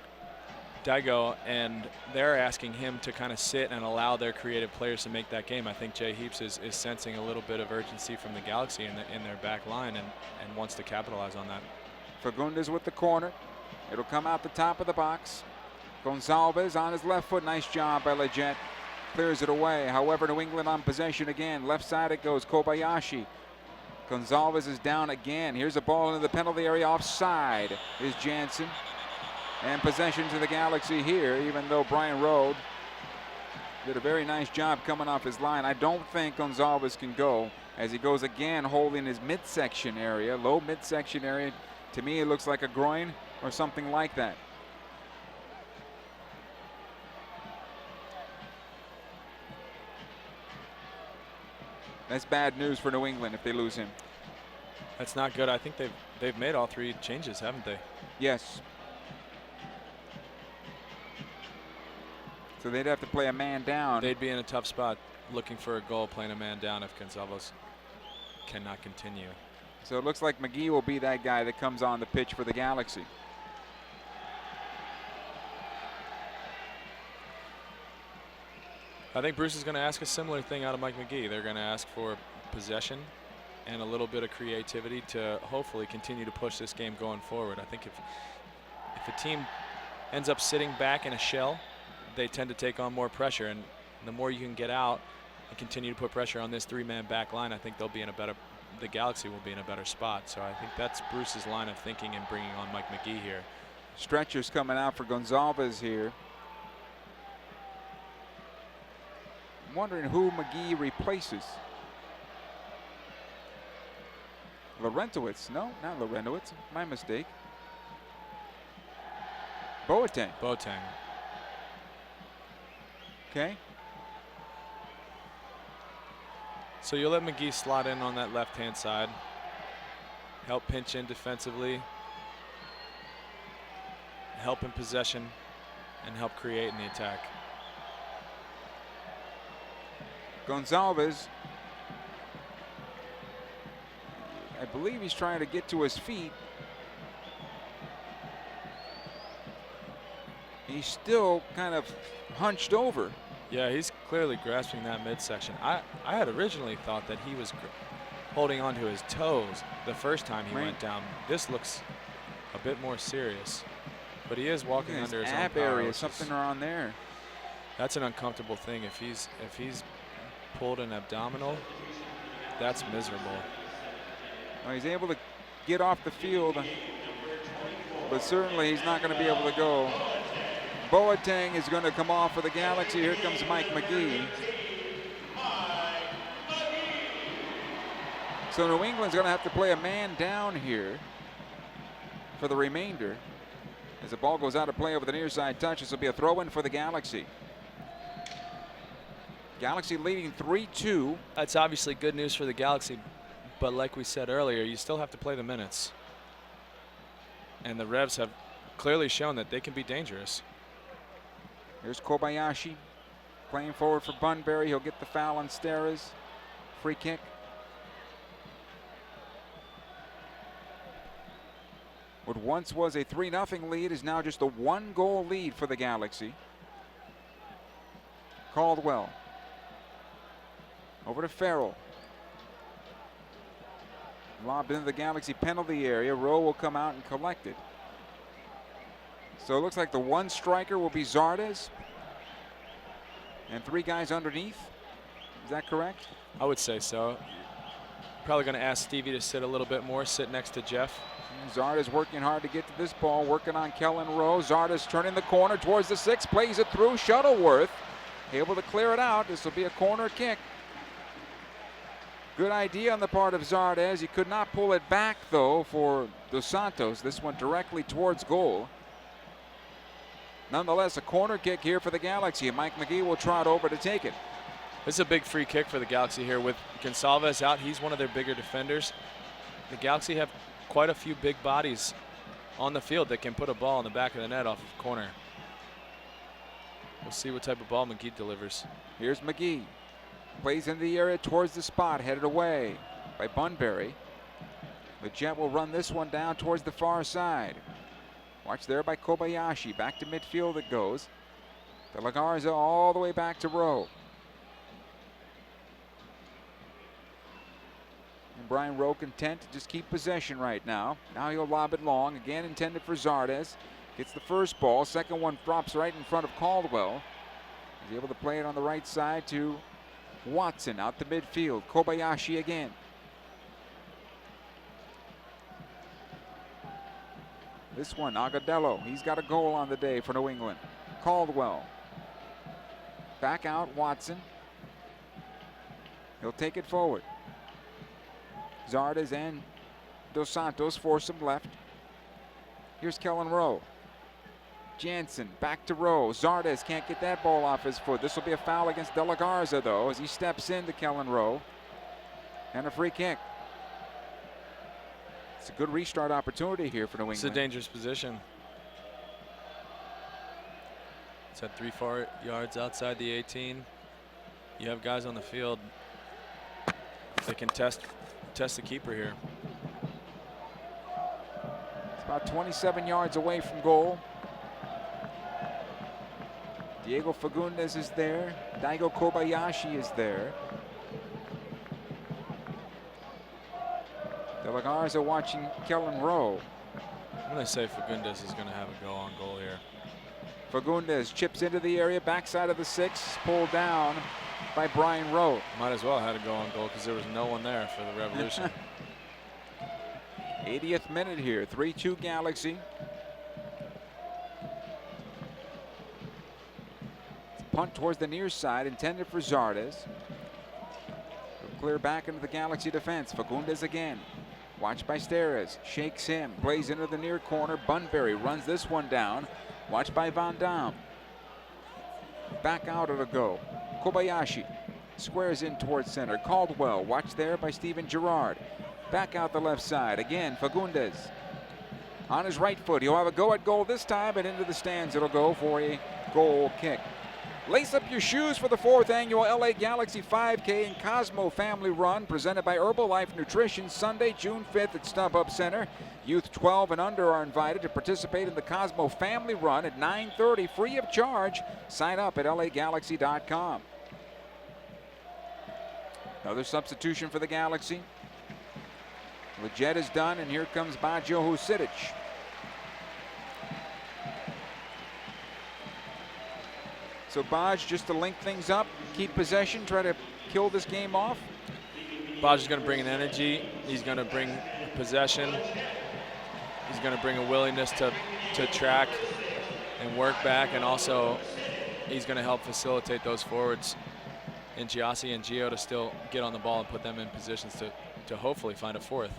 Diego, and they're asking him to kind of sit and allow their creative players to make that game. I think Jay Heaps is sensing a little bit of urgency from the Galaxy in their back line and wants to capitalize on that. Fagundes with the corner. It'll come out the top of the box. Gonzalez on his left foot. Nice job by Lletget. Clears it away. However, New England on possession again. Left side it goes. Kobayashi. Gonzalez is down again. Here's a ball into the penalty area. Offside is Jansen. And possession to the Galaxy here, even though Brian Rode did a very nice job coming off his line. I don't think Gonzalez can go, as he goes again holding his midsection area, low midsection area. To me, it looks like a groin or something like that. That's bad news for New England if they lose him. That's not good. I think they've made all 3 changes, haven't they? Yes. So they'd have to play a man down. They'd be in a tough spot looking for a goal, playing a man down if Gonzalez cannot continue. So it looks like Magee will be that guy that comes on the pitch for the Galaxy. I think Bruce is going to ask a similar thing out of Mike Magee. They're going to ask for possession and a little bit of creativity to hopefully continue to push this game going forward. I think if a team ends up sitting back in a shell, they tend to take on more pressure, and the more you can get out and continue to put pressure on this 3-man back line, I think they'll be in a better, the Galaxy will be in a better spot. So I think that's Bruce's line of thinking in bringing on Mike Magee here. Stretchers coming out for Gonzalez here. I'm wondering who Magee replaces. Laurentowicz, no, not Laurentowicz, my mistake. Boateng. Boateng. Okay. So you'll let Magee slot in on that left-hand side, help pinch in defensively, help in possession, and help create in the attack. Gonzalez, I believe he's trying to get to his feet. He's still kind of hunched over. Yeah, he's clearly grasping that midsection. I had originally thought that he was holding onto his toes the first time he went down. This looks a bit more serious, but he is walking under his ab own power, area, something around there. That's an uncomfortable thing. If he's pulled an abdominal, that's miserable. Well, he's able to get off the field, but certainly he's not going to be able to go. Boateng is going to come off for the Galaxy. Here comes Mike Magee. So New England's going to have to play a man down here for the remainder. As the ball goes out of play over the near side touch, this will be a throw-in for the Galaxy. Galaxy leading 3-2. That's obviously good news for the Galaxy, but like we said earlier, you still have to play the minutes. And the Revs have clearly shown that they can be dangerous. Here's Kobayashi playing forward for Bunbury. He'll get the foul on Steres. Free kick. What once was a 3-0 lead is now just a 1-goal lead for the Galaxy. Caldwell. Over to Farrell. Lobbed into the Galaxy penalty area. Rowe will come out and collect it. So it looks like the one striker will be Zardes. And 3 guys underneath. Is that correct? I would say so. Probably going to ask Stevie to sit a little bit more, sit next to Jeff. Zardes working hard to get to this ball, working on Kellen Rowe. Zardes turning the corner towards the 6, plays it through. Shuttleworth able to clear it out. This will be a corner kick. Good idea on the part of Zardes. He could not pull it back, though, for Dos Santos. This went directly towards goal. Nonetheless, a corner kick here for the Galaxy, and Mike McGee will trot over to take it. This is a big free kick for the Galaxy here. With Gonsalves out, he's one of their bigger defenders. The Galaxy have quite a few big bodies on the field that can put a ball in the back of the net off of corner. We'll see what type of ball McGee delivers. Here's McGee. Plays into the area towards the spot, headed away by Bunbury. The Jet will run this one down towards the far side. Watch there by Kobayashi. Back to midfield it goes. De La Garza all the way back to Rowe. And Brian Rowe content to just keep possession right now. Now he'll lob it long. Again intended for Zardes. Gets the first ball. Second one drops right in front of Caldwell. He's able to play it on the right side to Watson out to midfield. Kobayashi again. This one, Agudelo. He's got a goal on the day for New England. Caldwell. Back out, Watson. He'll take it forward. Zardes and Dos Santos force him left. Here's Kellen Rowe. Jansen back to Rowe. Zardes can't get that ball off his foot. This will be a foul against De La Garza, though, as he steps into Kellen Rowe. And a free kick. It's a good restart opportunity here for New England. It's a dangerous position. It's at 3-4 yards outside the 18. You have guys on the field that can test the keeper here. It's about 27 yards away from goal. Diego Fagundes is there. Daigo Kobayashi is there. De La Garza watching Kellen Rowe. I'm going to say Fagundes is going to have a go on goal here. Fagundes chips into the area, backside of the 6, pulled down by Brian Rowe. Might as well have had a go on goal because there was no one there for the Revolution. 80th minute here, 3-2 Galaxy. Punt towards the near side, intended for Zardes. He'll clear back into the Galaxy defense. Fagundes again. Watched by Steres. Shakes him. Plays into the near corner. Bunbury runs this one down. Watched by Van Dam. Back out it'll go. Kobayashi squares in towards center. Caldwell. Watched there by Steven Gerrard. Back out the left side. Again, Fagundes. On his right foot. He'll have a go at goal this time, and into the stands it'll go for a goal kick. Lace up your shoes for the 4th annual LA Galaxy 5K and Cosmo Family Run presented by Herbalife Nutrition, Sunday, June 5th at StubHub Center. Youth 12 and under are invited to participate in the Cosmo Family Run at 9:30, free of charge. Sign up at lagalaxy.com. Another substitution for the Galaxy. Leggett is done, and here comes Baggio Husidic. So Baj just to link things up, keep possession, try to kill this game off. Baj is going to bring an energy. He's going to bring possession. He's going to bring a willingness to track and work back, and also he's going to help facilitate those forwards. and Giassi and Gio to still get on the ball and put them in positions to hopefully find a fourth.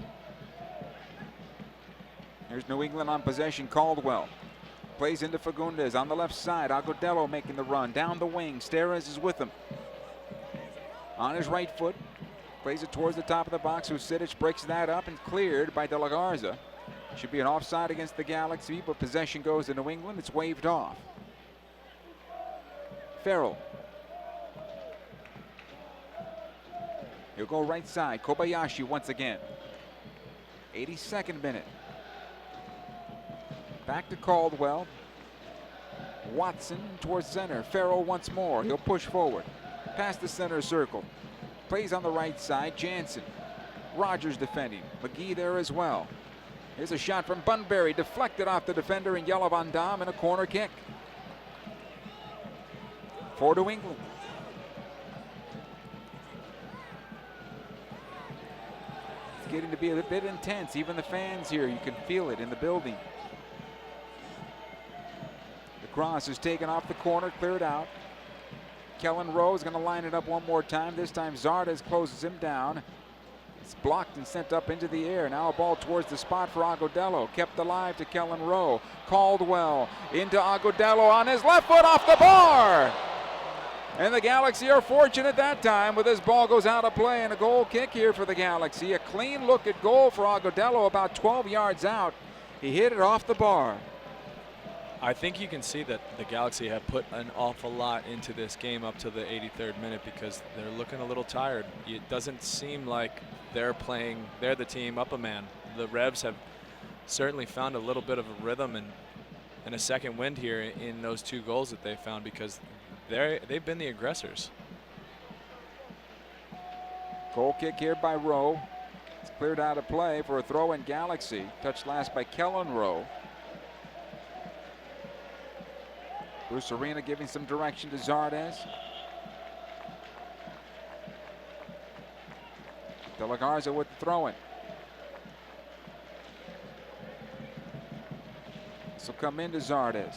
Here's New England on possession. Caldwell plays into Fagundes on the left side. Agudelo making the run down the wing. Steres is with him. On his right foot, plays it towards the top of the box. Husidic breaks that up and cleared by De La Garza. Should be an offside against the Galaxy, but possession goes to New England. It's waved off. Farrell. He'll go right side. Kobayashi once again. 82nd minute. Back to Caldwell. Watson towards center. Farrell once more. He'll push forward. Past the center circle. Plays on the right side. Jansen. Rogers defending. McGee there as well. Here's a shot from Bunbury. Deflected off the defender and Jelle Van Damme and a corner kick. For New England. It's getting to be a bit intense. Even the fans here, you can feel it in the building. The cross is taken off the corner, cleared out. Kellen Rowe is going to line it up one more time. This time Zardes closes him down. It's blocked and sent up into the air. Now a ball towards the spot for Agudelo. Kept alive to Kellen Rowe. Caldwell into Agudelo on his left foot off the bar. And the Galaxy are fortunate that time with this ball goes out of play and a goal kick here for the Galaxy. A clean look at goal for Agudelo about 12 yards out. He hit it off the bar. I think you can see that the Galaxy have put an awful lot into this game up to the 83rd minute because they're looking a little tired. It doesn't seem like they're the team up a man. The Revs have certainly found a little bit of a rhythm and a second wind here in those two goals that they found because they've been the aggressors. Goal kick here by Rowe. It's cleared out of play for a throw in Galaxy. Touched last by Kellen Rowe. Bruce Arena giving some direction to Zardes. De La Garza with the throw-in. This will come into Zardes.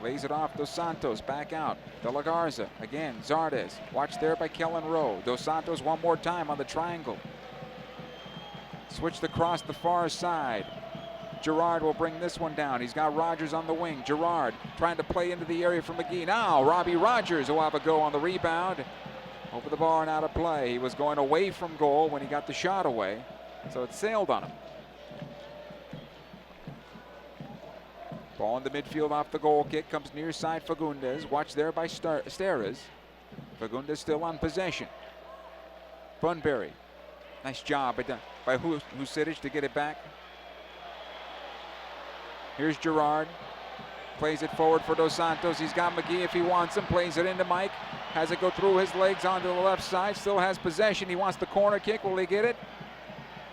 Lays it off Dos Santos, back out. De La Garza, again, Zardes. Watched there by Kellen Rowe. Dos Santos one more time on the triangle. Switched across the far side. Gerard will bring this one down. He's got Rogers on the wing. Gerard trying to play into the area for McGee. Now Robbie Rogers will have a go on the rebound. Over the bar and out of play. He was going away from goal when he got the shot away, so it sailed on him. Ball in the midfield off the goal kick. Comes near side Fagundes. Watched there by Steres. Fagundes still on possession. Bunbury. Nice job by Husidic to get it back. Here's Gerard. Plays it forward for Dos Santos. He's got McGee if he wants him. Plays it into Mike. Has it go through his legs onto the left side. Still has possession. He wants the corner kick. Will he get it?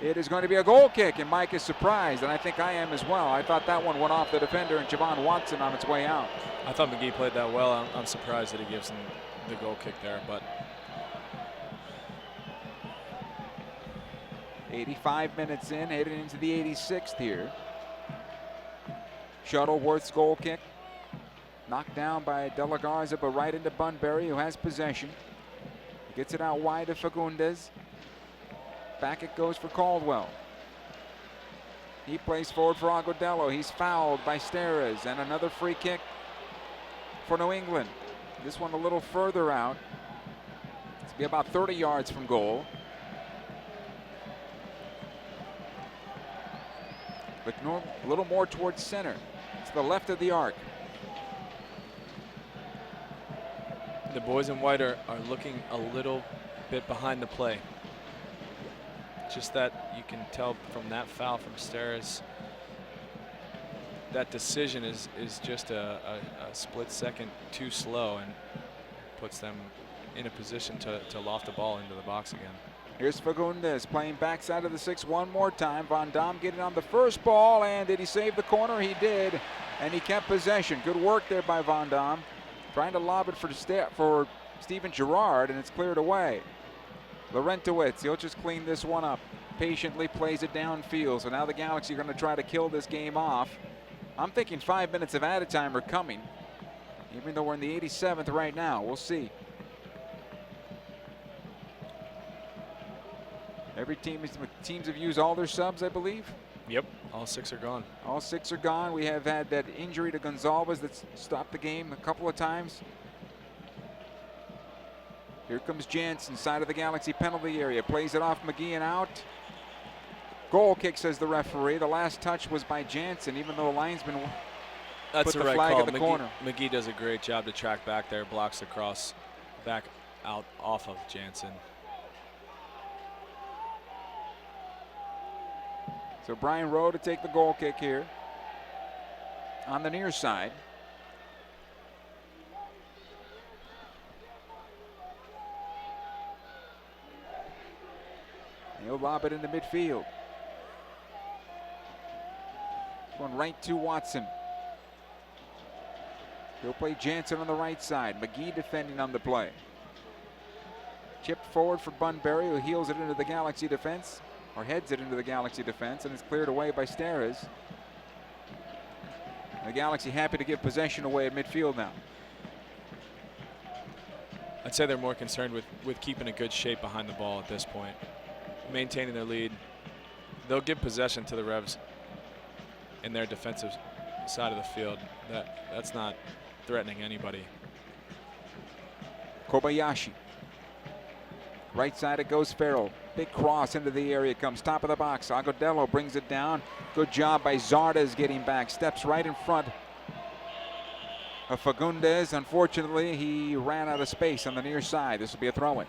It is going to be a goal kick, and Mike is surprised, and I think I am as well. I thought that one went off the defender and Javon Watson on its way out. I thought McGee played that well. I'm surprised that he gives him the goal kick there, but 85 minutes in, heading into the 86th here. Shuttleworth's goal kick. Knocked down by De La Garza, but right into Bunbury, who has possession. Gets it out wide to Fagundes. Back it goes for Caldwell. He plays forward for Agudelo. He's fouled by Steres, and another free kick for New England. This one a little further out. It's be about 30 yards from goal. But a little more towards center. It's the left of the arc. the boys in white are looking a little bit behind the play. Just that you can tell from that foul from Steres, that decision is just a split second too slow and puts them in a position to loft the ball into the box again. Here's Fagundes playing backside of the 6 one more time. Van Damme getting on the first ball, and did he save the corner? He did, and he kept possession. Good work there by Van Damme. Trying to lob it for Steven Gerrard, and it's cleared away. Laurentowicz, he'll just clean this one up. Patiently plays it downfield, so now the Galaxy are going to try to kill this game off. I'm thinking 5 minutes of added time are coming, even though we're in the 87th right now. We'll see. Every teams have used all their subs, I believe. Yep, all 6 are gone. All 6 are gone. We have had that injury to Gonzalez that's stopped the game a couple of times. Here comes Jansen, side of the Galaxy penalty area. Plays it off McGee and out. Goal kick, says the referee. The last touch was by Jansen, even though the linesman That's put the the right flag call. in the corner. McGee does a great job to track back there, blocks the cross back out off of Jansen. So Brian Rowe to take the goal kick here on the near side. He'll lob it into midfield. Going right to Watson. He'll play Jansen on the right side. McGee defending on the play. Chipped forward for Bunbury, who heels it into the Galaxy defense, or heads it into the Galaxy defense, and is cleared away by Steres. The Galaxy happy to give possession away at midfield now. I'd say they're more concerned with keeping a good shape behind the ball at this point, maintaining their lead. They'll give possession to the Revs in their defensive side of the field. That's not threatening anybody. Kobayashi. Right side it goes Farrell. Big cross into the area comes top of the box. Agudelo brings it down. Good job by Zardes getting back. Steps right in front of Fagundes. Unfortunately, he ran out of space on the near side. This will be a throw-in.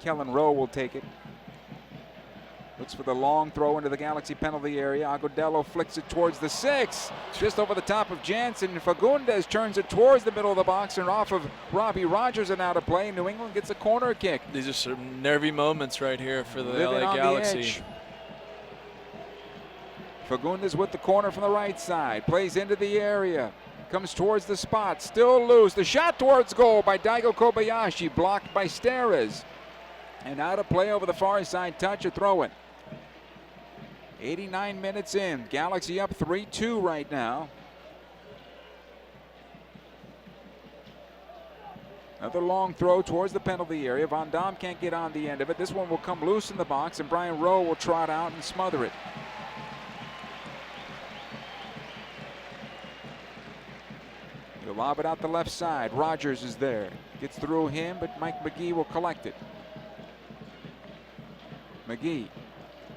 Kellen Rowe will take it. Looks for the long throw into the Galaxy penalty area. Agudelo flicks it towards the 6. Just over the top of Jansen. Fagundes turns it towards the middle of the box and off of Robbie Rogers and out of play. New England gets a corner kick. These are some nervy moments right here for the Living LA on Galaxy. the edge. Fagundes with the corner from the right side. Plays into the area. Comes towards the spot. Still loose. The shot towards goal by Daigo Kobayashi. Blocked by Steres. And out of play over the far side touch. A throw-in. 89 minutes in. Galaxy up 3-2 right now. Another long throw towards the penalty area. Van Dam can't get on the end of it. This one will come loose in the box, and Brian Rowe will trot out and smother it. He'll lob it out the left side. Rogers is there. Gets through him, but Mike McGee will collect it. McGee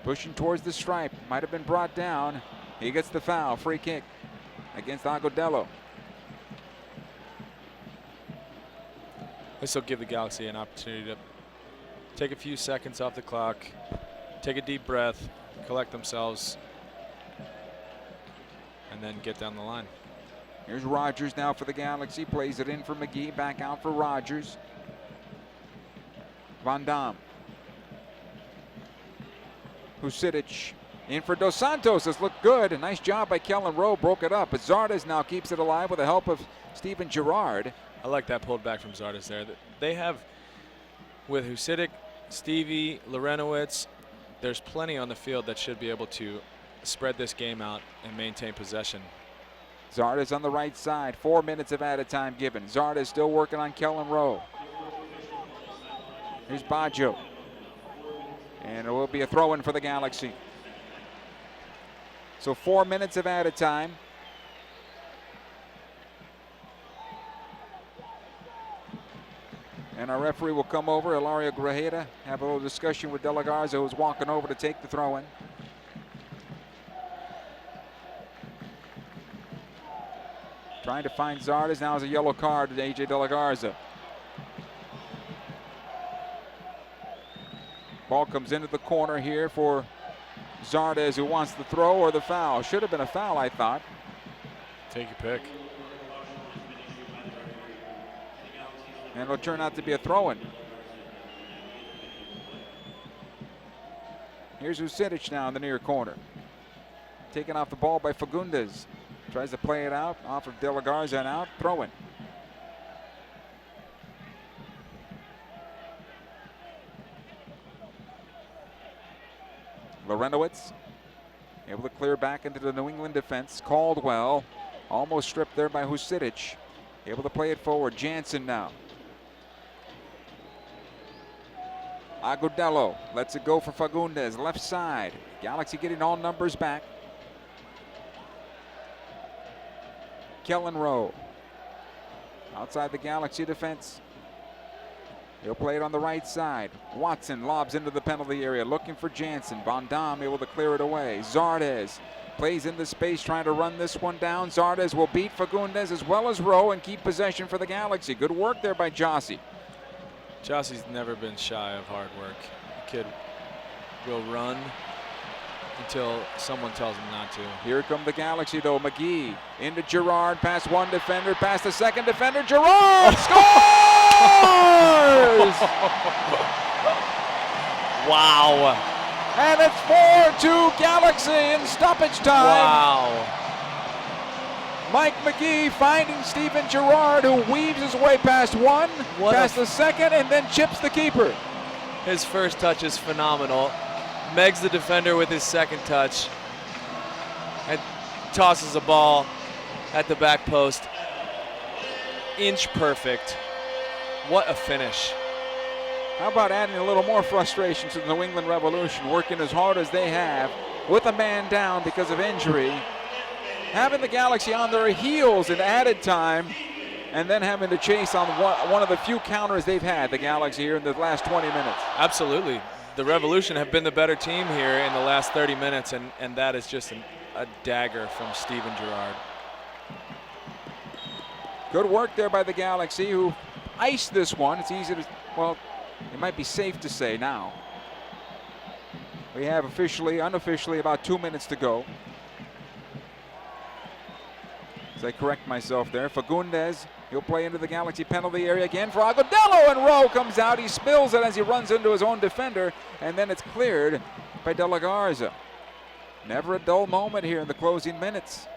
pushing towards the stripe. Might have been brought down. He gets the foul. Free kick against Agudelo. This will give the Galaxy an opportunity to take a few seconds off the clock, take a deep breath, collect themselves, and then get down the line. Here's Rogers now for the Galaxy. Plays it in for McGee. Back out for Rogers. Van Dam. Husidic in for Dos Santos. This looked good. A nice job by Kellen Rowe. Broke it up. But Zardes now keeps it alive with the help of Steven Gerrard. I like that pulled back from Zardes there. They have, with Husidic, Stevie, Lorenowitz, there's plenty on the field that should be able to spread this game out and maintain possession. Zardes on the right side. 4 minutes of added time given. Zardes still working on Kellen Rowe. Here's Baggio. And it will be a throw-in for the Galaxy. So 4 minutes of added time. And our referee will come over, Hilario Grajeda, have a little discussion with De La Garza, who's walking over to take the throw-in. Trying to find Zardes. Now is a yellow card to AJ De La Garza. Ball comes into the corner here for Zardes, who wants the throw or the foul. Should have been a foul, I thought. Take your pick. And it'll turn out to be a throw-in. Here's Husidic now in the near corner. Taken off the ball by Fagundes. Tries to play it out off of De La Garza and out. Throw-in. Lorenowitz able to clear back into the New England defense. Caldwell almost stripped there by Husidic. Able to play it forward. Jansen now. Agudelo lets it go for Fagundes, left side. Galaxy getting all numbers back. Kellen Rowe outside the Galaxy defense. He'll play it on the right side. Watson lobs into the penalty area, looking for Jansen. Von Dam able to clear it away. Zardes plays into space, trying to run this one down. Zardes will beat Fagundes as well as Rowe and keep possession for the Galaxy. Good work there by Jossie. Jossie's never been shy of hard work. The kid will run until someone tells him not to. Here come the Galaxy though. McGee into Gerard, past one defender, past the second defender. Gerard scores! Wow. And it's 4-2 Galaxy in stoppage time. Wow. Mike McGee finding Steven Gerard, who weaves his way past one, past the second, and then chips the keeper. His first touch is phenomenal. Megs the defender with his second touch and tosses the ball at the back post. Inch perfect. What a finish. How about adding a little more frustration to the New England Revolution, working as hard as they have with a man down because of injury, having the Galaxy on their heels in added time, and then having to chase on one of the few counters they've had, the Galaxy, here in the last 20 minutes. Absolutely. The Revolution have been the better team here in the last 30 minutes, and that is just a dagger from Steven Gerard. Good work there by the Galaxy, who iced this one. It's easy to, well, it might be safe to say now. We have unofficially about 2 minutes to go. As I correct myself there, Fagundes, he'll play into the Galaxy penalty area again for Agudelo, and Rowe comes out. He spills it as he runs into his own defender, and then it's cleared by De La Garza. Never a dull moment here in the closing minutes.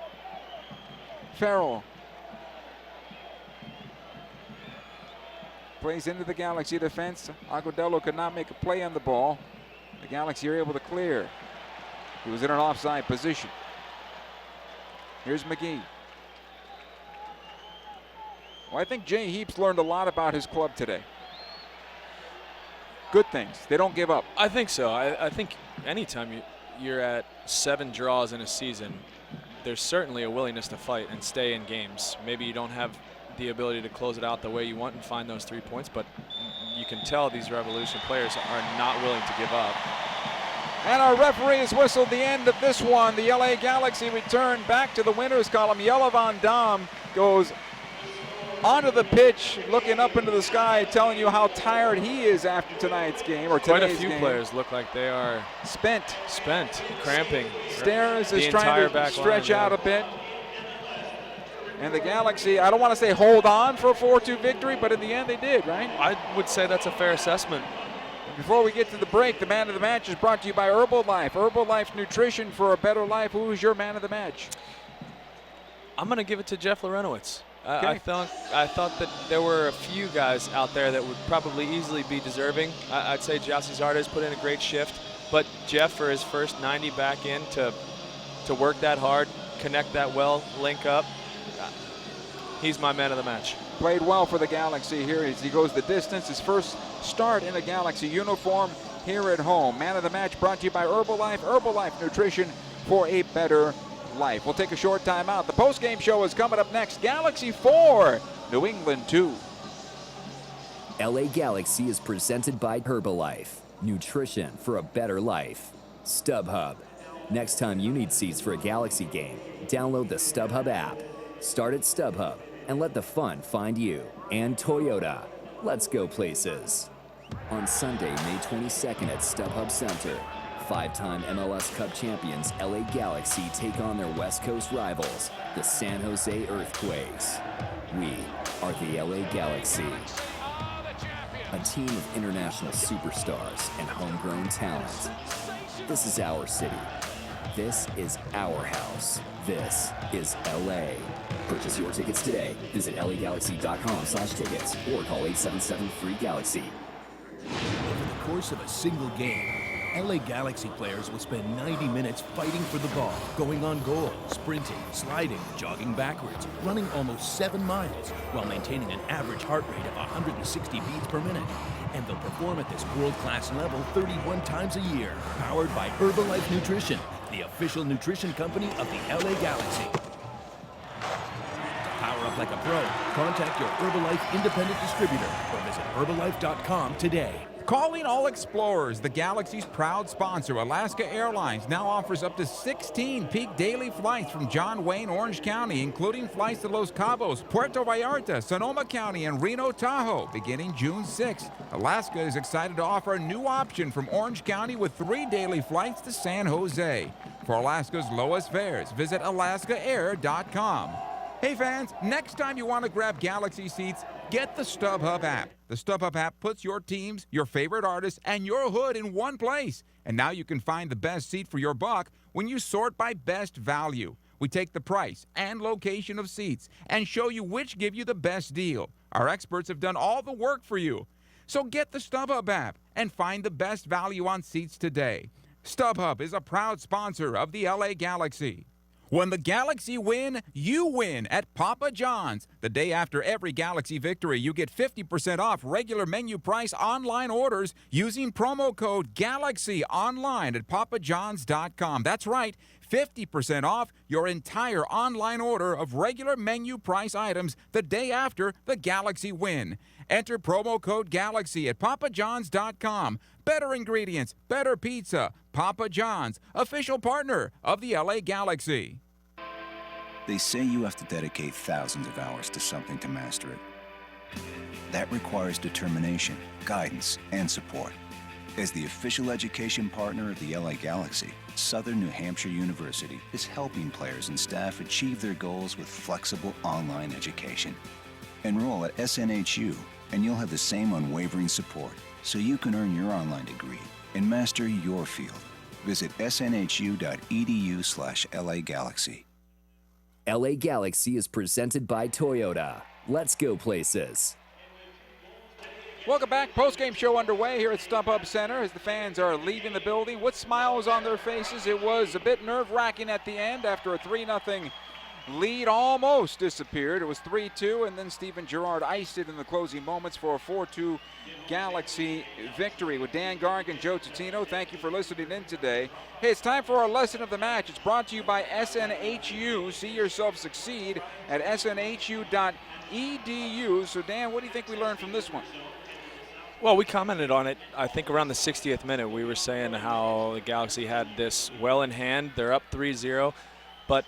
Farrell plays into the Galaxy defense. Agudelo could not make a play on the ball. The Galaxy are able to clear. He was in an offside position. Here's McGee. Well, I think Jay Heaps learned a lot about his club today. Good things. They don't give up. I think so. I think anytime you're at 7 draws in a season, there's certainly a willingness to fight and stay in games. Maybe you don't have the ability to close it out the way you want and find those 3 points, but you can tell these Revolution players are not willing to give up. And our referee has whistled the end of this one. The LA Galaxy return back to the winners column. Jelle Van Dam goes onto the pitch, looking up into the sky, telling you how tired he is after tonight's game, or today's game. Quite a few players look like they are spent, cramping. Steres is trying to stretch out a bit. And the Galaxy, I don't want to say hold on for a 4-2 victory, but in the end they did, right? I would say that's a fair assessment. Before we get to the break, the man of the match is brought to you by Herbalife. Herbalife nutrition for a better life. Who is your man of the match? I'm going to give it to Jeff Larentowicz. Okay. I thought that there were a few guys out there that would probably easily be deserving. I'd say Jossie Zardes put in a great shift, but Jeff, for his first 90 back in, to work that hard, connect that well, link up, he's my man of the match. Played well for the Galaxy here as he goes the distance. His first start in a Galaxy uniform here at home. Man of the match brought to you by Herbalife. Herbalife nutrition for a better life. We'll take a short time out. The post-game show is coming up next. Galaxy 4, New England 2. LA Galaxy is presented by Herbalife. Nutrition for a better life. StubHub. Next time you need seats for a Galaxy game, download the StubHub app. Start at StubHub and let the fun find you. And Toyota. Let's go places. On Sunday, May 22nd at StubHub Center, 5-time MLS Cup champions LA Galaxy take on their West Coast rivals, the San Jose Earthquakes. We are the LA Galaxy. A team of international superstars and homegrown talent. This is our city. This is our house. This is LA. Purchase your tickets today. Visit LAGalaxy.com/tickets or call 877-FREE-GALAXY. Over the course of a single game, LA Galaxy players will spend 90 minutes fighting for the ball, going on goal, sprinting, sliding, jogging backwards, running almost 7 miles, while maintaining an average heart rate of 160 beats per minute. And they'll perform at this world-class level 31 times a year, powered by Herbalife Nutrition, the official nutrition company of the LA Galaxy. To power up like a pro, contact your Herbalife independent distributor or visit Herbalife.com today. Calling all explorers, the Galaxy's proud sponsor, Alaska Airlines, now offers up to 16 peak daily flights from John Wayne, Orange County, including flights to Los Cabos, Puerto Vallarta, Sonoma County, and Reno Tahoe, beginning June 6th. Alaska is excited to offer a new option from Orange County with 3 daily flights to San Jose. For Alaska's lowest fares, visit alaskaair.com. Hey fans, next time you want to grab Galaxy seats, get the StubHub app. The StubHub app puts your teams, your favorite artists, and your hood in one place. And now you can find the best seat for your buck when you sort by best value. We take the price and location of seats and show you which give you the best deal. Our experts have done all the work for you. So get the StubHub app and find the best value on seats today. StubHub is a proud sponsor of the LA Galaxy. When the Galaxy win, you win at Papa John's. The day after every Galaxy victory, you get 50% off regular menu price online orders using promo code GALAXY online at papajohns.com. That's right, 50% off your entire online order of regular menu price items the day after the Galaxy win. Enter promo code GALAXY at papajohns.com. Better ingredients, better pizza. Papa John's, official partner of the LA Galaxy. They say you have to dedicate thousands of hours to something to master it. That requires determination, guidance, and support. As the official education partner of the LA Galaxy, Southern New Hampshire University is helping players and staff achieve their goals with flexible online education. Enroll at SNHU, and you'll have the same unwavering support so you can earn your online degree and master your field. Visit snhu.edu/LA Galaxy. LA Galaxy is presented by Toyota. Let's go places. Welcome back. Post-game show underway here at StubHub Center as the fans are leaving the building with smiles on their faces. It was a bit nerve-wracking at the end after a 3-0 lead almost disappeared. It was 3-2, and then Steven Gerrard iced it in the closing moments for a 4-2 Galaxy victory. With Dan Garg and Joe Tutino, thank you for listening in today. Hey, it's time for our lesson of the match. It's brought to you by SNHU. See yourself succeed at snhu.edu. So, Dan, what do you think we learned from this one? Well, we commented on it, I think, around the 60th minute. We were saying how the Galaxy had this well in hand. They're up 3-0, but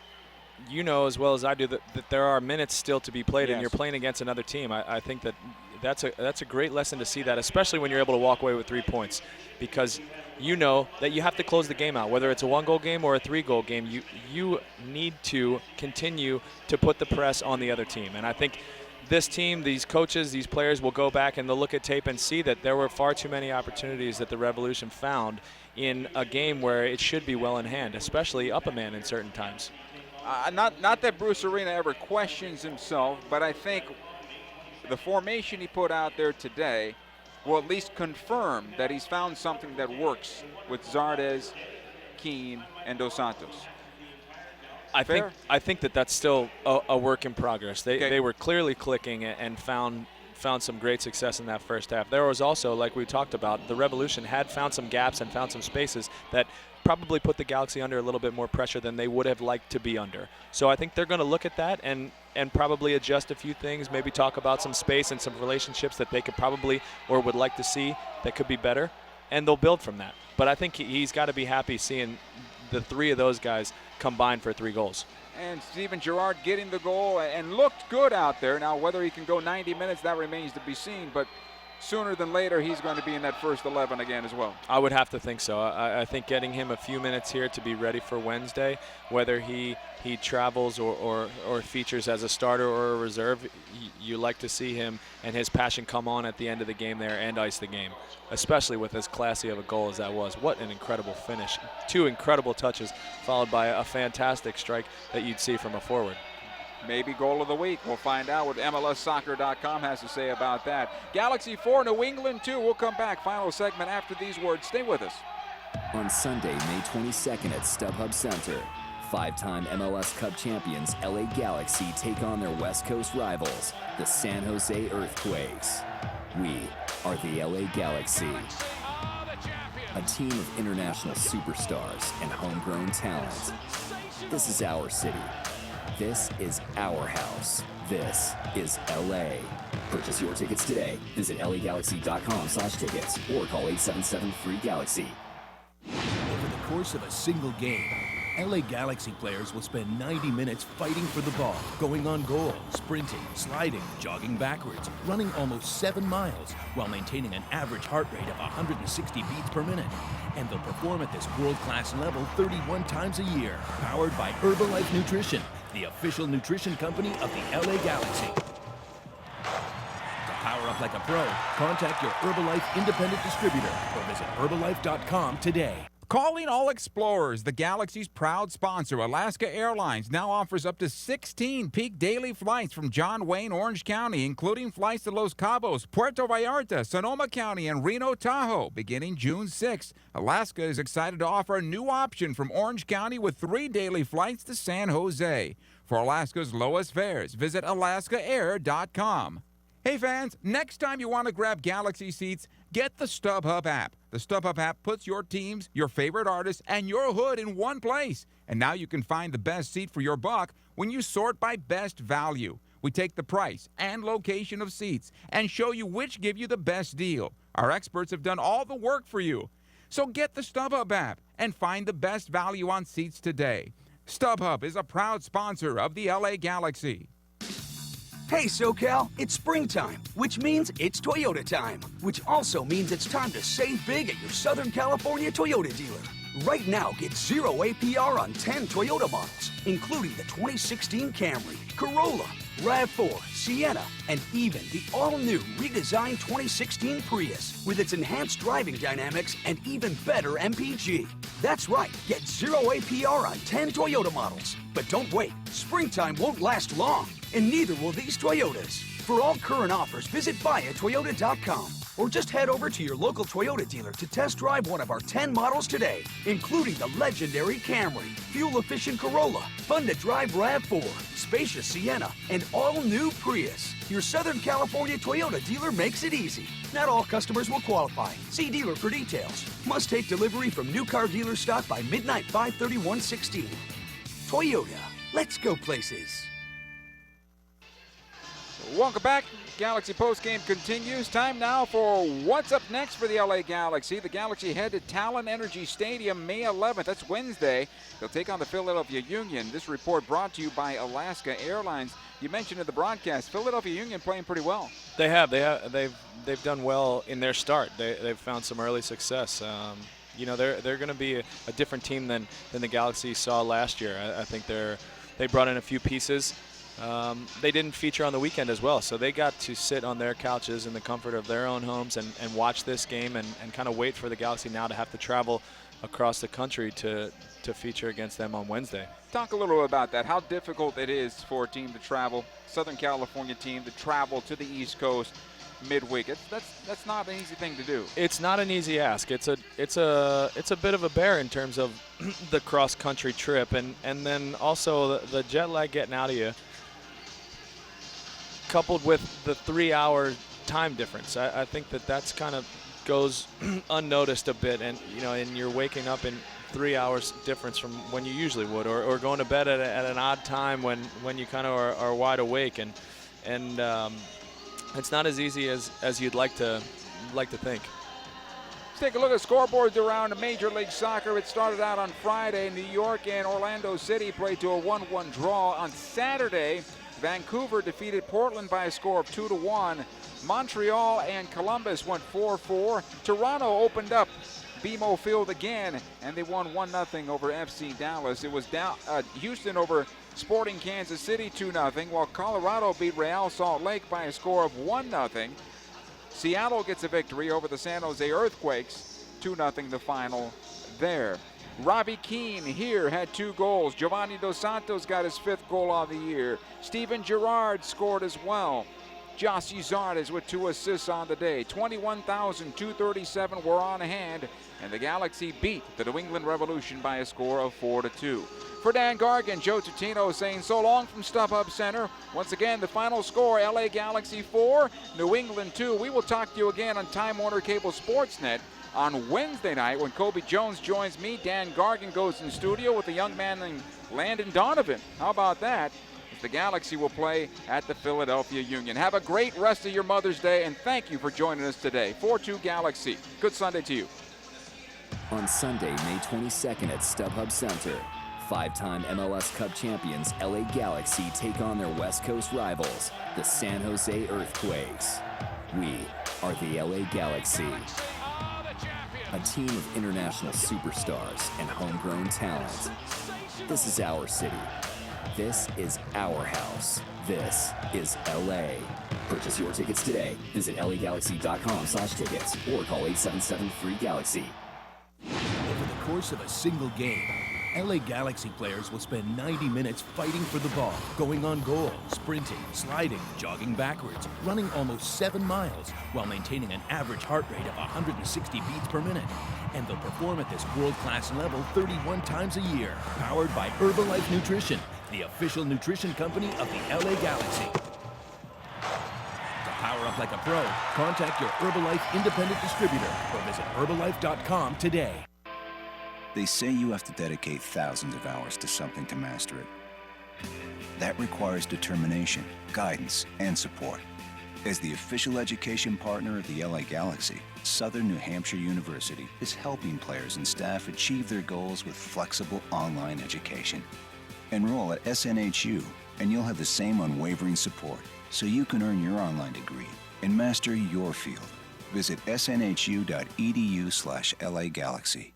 you know as well as I do that there are minutes still to be played, and you're playing against another team. I think that's a great lesson to see that, especially when you're able to walk away with 3 points, because you know that you have to close the game out. Whether it's a 1-goal game or a 3-goal game, you need to continue to put the press on the other team. And I think this team, these coaches, these players will go back and they'll look at tape and see that there were far too many opportunities that the Revolution found in a game where it should be well in hand, especially up a man in certain times. Not that Bruce Arena ever questions himself, but I think the formation he put out there today will at least confirm that he's found something that works with Zardes, Keane, and Dos Santos. I think that's still a work in progress. They were clearly clicking and found some great success in that first half. There was also, like we talked about, the Revolution had found some gaps and found some spaces that probably put the Galaxy under a little bit more pressure than they would have liked to be under. So I think they're going to look at that and probably adjust a few things, maybe talk about some space and some relationships that they could probably or would like to see that could be better, and they'll build from that. But I think he's got to be happy seeing the 3 of those guys combined for 3 goals. And Steven Gerrard getting the goal and looked good out there. Now, whether he can go 90 minutes, that remains to be seen. But sooner than later, he's going to be in that first 11 again as well. I would have to think so. I think getting him a few minutes here to be ready for Wednesday, whether he travels or features as a starter or a reserve, you like to see him and his passion come on at the end of the game there and ice the game, especially with as classy of a goal as that was. What an incredible finish. 2 incredible touches followed by a fantastic strike that you'd see from a forward. Maybe goal of the week. We'll find out what MLSsoccer.com has to say about that. Galaxy 4, New England 2. We'll come back. Final segment after these words. Stay with us. On Sunday, May 22nd at StubHub Center, 5-time MLS Cup champions LA Galaxy take on their West Coast rivals, the San Jose Earthquakes. We are the LA Galaxy, a team of international superstars and homegrown talent. This is our city. This is our house. This is LA. Purchase your tickets today. Visit lagalaxy.com/tickets or call 877-FREE-GALAXY. Over the course of a single game, LA Galaxy players will spend 90 minutes fighting for the ball, going on goal, sprinting, sliding, jogging backwards, running almost 7 miles, while maintaining an average heart rate of 160 beats per minute. And they'll perform at this world-class level 31 times a year, powered by Herbalife Nutrition, the official nutrition company of the LA Galaxy. To power up like a pro, contact your Herbalife independent distributor or visit Herbalife.com today. Calling all explorers, the Galaxy's proud sponsor, Alaska Airlines, now offers up to 16 peak daily flights from John Wayne, Orange County, including flights to Los Cabos, Puerto Vallarta, Sonoma County, and Reno Tahoe, beginning June 6th. Alaska is excited to offer a new option from Orange County with 3 daily flights to San Jose. For Alaska's lowest fares, visit alaskaair.com. Hey fans, next time you want to grab Galaxy seats, get the StubHub app. The StubHub app puts your teams, your favorite artists, and your hood in one place. And now you can find the best seat for your buck when you sort by best value. We take the price and location of seats and show you which give you the best deal. Our experts have done all the work for you. So get the StubHub app and find the best value on seats today. StubHub is a proud sponsor of the LA Galaxy. Hey SoCal, it's springtime, which means it's Toyota time, which also means it's time to save big at your Southern California Toyota dealer. Right now, get 0 APR on 10 Toyota models, including the 2016 Camry, Corolla, RAV4, Sienna, and even the all-new redesigned 2016 Prius with its enhanced driving dynamics and even better MPG. That's right, get 0 APR on 10 Toyota models. But don't wait, springtime won't last long, and neither will these Toyotas. For all current offers, visit buyatoyota.com or just head over to your local Toyota dealer to test drive one of our 10 models today, including the legendary Camry, fuel-efficient Corolla, fun-to-drive RAV4, spacious Sienna, and all-new Prius. Your Southern California Toyota dealer makes it easy. Not all customers will qualify. See dealer for details. Must take delivery from new car dealer stock by midnight 5/31/16. Toyota, let's go places. Welcome back. Galaxy postgame continues. Time now for what's up next for the LA Galaxy. The Galaxy head to Talon Energy Stadium May 11th. That's Wednesday. They'll take on the Philadelphia Union. This report brought to you by Alaska Airlines. You mentioned in the broadcast, Philadelphia Union playing pretty well. They have. They've done well in their start. They've found some early success. You know, they're going to be a different team than the Galaxy saw last year. I think they brought in a few pieces. They didn't feature on the weekend as well, so they got to sit on their couches in the comfort of their own homes and watch this game and kind of wait for the Galaxy now to have to travel across the country to feature against them on Wednesday. Talk a little about that, how difficult it is for a team to travel, Southern California team to travel to the East Coast midweek. That's not an easy thing to do. It's not an easy ask. It's a bit of a bear in terms of the cross-country trip and then also the jet lag getting out of you, coupled with the 3-hour time difference. I think that's kind of goes unnoticed a bit, and you're waking up in 3 hours difference from when you usually would, or going to bed at an odd time when you kind of are wide awake, and it's not as easy as you'd like to think. Let's take a look at scoreboards around Major League Soccer. It started out on Friday. New York and Orlando City played to a 1-1 draw. On Saturday, Vancouver defeated Portland by a score of 2-1. Montreal and Columbus went 4-4. Toronto opened up BMO Field again, and they won 1-0 over FC Dallas. It was Houston over Sporting Kansas City 2-0, while Colorado beat Real Salt Lake by a score of 1-0. Seattle gets a victory over the San Jose Earthquakes, 2-0 the final there. Robbie Keane here had 2 goals. Giovanni Dos Santos got his 5th goal of the year. Steven Gerrard scored as well. Jossie Zardes with 2 assists on the day. 21,237 were on hand, and the Galaxy beat the New England Revolution by a score of 4-2. For Dan Gargan, Joe Tutino saying so long from StubHub Center. Once again, the final score, LA Galaxy 4, New England 2. We will talk to you again on Time Warner Cable Sportsnet on Wednesday night when Kobe Jones joins me. Dan Gargan goes in studio with a young man named Landon Donovan. How about that? The Galaxy will play at the Philadelphia Union. Have a great rest of your Mother's Day, and thank you for joining us today. 4-2 Galaxy. Good Sunday to you. On Sunday, May 22nd at StubHub Center, 5-time MLS Cup champions LA Galaxy take on their West Coast rivals, the San Jose Earthquakes. We are the LA Galaxy. A team of international superstars and homegrown talent. This is our city. This is our house. This is LA. Purchase your tickets today. Visit LAGalaxy.com/tickets or call 877-3GALAXY. Over the course of a single game, LA Galaxy players will spend 90 minutes fighting for the ball, going on goal, sprinting, sliding, jogging backwards, running almost 7 miles, while maintaining an average heart rate of 160 beats per minute. And they'll perform at this world-class level 31 times a year, powered by Herbalife Nutrition, the official nutrition company of the LA Galaxy. To power up like a pro, contact your Herbalife independent distributor or visit Herbalife.com today. They say you have to dedicate thousands of hours to something to master it. That requires determination, guidance, and support. As the official education partner of the LA Galaxy, Southern New Hampshire University is helping players and staff achieve their goals with flexible online education. Enroll at SNHU, and you'll have the same unwavering support so you can earn your online degree and master your field. Visit snhu.edu/LA Galaxy.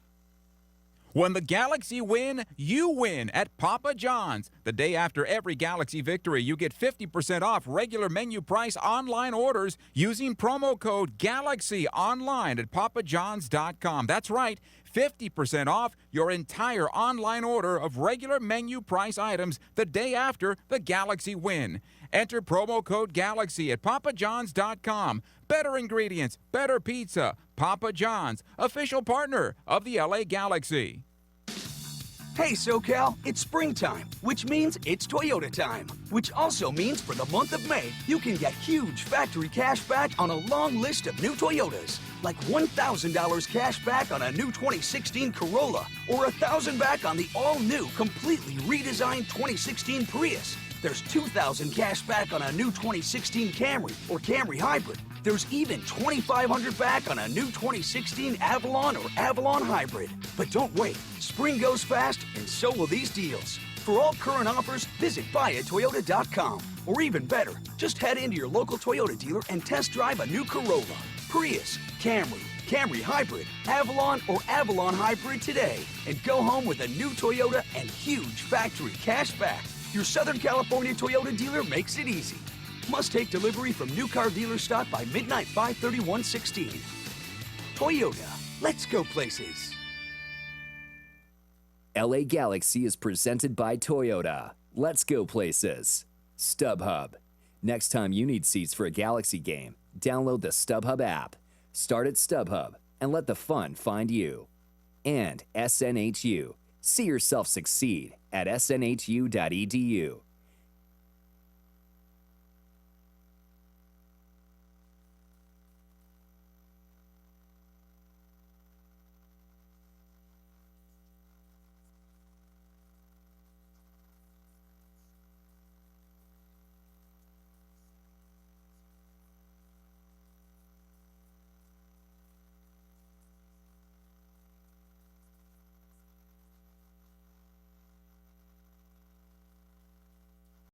When the Galaxy win, you win at Papa John's. The day after every Galaxy victory, you get 50% off regular menu price online orders using promo code GALAXY online at papajohns.com. That's right, 50% off your entire online order of regular menu price items the day after the Galaxy win. Enter promo code GALAXY at papajohns.com. Better ingredients, better pizza. Papa John's, official partner of the LA Galaxy. Hey SoCal, it's springtime, which means it's Toyota time. Which also means for the month of May, you can get huge factory cash back on a long list of new Toyotas. Like $1,000 cash back on a new 2016 Corolla, or $1,000 back on the all-new, completely redesigned 2016 Prius. There's $2,000 cash back on a new 2016 Camry or Camry Hybrid. There's even $2,500 back on a new 2016 Avalon or Avalon Hybrid. But don't wait. Spring goes fast, and so will these deals. For all current offers, visit buyatoyota.com. Or even better, just head into your local Toyota dealer and test drive a new Corolla, Prius, Camry, Camry Hybrid, Avalon, or Avalon Hybrid today. And go home with a new Toyota and huge factory cash back. Your Southern California Toyota dealer makes it easy. Must take delivery from new car dealer stock by midnight 5/31/16. Toyota, let's go places. LA Galaxy is presented by Toyota. Let's go places. StubHub. Next time you need seats for a Galaxy game, download the StubHub app. Start at StubHub and let the fun find you. And SNHU. See yourself succeed at snhu.edu.